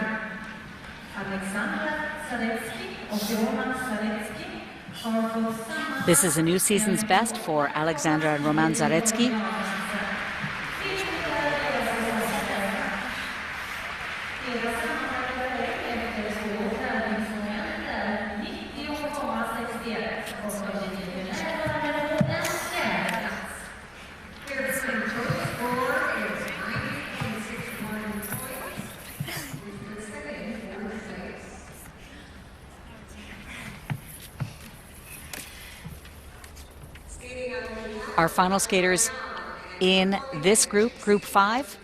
Speaker 6: Alexandra Zaretsky och Roman Zaretsky har fått samma...
Speaker 1: This is a new season's best for Alexandra and Roman Zaretsky. Our final skaters in this group, Group 5,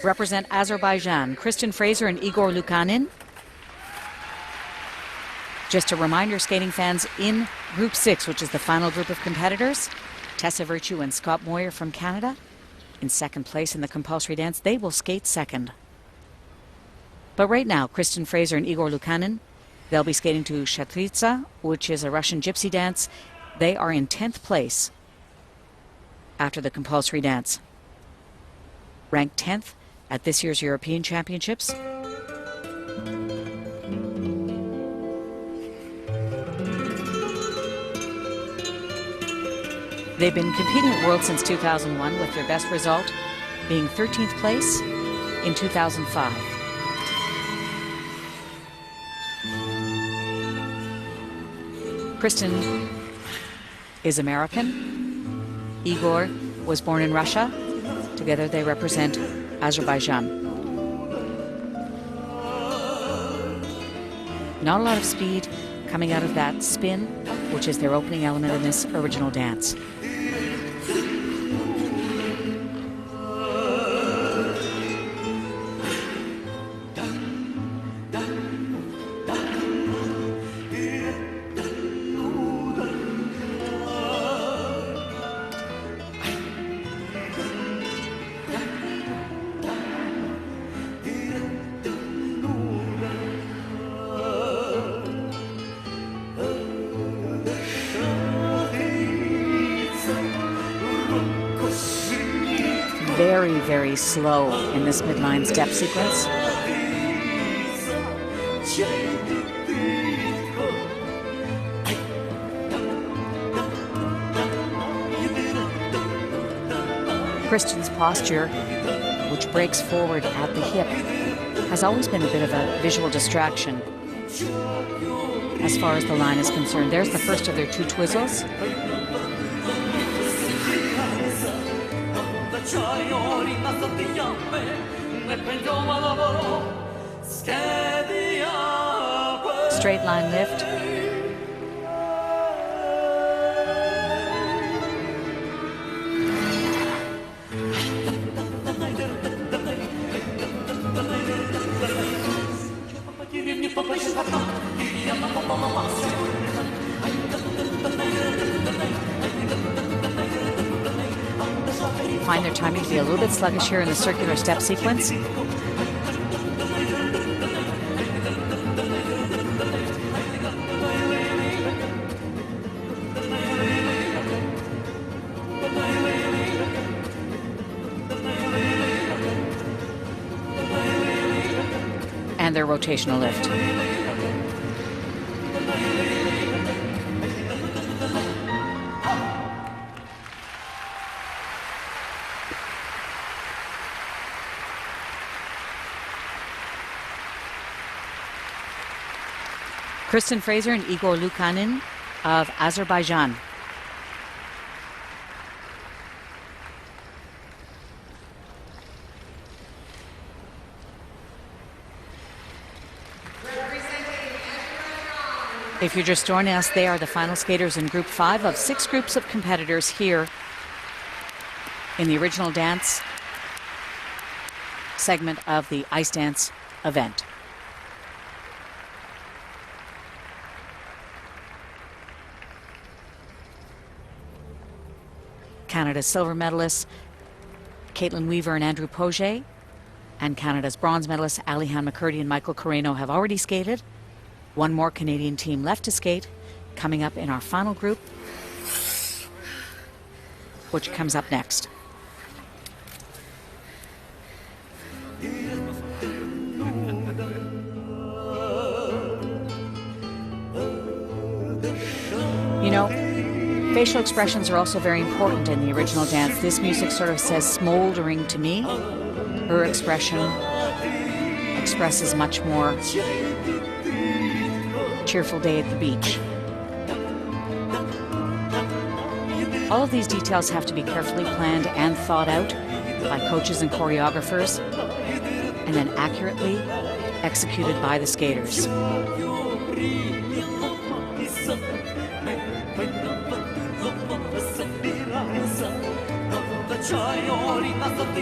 Speaker 1: represent Azerbaijan, Kristen Fraser and Igor Lukanin. Just a reminder, skating fans, in Group 6, which is the final group of competitors, Tessa Virtue and Scott Moyer from Canada in second place in the compulsory dance. They will skate second. But right now, Kristen Fraser and Igor Lukanin, they'll be skating to Shatritsa, which is a Russian gypsy dance. They are in 10th place after the compulsory dance. Ranked 10th at this year's European Championships. They've been competing at Worlds since 2001, with their best result being 13th place in 2005. Kristen is American. Igor was born in Russia. Together they represent Azerbaijan. Not a lot of speed coming out of that spin, which is their opening element in this original dance. very, very slow in this midline step sequence. Kristen's posture, which breaks forward at the hip, has always been a bit of a visual distraction as far as the line is concerned. There's the first of their two twizzles. Straight line lift. Find their timing to be a little bit sluggish here in the circular step sequence. And their rotational lift. Kristen Fraser and Igor Lukanin of Azerbaijan. If you're just joining us, they are the final skaters in Group 5 of 6 groups of competitors here in the original dance segment of the ice dance event. Canada's silver medalists, Caitlin Weaver and Andrew Poget, and Canada's bronze medalists, Alihan McCurdy and Michael Carreno, have already skated. One more Canadian team left to skate, coming up in our final group, which comes up next. You know, facial expressions are also very important in the original dance. This music sort of says smoldering to me. Her expression expresses much more cheerful day at the beach. All of these details have to be carefully planned and thought out by coaches and choreographers, and then accurately executed by the skaters.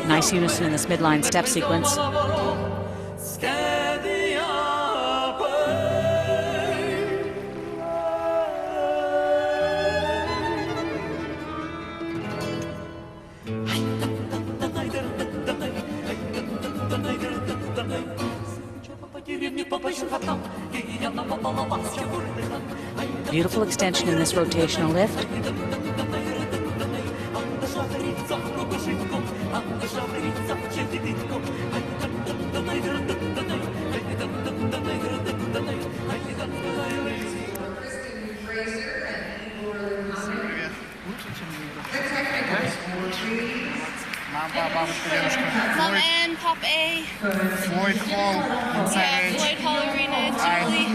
Speaker 1: Nice unison in this midline step sequence. Beautiful extension in this rotational lift.
Speaker 7: Mom and Pop A.
Speaker 3: Floyd Hall.
Speaker 7: Yeah, Floyd Hall Arena in Jubilee.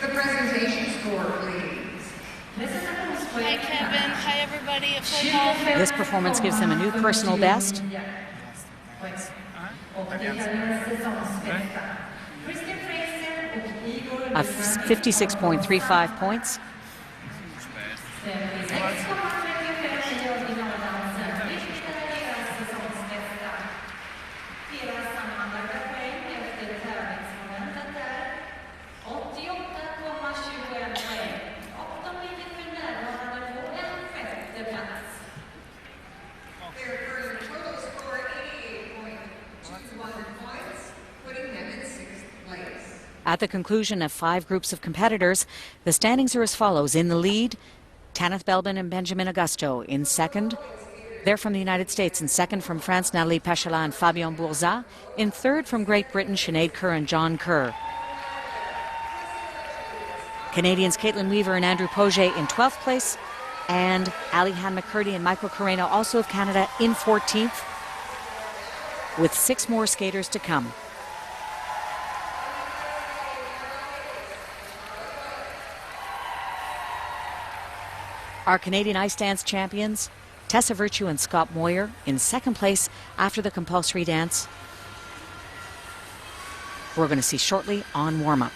Speaker 2: The presentation score, please.
Speaker 7: Hi Kevin. Hi everybody at Floyd Hall.
Speaker 1: This performance gives them a new personal best. Of 56.35 points. At the conclusion of 5 groups of competitors, the standings are as follows. In the lead, Tanith Belbin and Benjamin Augusto. In second, They're from the United States. In second from France, Nathalie Pechala and Fabien Bourzat. In third from Great Britain, Sinead Kerr and John Kerr. Canadians Caitlin Weaver and Andrew Poget in 12th place. And Ali-Han McCurdy and Michael Carreno, also of Canada, in 14th, with 6 more skaters to come. Our Canadian ice dance champions, Tessa Virtue and Scott Moyer, in second place after the compulsory dance. We're going to see shortly on warm-up.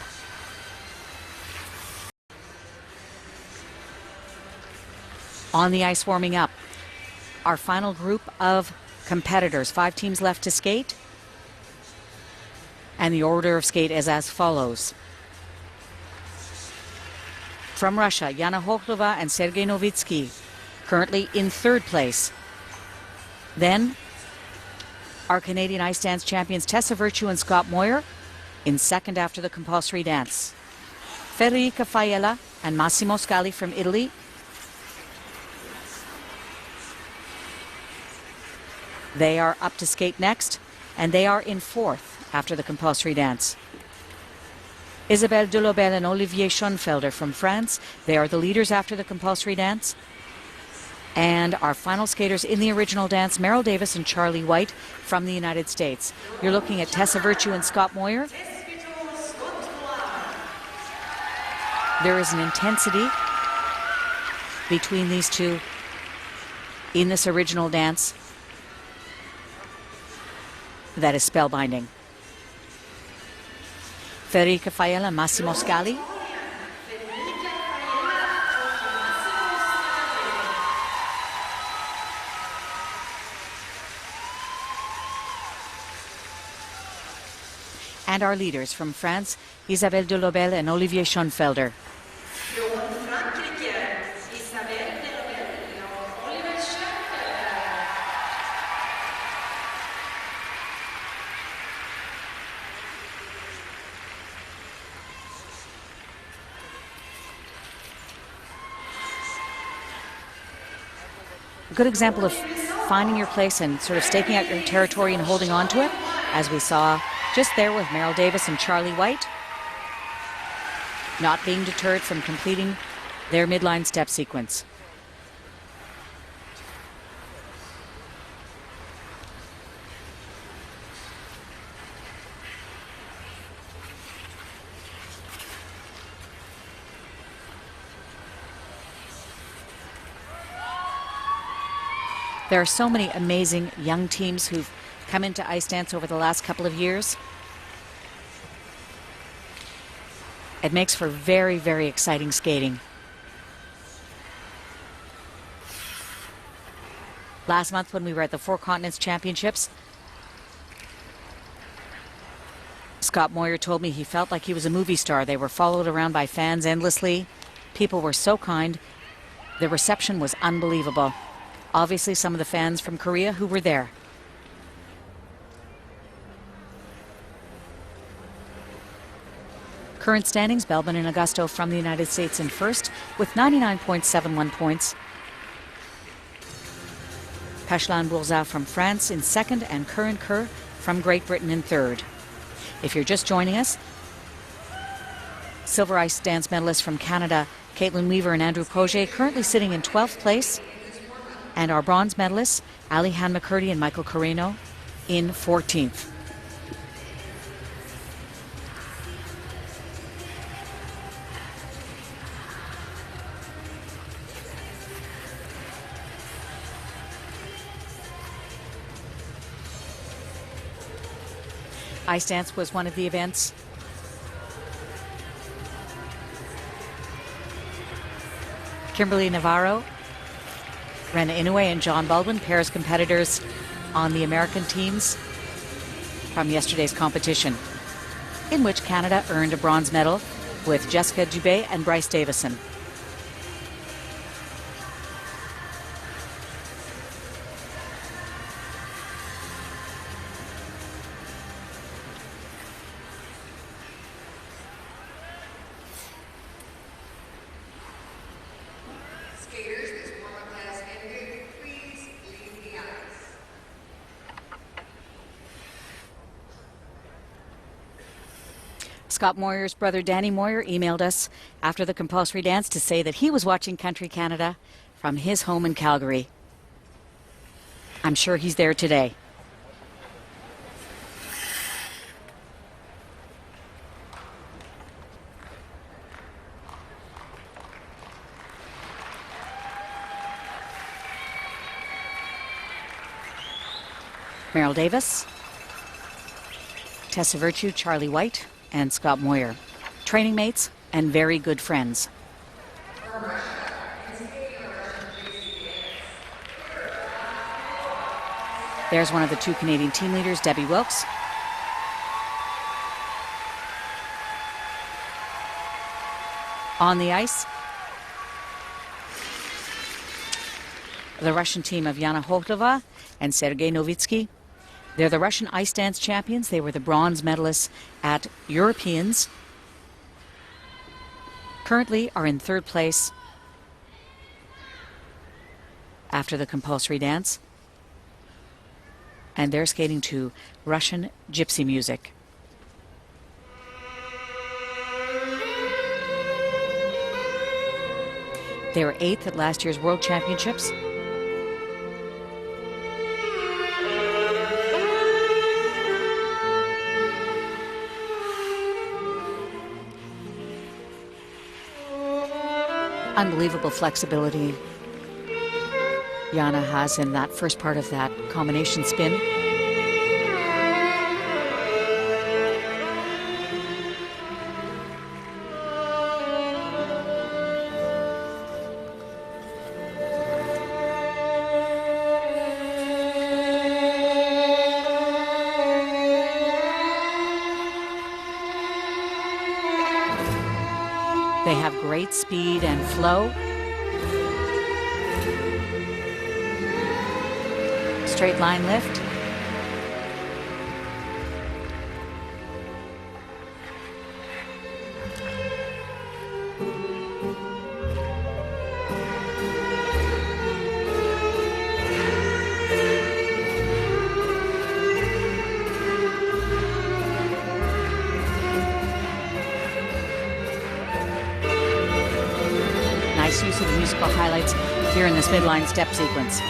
Speaker 1: On the ice warming up, our final group of competitors. 5 teams left to skate. And the order of skate is as follows. From Russia, Yana Hokhlova and Sergei Novitsky, currently in 3rd place. Then, our Canadian ice dance champions Tessa Virtue and Scott Moyer in 2nd after the compulsory dance. Federica Faiella and Massimo Scali from Italy. They are up to skate next, and they are in 4th after the compulsory dance. Isabelle Delobel and Olivier Schoenfelder from France. They are the leaders after the compulsory dance. And our final skaters in the original dance, Meryl Davis and Charlie White from the United States. You're looking at Tessa Virtue and Scott Moyer. There is an intensity between these two in this original dance that is spellbinding. Federica Faiella and Massimo Scali. And our leaders from France, Isabelle Delobel and Olivier Schoenfelder. A good example of finding your place and sort of staking out your territory and holding on to it, as we saw just there with Meryl Davis and Charlie White, not being deterred from completing their midline step sequence. There are so many amazing young teams who've come into ice dance over the last couple of years. It makes for very, very exciting skating. Last month when we were at the Four Continents Championships, Scott Moyer told me he felt like he was a movie star. They were followed around by fans endlessly. People were so kind. The reception was unbelievable. Obviously, some of the fans from Korea who were there. Current standings, Belbin and Augusto from the United States in 1st with 99.71 points. Pechala and Bourzat from France in 2nd and Kerr and Kerr from Great Britain in 3rd. If you're just joining us, silver ice dance medalists from Canada, Caitlin Weaver and Andrew Poget, currently sitting in 12th place. And our bronze medalists, Ali-Han McCurdy and Michael Carreno, in 14th. Ice dance was one of the events. Kimberly Navarro, Rena Inoue and John Baldwin, pairs competitors on the American teams from yesterday's competition, in which Canada earned a bronze medal with Jessica Dubé and Bryce Davison.
Speaker 2: Skaters, this warm-up has ended. Please leave the
Speaker 1: Scott Moyer's brother Danny Moyer emailed us after the compulsory dance to say that he was watching Country Canada from his home in Calgary. I'm sure he's there today. Meryl Davis, Tessa Virtue, Charlie White, and Scott Moyer. Training mates and very good friends. There's one of the two Canadian team leaders, Debbie Wilkes. On the ice, the Russian team of Yana Hohlova and Sergei Novitsky. They're the Russian ice dance champions. They were the bronze medalists at Europeans. Currently are in third place after the compulsory dance. And they're skating to Russian gypsy music. They were 8th at last year's World Championships. Unbelievable flexibility Yana has in that first part of that combination spin. They have great speed and flow. Straight line lift. Nice use of the musical highlights here in this midline step sequence.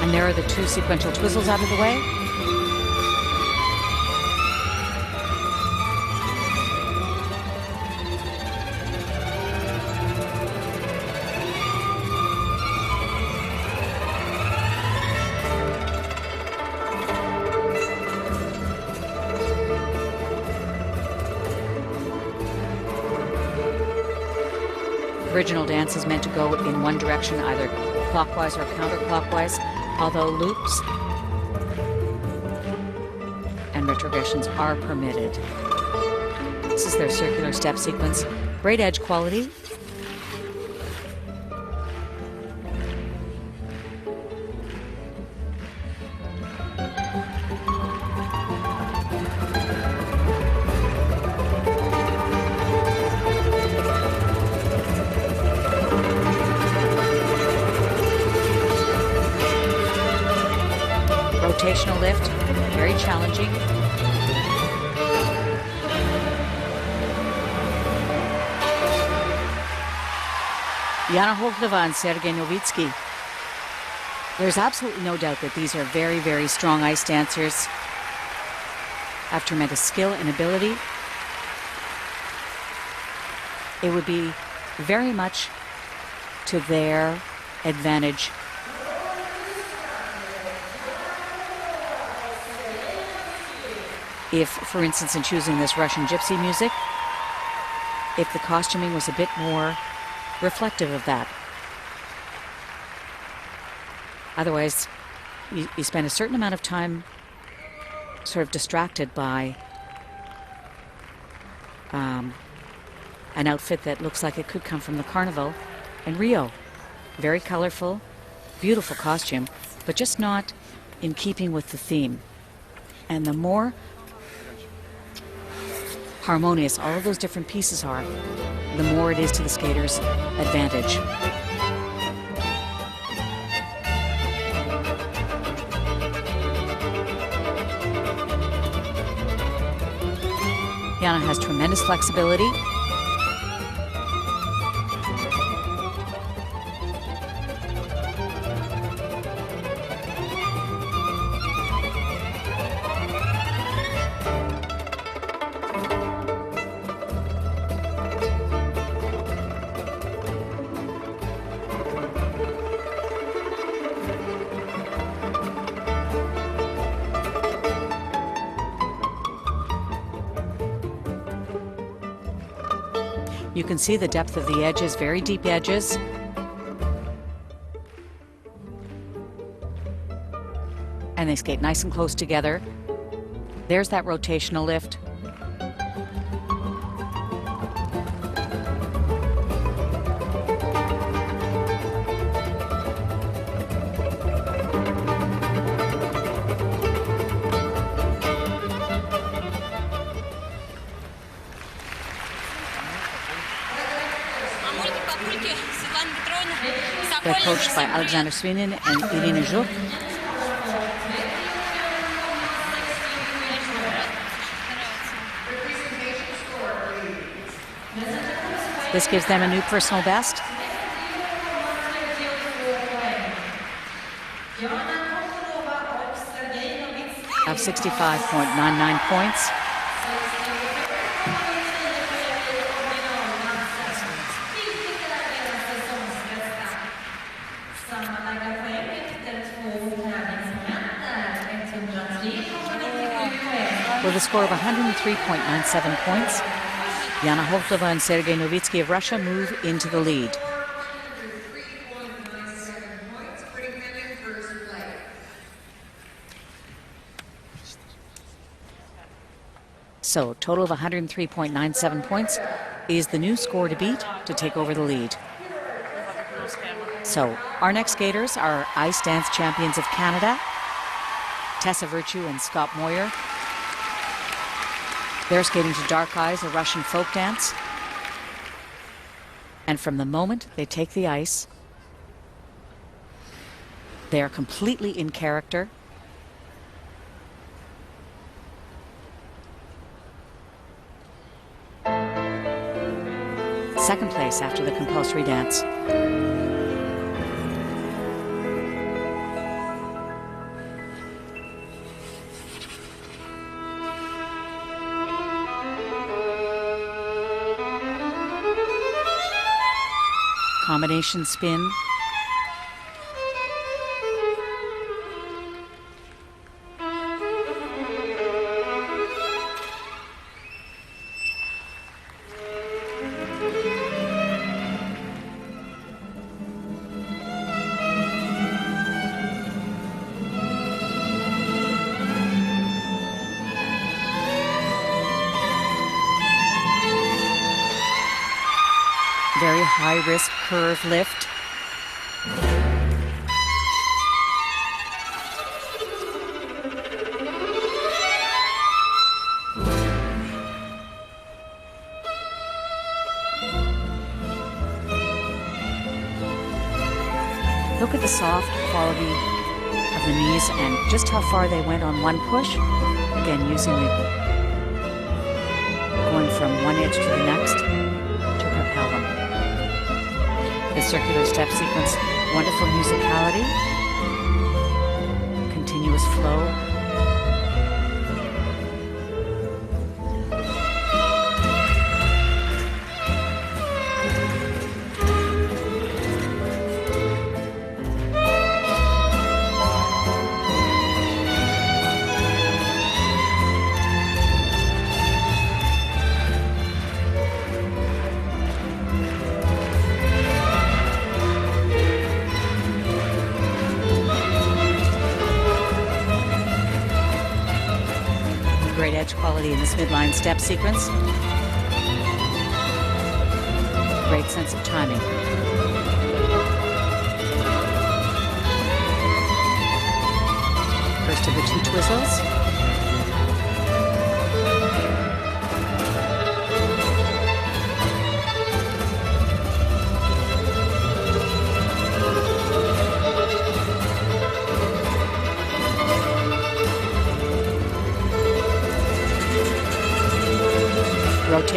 Speaker 1: And there are the two sequential twizzles out of the way. Original dance is meant to go in one direction, either clockwise or counterclockwise, although loops and retrogressions are permitted. This is their circular step sequence. Great edge quality. Rotational lift, very challenging. Yana Hohlova and Sergei Novitsky. There's absolutely no doubt that these are very, very strong ice dancers. Have tremendous skill and ability. It would be very much to their advantage if, for instance, in choosing this Russian gypsy music, if the costuming was a bit more reflective of that. Otherwise, you spend a certain amount of time sort of distracted by an outfit that looks like it could come from the carnival in Rio. Very colorful, beautiful costume, but just not in keeping with the theme. And the more harmonious all of those different pieces are, the more it is to the skater's advantage. Yana has tremendous flexibility. You can see the depth of the edges, very deep edges. And they skate nice and close together. There's that rotational lift. They're coached by Alexander Svinin and Irina Zhuk. This gives them a new personal best. Of 65.99 points. With a score of 103.97 points, Yana Kholova and Sergei Novitsky of Russia move into the lead.
Speaker 2: 103.97 points, putting them in first place.
Speaker 1: So, total of 103.97 points is the new score to beat to take over the lead. So, our next skaters are ice dance champions of Canada, Tessa Virtue and Scott Moyer. They're skating to Dark Eyes, a Russian folk dance. And from the moment they take the ice, they are completely in character. Second place after the compulsory dance. Combination spin. Very high risk curve lift. Look at the soft quality of the knees and just how far they went on one push. Again, using the going from one edge to the next to propel them. The circular step sequence, wonderful musicality, continuous flow. Great edge quality in this midline step sequence. Great sense of timing. First of the two twizzles.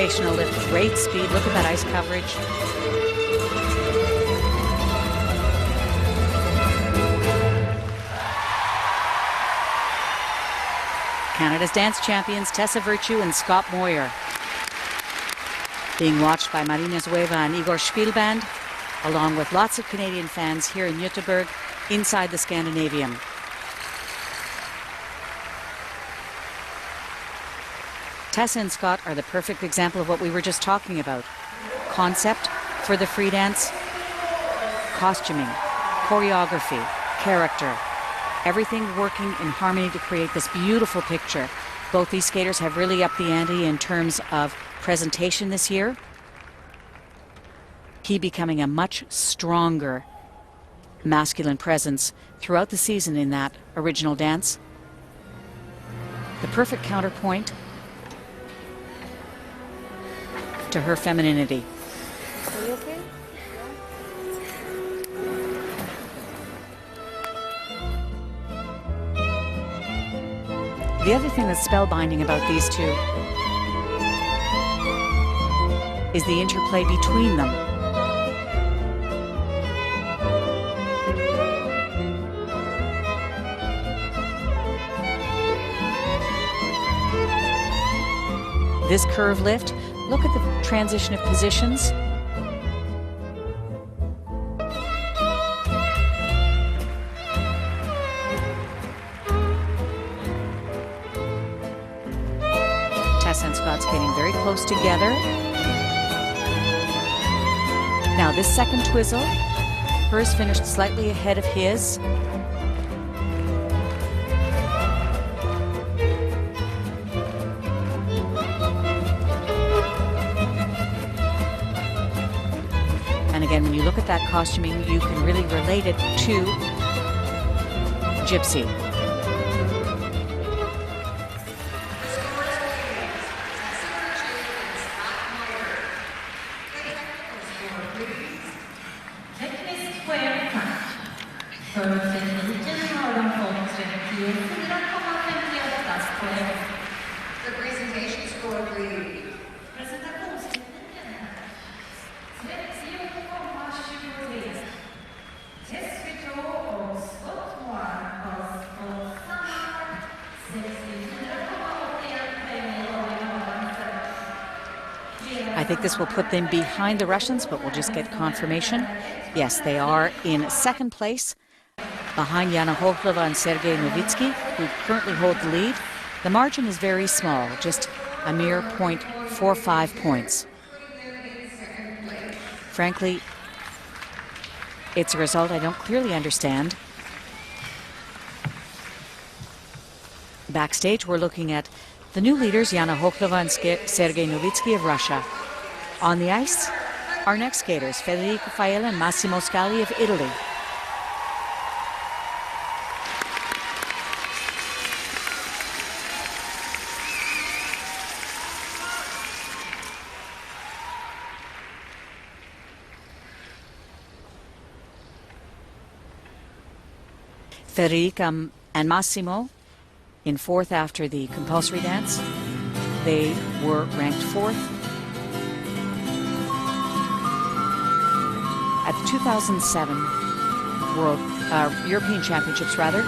Speaker 1: rotational lift, great speed. Look at that ice coverage. Canada's dance champions Tessa Virtue and Scott Moyer. Being watched by Marina Zueva and Igor Spielband, along with lots of Canadian fans here in Göteborg, inside the Scandinavium. Tessa and Scott are the perfect example of what we were just talking about. Concept for the free dance, costuming, choreography, character, everything working in harmony to create this beautiful picture. Both these skaters have really upped the ante in terms of presentation this year. He becoming a much stronger masculine presence throughout the season in that original dance. The perfect counterpoint to her femininity.
Speaker 5: Are you okay?
Speaker 1: The other thing that's spellbinding about these two is the interplay between them. This curve lift, look at the transition of positions. Tessa and Scott skating very close together. Now this second twizzle, hers finished slightly ahead of his. And again, when you look at that costuming, you can really relate it to Gypsy.
Speaker 2: The presentation score, please.
Speaker 1: I think this will put them behind the Russians, but we'll just get confirmation. Yes, they are in second place, behind Yana Hoklova and Sergei Novitsky, who currently hold the lead. The margin is very small, just a mere 0.45 points. Frankly, it's a result I don't clearly understand. Backstage, we're looking at the new leaders, Yana Hoklova and Sergei Novitsky of Russia. On the ice, our next skaters, Federico Faella and Massimo Scali of Italy. Federica and Massimo in fourth after the compulsory dance. They were ranked fourth. At the 2007 European Championships, rather.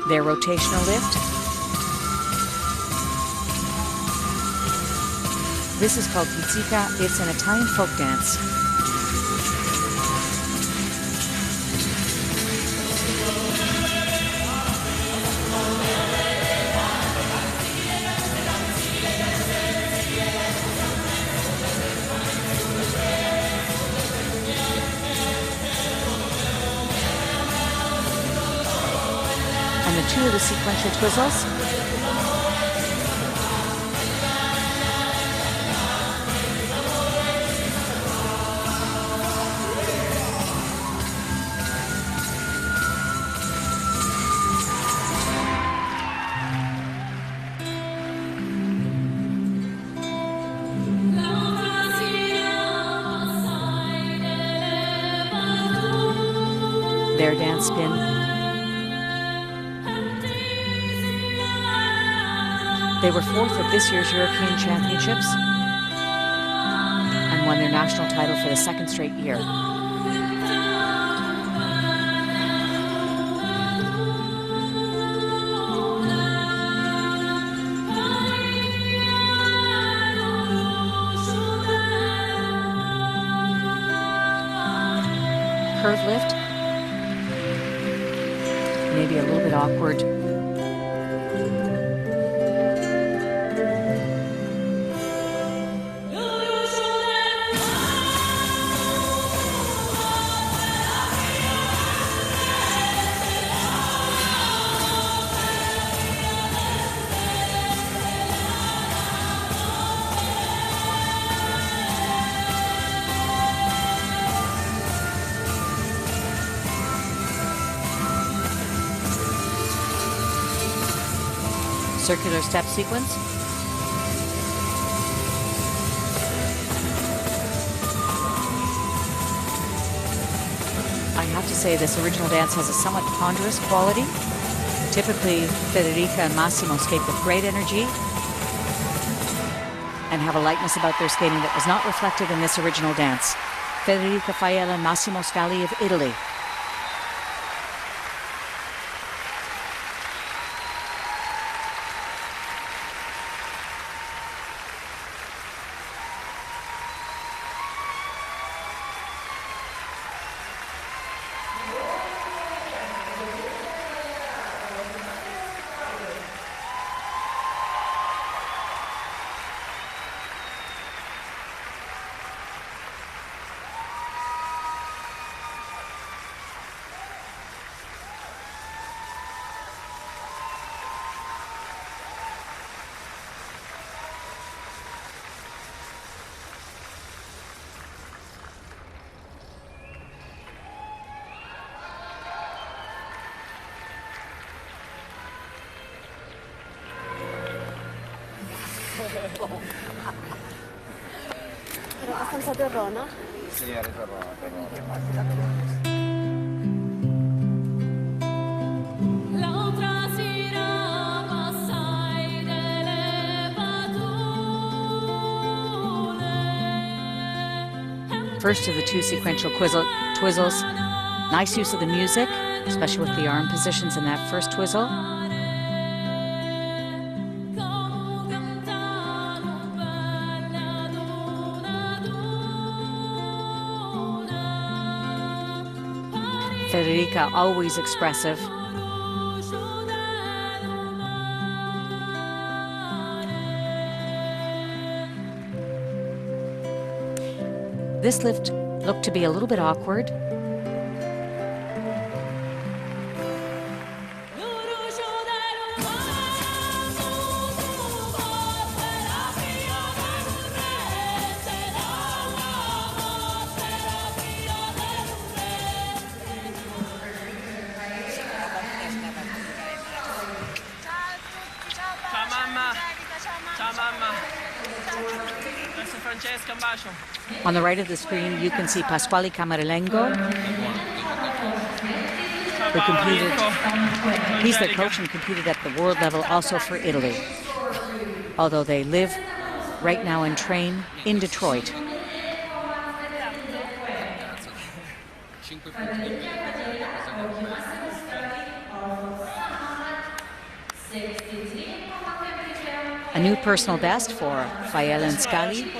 Speaker 1: Their rotational lift. This is called Pizzica. It's an Italian folk dance. And the two of the sequential twizzles. Their dance spin. They were fourth at this year's European Championships and won their national title for the second straight year. Curve lift, maybe a little bit awkward. Circular step sequence. I have to say this original dance has a somewhat ponderous quality. Typically, Federica and Massimo skate with great energy and have a lightness about their skating that was not reflected in this original dance. Federica Faella and Massimo Scali of Italy.
Speaker 5: Era abbastanza terrona.
Speaker 8: Sì, era terrona.
Speaker 1: First of the two sequential twizzles. Nice use of the music, especially with the arm positions in that first twizzle. Federica, always expressive. This lift looked to be a little bit awkward. On the right of the screen, you can see Pasquale Camarillengo, who competed. He's their coach and competed at the world level also for Italy, although they live right now and train in Detroit. A new personal best for Faella and Scali.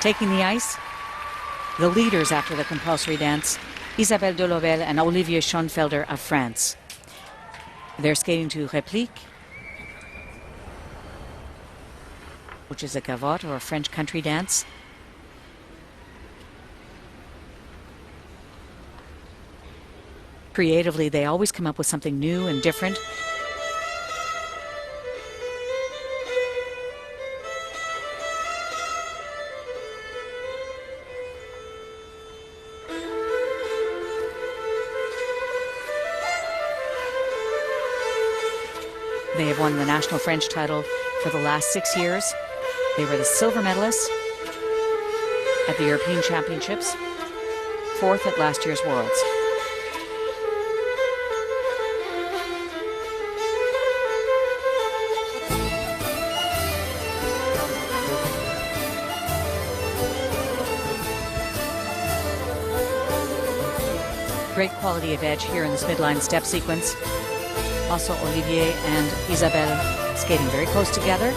Speaker 1: Taking the ice, the leaders after the compulsory dance, Isabelle Delobel and Olivier Schoenfelder of France. They're skating to réplique. which is a gavotte or a French country dance. Creatively, they always come up with something new and different. They have won the national French title for the last 6 years. They were the silver medalists at the European Championships, 4th at last year's Worlds. Great quality of edge here in this midline step sequence. Also Olivier and Isabelle skating very close together.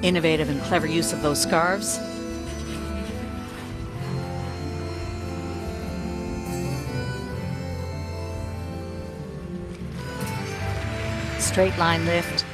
Speaker 1: Innovative and clever use of those scarves. Straight line lift.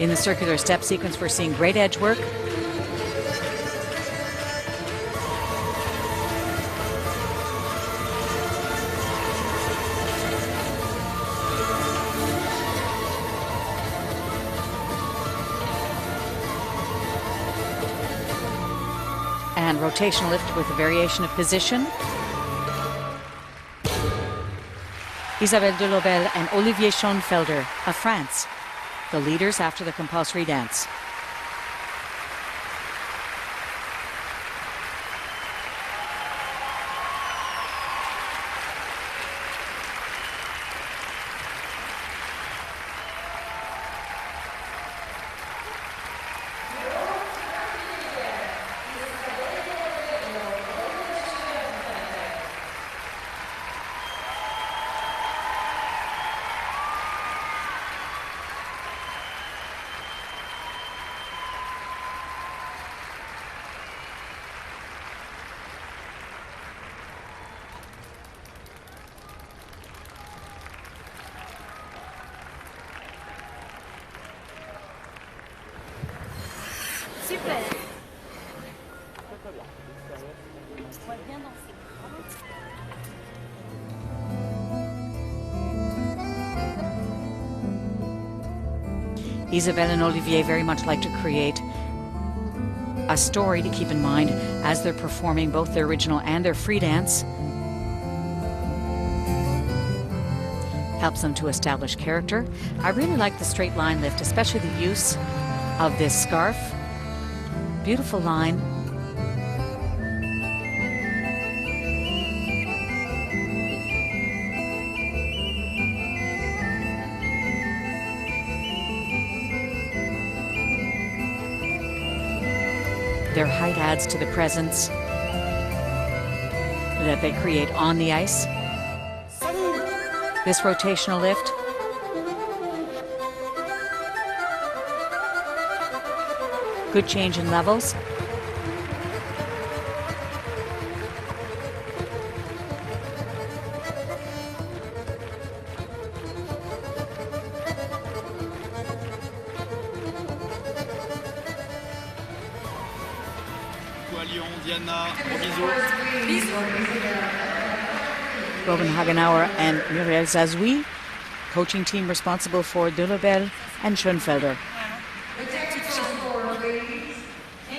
Speaker 1: In the circular step sequence, we're seeing great edge work. And rotational lift with a variation of position. Isabelle Delobel and Olivier Schoenfelder of France, the leaders after the compulsory dance.
Speaker 7: Super. On va bien danser.
Speaker 1: Isabelle and Olivier very much like to create a story to keep in mind as they're performing both their original and their free dance. Helps them to establish character. I really like the straight line lift, especially the use of this scarf. Beautiful line. Their height adds to the presence that they create on the ice. This rotational lift. Good change in levels.
Speaker 3: Lyon, Diana, gros bisous.
Speaker 2: Bisous.
Speaker 1: Robin Hagenauer and Muriel Zazoui, coaching team responsible for de Lebel and Schoenfelder.
Speaker 2: The technical score, ladies. The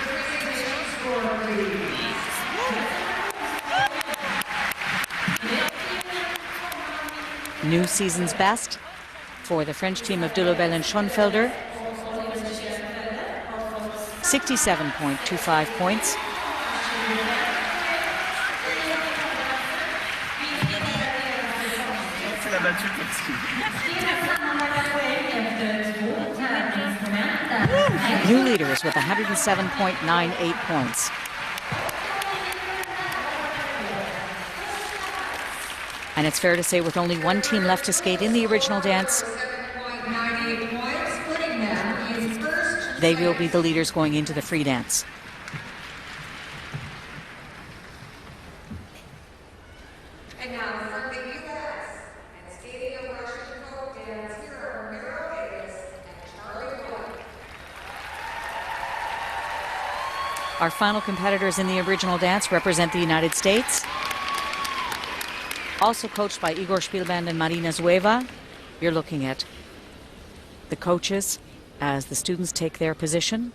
Speaker 2: presentation score, ladies.
Speaker 1: New season's best for the French team of de Lebel and Schoenfelder, 67.25 points. New leaders with 107.98 points. And it's fair to say with only one team left to skate in the original dance,
Speaker 2: 7.98 points, putting them in first.
Speaker 1: they will be the leaders going into the free dance.
Speaker 2: And now from the U.S. and skating a Russian folk dance, here are Mira Davis and Charlie White.
Speaker 1: Our final competitors in the original dance represent the United States. Also coached by Igor Spielband and Marina Zueva. You're looking at the coaches as the students take their position.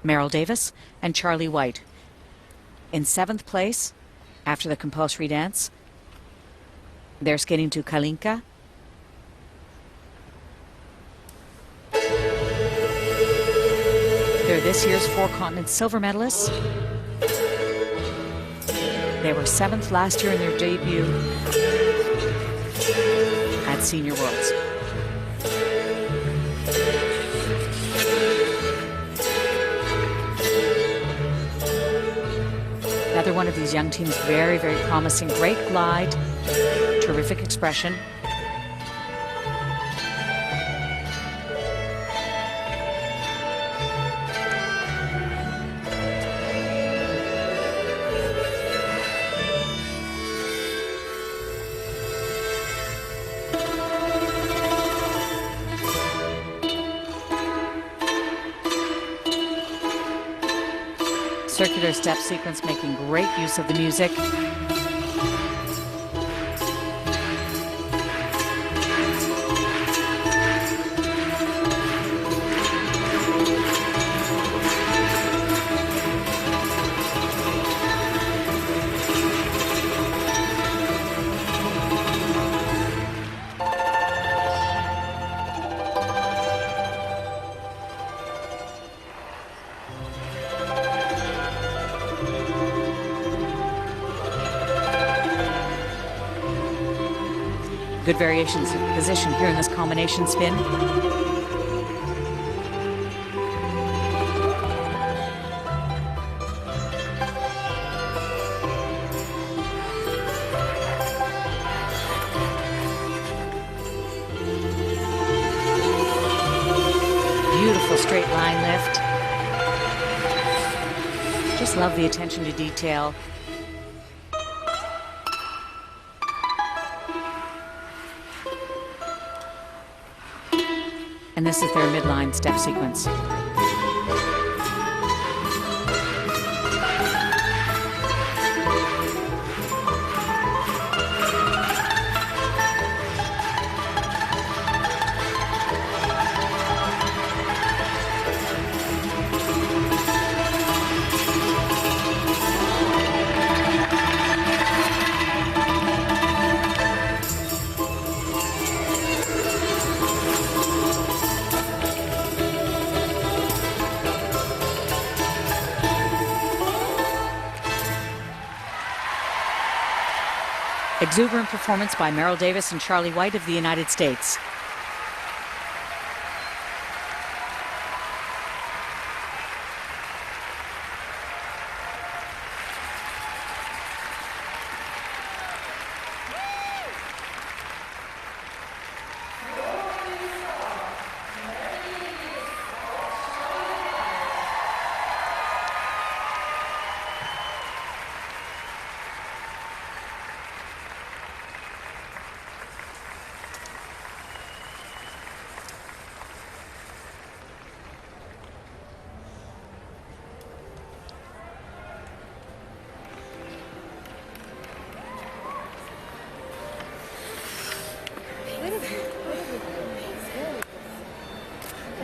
Speaker 1: Meryl Davis and Charlie White. In 7th place, after the compulsory dance, they're skating to Kalinka. They're this year's 4-continent silver medalists. They were 7th last year in their debut at Senior Worlds. Another one of these young teams, very, very promising. Great glide, terrific expression. Circular step sequence, making great use of the music. Good variations of position here in this combination spin. Beautiful straight line lift. Just love the attention to detail. And this is their midline step sequence. Exuberant performance by Meryl Davis and Charlie White of the United States.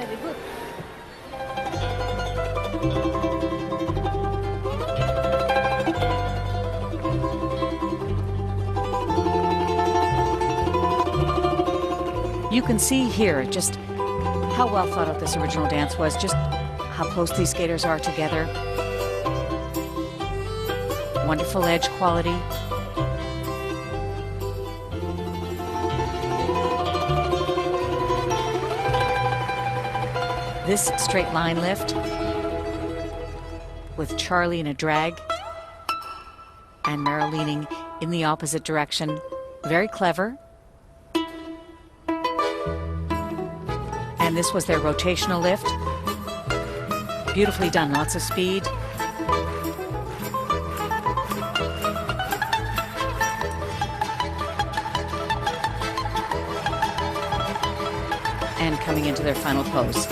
Speaker 5: Very good.
Speaker 1: You can see here just how well thought out this original dance was, just how close these skaters are together. Wonderful edge quality. This straight line lift with Charlie in a drag and Mara leaning in the opposite direction. Very clever. And this was their rotational lift. Beautifully done, lots of speed. And coming into their final pose.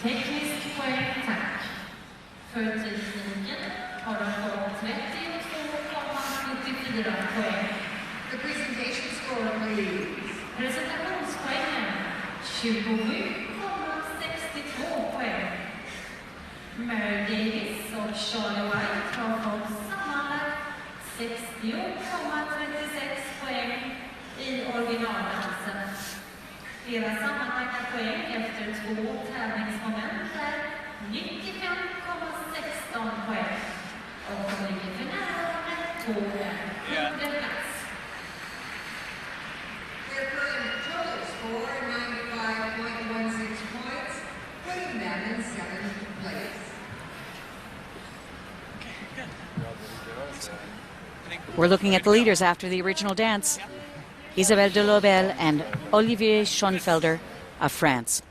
Speaker 6: Teknisk poäng, tack. För tekniken har de fått 32,94 poäng.
Speaker 2: The presentation score, please.
Speaker 6: Presentationspoängen 27,62 poäng. Mary Davis och Charlie White har fått sammanlagt 60,36 poäng i originaldansen. Flera sammanlagda poäng efter 2 tävlingsmoment är 95,16 poäng. Och de ligger för närvarande på en sjunde plats.
Speaker 2: Their current total score, 95.16 points, putting them in 7th place.
Speaker 1: We're looking at the leaders after the original dance. Isabelle Delobel and Olivier Schoenfelder of France.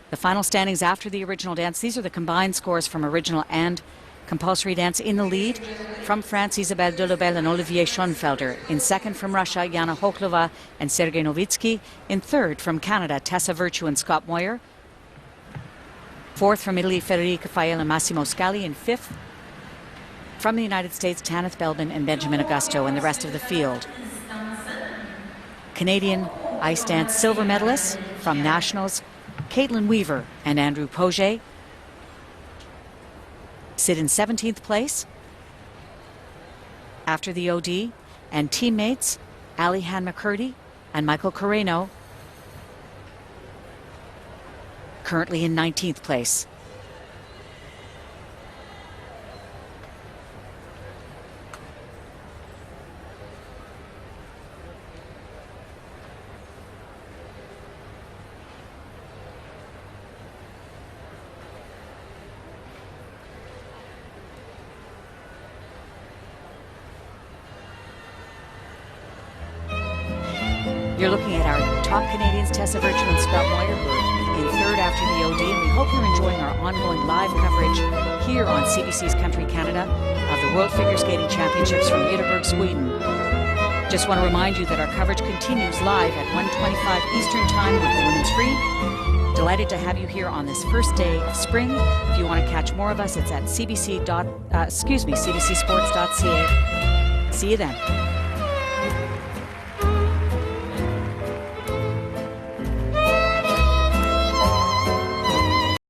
Speaker 1: The final standings after the original dance, these are the combined scores from original and compulsory dance. In the lead, from France, Isabelle Delobel and Olivier Schoenfelder. In second, from Russia, Yana Hokhlova and Sergei Novitsky. In third, from Canada, Tessa Virtue and Scott Moyer. Fourth, from Italy, Federica Fael and Massimo Scali. In fifth, from the United States, Tanith Belbin and Benjamin Augusto and the rest of the field. Canadian ice dance silver medalists from nationals, Caitlin Weaver and Andrew Poget sit in 17th place after the OD, and teammates Ali Han McCurdy and Michael Carreno currently in 19th place. You're looking at our top Canadians, Tessa Virtue and Scott Moyer, who are in third after the OD, and we hope you're enjoying our ongoing live coverage here on CBC's Country Canada of the World Figure Skating Championships from Göteborg, Sweden. Just want to remind you that our coverage continues live at 1:25 Eastern Time with the Women's Free. Delighted to have you here on this first day of spring. If you want to catch more of us, it's at cbcsports.ca. See you then.